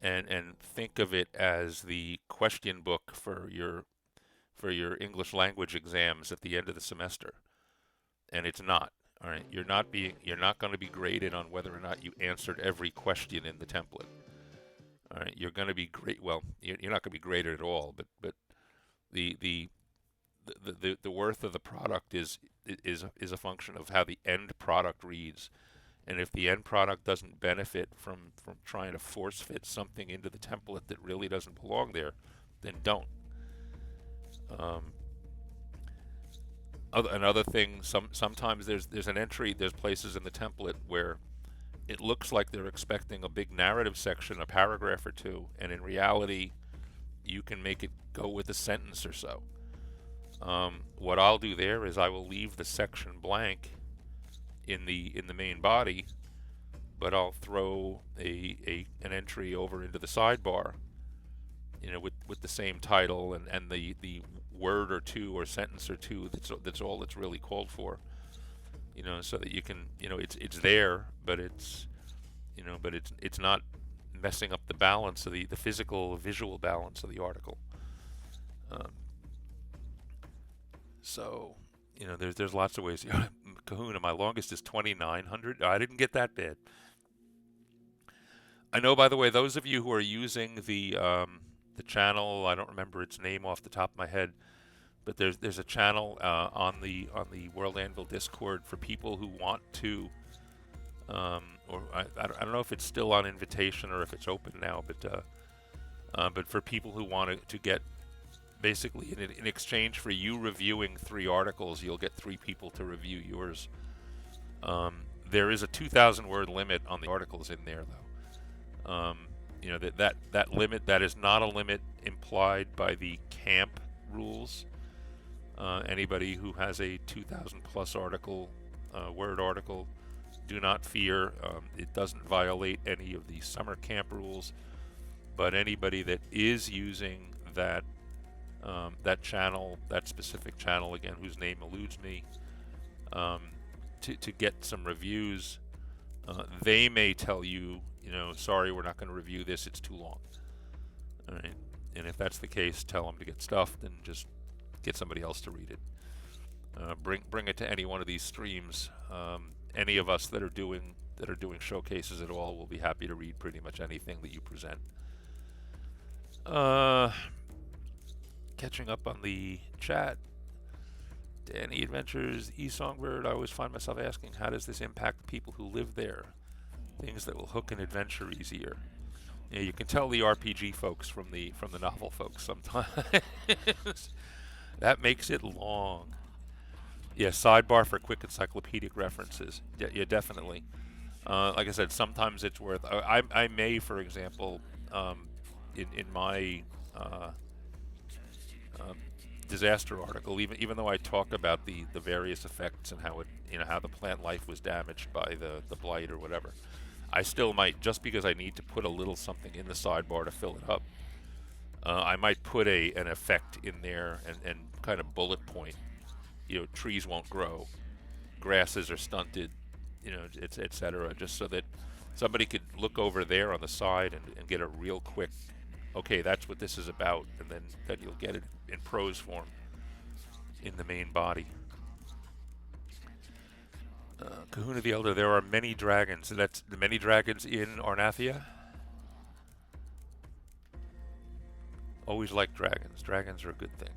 and think of it as the question book for your English language exams at the end of the semester, and it's not. All right, you're not going to be graded on whether or not you answered every question in the template. All right, you're going to be well, you're not going to be graded at all, but the worth of the product is a function of how the end product reads. And if the end product doesn't benefit from trying to force fit something into the template that really doesn't belong there, then don't. Another thing, sometimes there's an entry, there's places in the template where it looks like they're expecting a big narrative section, a paragraph or two, and in reality, you can make it go with a sentence or so. What I'll do there is I will leave the section blank in the main body, but I'll throw an entry over into the sidebar, with the same title and the word or two or sentence or two. That's all that's really called for. So that you can, it's there, but it's not messing up the balance of the physical visual balance of the article. So there's lots of ways. Kahuna, my longest is 2,900. I didn't get that bad. I know, by the way, those of you who are using the channel, I don't remember its name off the top of my head, but there's a channel on the World Anvil Discord for people who want to, or I don't know if it's still on invitation or if it's open now, but for people who want to get, basically in exchange for you reviewing 3 articles, you'll get 3 people to review yours. There is a 2,000 word limit on the articles in there, though. That limit, that is not a limit implied by the camp rules. Anybody who has a 2,000 plus word article, do not fear. It doesn't violate any of the summer camp rules. But anybody that is using that channel, that specific channel, again, whose name eludes me, to get some reviews, they may tell you, sorry, we're not going to review this, it's too long. All right. And if that's the case, tell them to get stuffed and just get somebody else to read it. Bring it to any one of these streams. Any of us that are doing showcases at all will be happy to read pretty much anything that you present. Catching up on the chat. Danny Adventures, eSongbird. I always find myself asking, how does this impact people who live there? Things that will hook an adventure easier. You can tell the RPG folks from the novel folks sometimes. That makes it long. Yeah, sidebar for quick encyclopedic references. Yeah, definitely. Like I said, sometimes it's worth. I may, for example, in my disaster article, even though I talk about the various effects and how how the plant life was damaged by the blight or whatever, I still might, just because I need to put a little something in the sidebar to fill it up, I might put an effect in there and kind of bullet point. Trees won't grow, grasses are stunted, etc. Just so that somebody could look over there on the side and get a real quick, okay, that's what this is about, and then you'll get it in prose form in the main body. Kahuna the Elder, there are many dragons. So that's the many dragons in Ornathia. Always like dragons. Dragons are a good thing.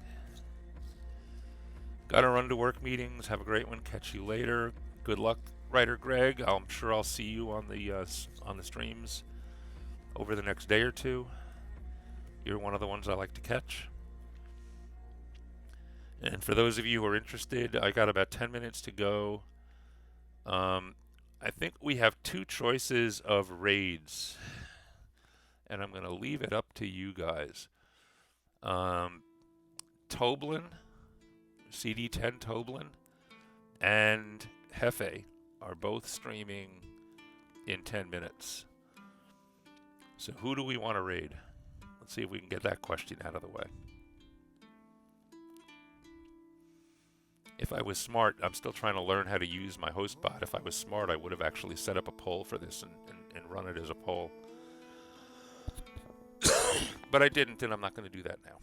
Gotta run to work meetings. Have a great one. Catch you later. Good luck, Writer Greg. I'm sure I'll see you on the streams over the next day or two. You're one of the ones I like to catch. And for those of you who are interested, I got about 10 minutes to go. I think we have 2 choices of raids, and I'm going to leave it up to you guys. Toblin, CD10 Toblin, and Hefe are both streaming in 10 minutes. So who do we want to raid? Let's see if we can get that question out of the way. If I was smart, I'm still trying to learn how to use my host bot. If I was smart, I would have actually set up a poll for this and run it as a poll. But I didn't, and I'm not going to do that now.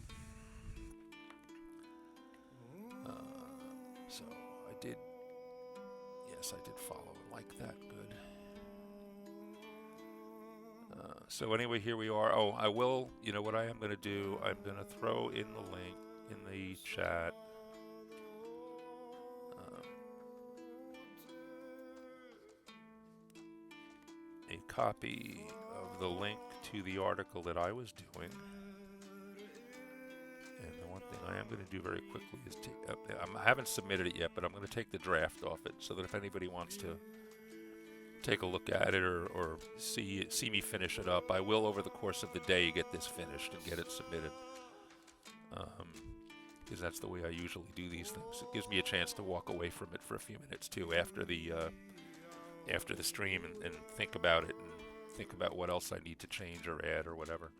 So I did, yes, I did follow and like that. Good. So anyway, here we are. Oh, I will, what I am going to do, I'm going to throw in the link in the chat. A copy of the link to the article that I was doing. And the one thing I I am going to do very quickly is I haven't submitted it yet, but I'm going to take the draft off it so that if anybody wants to take a look at it or see me finish it up, I will over the course of the day get this finished and get it submitted. Because that's the way I usually do these things. It gives me a chance to walk away from it for a few minutes too after the stream and think about it and think about what else I need to change or add or whatever.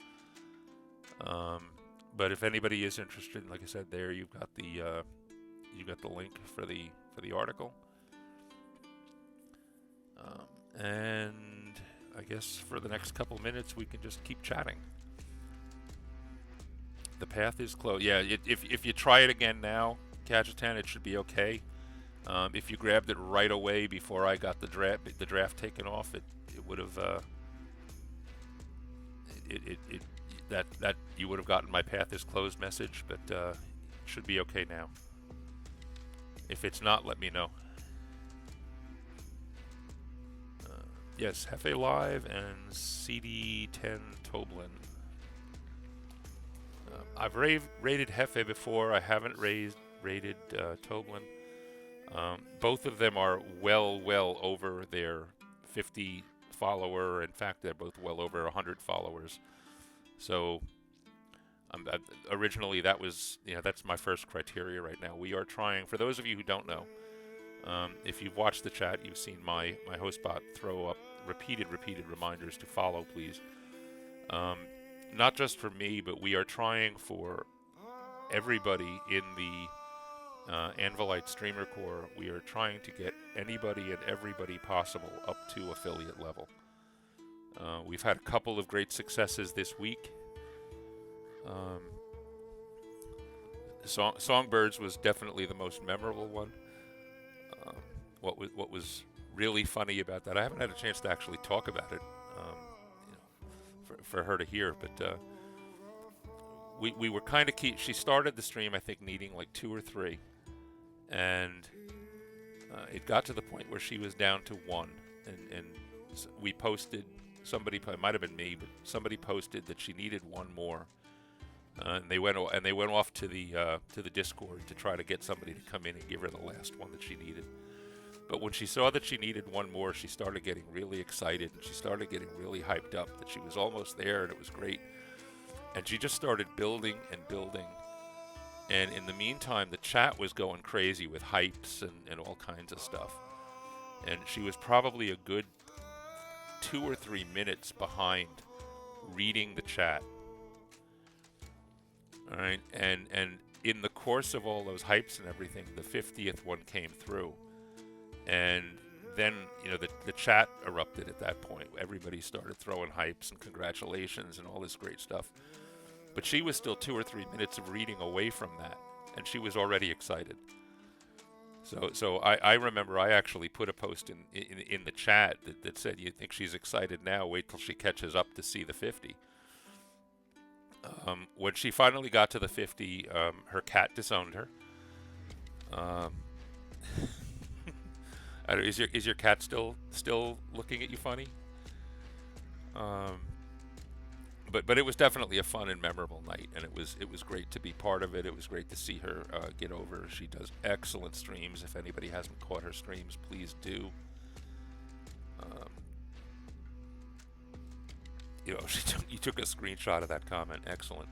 But if anybody is interested, like I said, there you've got the link for the article. And I guess for the next couple minutes we can just keep chatting. The path is closed. Yeah, if you try it again now, Kajetan, it should be okay. If you grabbed it right away before I got the draft taken off, it would have that you would have gotten my path is closed message, but it should be okay now. If it's not, let me know. Yes, Hefe Live and CD10 Toblin. I've rated Hefe before. I haven't rated Toblin. Both of them are well over their 50 follower. In fact, they're both well over 100 followers. So originally that was, that's my first criteria right now. We are trying, for those of you who don't know, if you've watched the chat, you've seen my host bot throw up repeated reminders to follow, please. Not just for me, but we are trying for everybody in the Anvilite Streamer Core. We are trying to get anybody and everybody possible up to affiliate level. We've had a couple of great successes this week. Songbirds was definitely the most memorable one. What was really funny about that, I haven't had a chance to actually talk about it for her to hear, but we were kind of key. She started the stream, I think, needing like 2 or 3, and it got to the point where she was down to 1, and we posted, it might have been me, but somebody posted that she needed 1 more. And they went off to the Discord to try to get somebody to come in and give her the last one that she needed. But when she saw that she needed 1 more, she started getting really excited, and she started getting really hyped up that she was almost there, and it was great. And she just started building and building. And in the meantime, the chat was going crazy with hypes and all kinds of stuff. And she was probably a good 2 or 3 minutes behind reading the chat. All right, and in the course of all those hypes and everything, the 50th one came through, and then the chat erupted at that point. Everybody started throwing hypes and congratulations and all this great stuff, but she was still 2 or 3 minutes of reading away from that, and she was already excited. So I remember I actually put a post in the chat that said, "You think she's excited now? Wait till she catches up to see the 50." When she finally got to the 50, her cat disowned her. Is your cat still looking at you funny? But it was definitely a fun and memorable night, and it was great to be part of it. It was great to see her get over. She does excellent streams. If anybody hasn't caught her streams, please do. You took a screenshot of that comment. Excellent.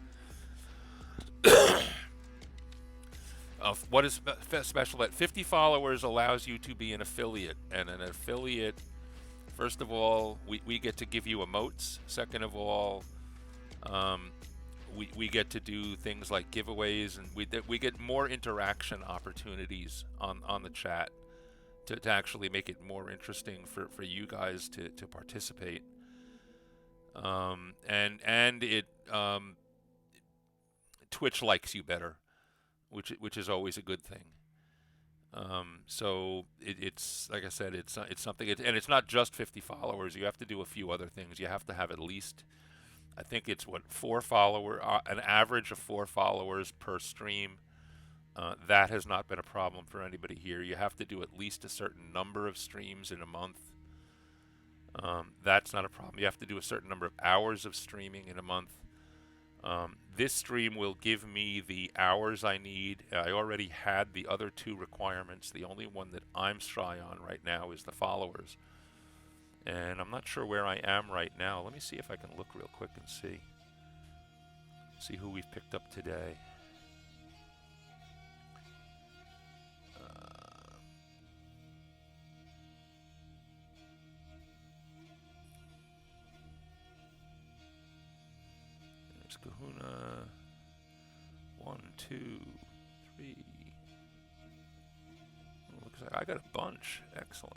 What is special? That 50 followers allows you to be an affiliate, and an affiliate, first of all, we get to give you emotes. Second of all, we get to do things like giveaways, and we get more interaction opportunities on the chat to actually make it more interesting for you guys to participate. And it Twitch likes you better, which is always a good thing. So it's like I said, it's something, and it's not just 50 followers. You have to do a few other things. You have to have at least, I think it's 4 followers, an average of 4 followers per stream. That has not been a problem for anybody here. You have to do at least a certain number of streams in a month. That's not a problem. You have to do a certain number of hours of streaming in a month. This stream will give me the hours I need. I already had the other two requirements. The only one that I'm shy on right now is the followers. And I'm not sure where I am right now. Let me see if I can look real quick and see who we've picked up today. There's Kahuna. 1, 2, 3. Looks like I got a bunch. Excellent.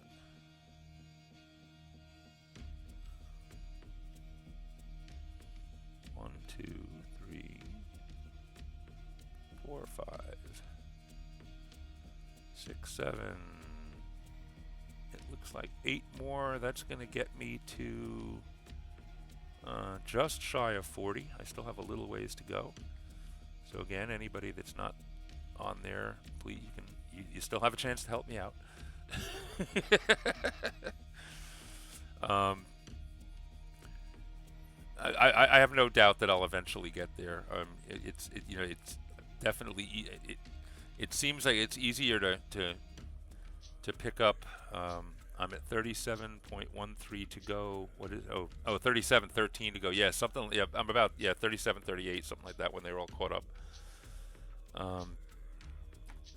1, 2, 3, 4, 5, 6, 7. It looks like 8 more. That's going to get me to just shy of 40. I still have a little ways to go. So again, anybody that's not on there, please, you still have a chance to help me out. I have no doubt that I'll eventually get there. It's definitely it seems like it's easier to pick up. I'm at 37.13 to go. What is 37.13 to go. Yeah, something. Yeah, I'm about 37.38, something like that when they were all caught up.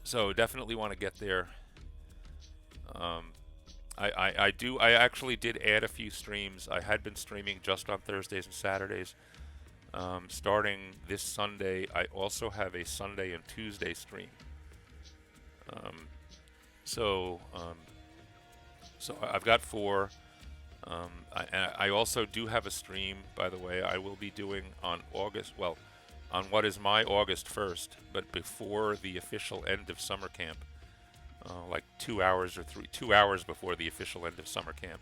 So definitely want to get there. I actually did add a few streams. I had been streaming just on Thursdays and Saturdays. Starting this Sunday, I also have a Sunday and Tuesday stream. So I've got 4. I also do have a stream, by the way, I will be doing on on what is my August 1st, but before the official end of summer camp. Like 2 hours or 2 hours before the official end of summer camp.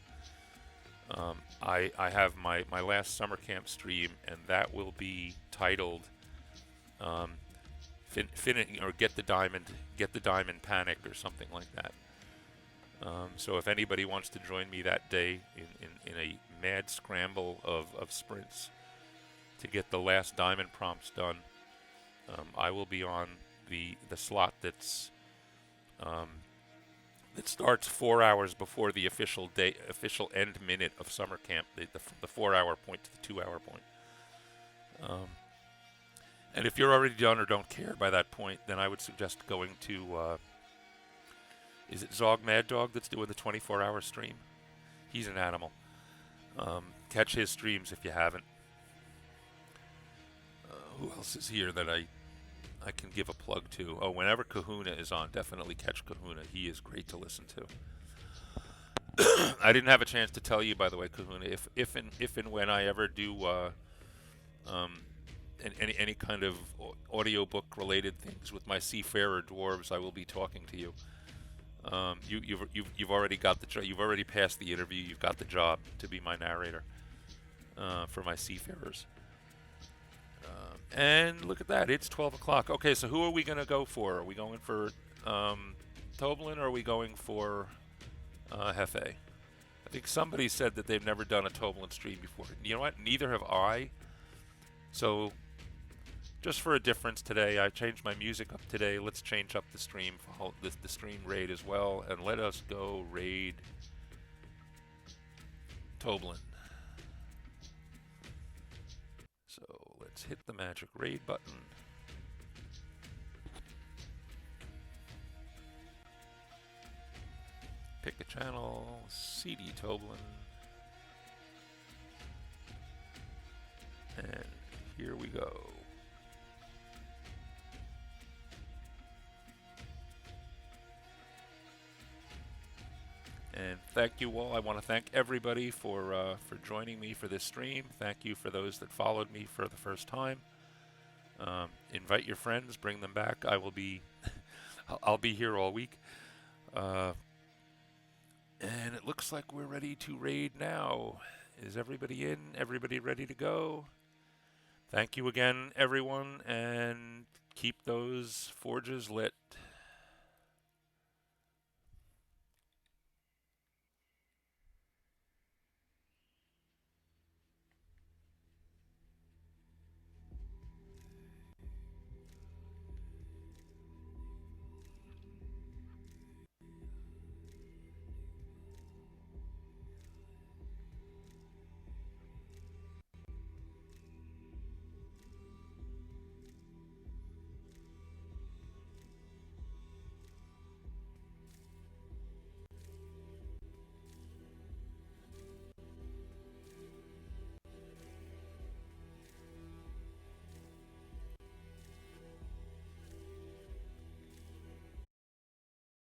I have my last summer camp stream, and that will be titled Get the Diamond Panic or something like that. So if anybody wants to join me that day in a mad scramble of sprints to get the last diamond prompts done, I will be on the slot that starts 4 hours before the official end minute of summer camp, the 4 hour point to the 2 hour point. And if you're already done or don't care by that point, then I would suggest going to is it Zog Mad Dog that's doing the 24-hour stream? He's an animal. Catch his streams if you haven't. Who else is here that I can give a plug to? Oh, whenever Kahuna is on, definitely catch Kahuna. He is great to listen to. I didn't have a chance to tell you, by the way, Kahuna, if and when I ever do any kind of audiobook related things with my seafarer dwarves, I will be talking to you. You've already got the you've already passed the interview. You've got the job to be my narrator for my seafarers. And look at that, it's 12 o'clock. Okay, so who are we going to go for? Are we going for Toblin, or are we going for Hefe? I think somebody said that they've never done a Toblin stream before. You know what? Neither have I. So, just for a difference today, I changed my music up today. Let's change up the stream, the stream raid as well, and let us go raid Toblin. So let's hit the magic raid button. Pick a channel, CD Toblin. And here we go. And thank you all. I want to thank everybody for joining me for this stream. Thank you for those that followed me for the first time. Invite your friends, bring them back. I will be, I'll be here all week. And it looks like we're ready to raid now. Is everybody in? Everybody ready to go? Thank you again, everyone, and keep those forges lit.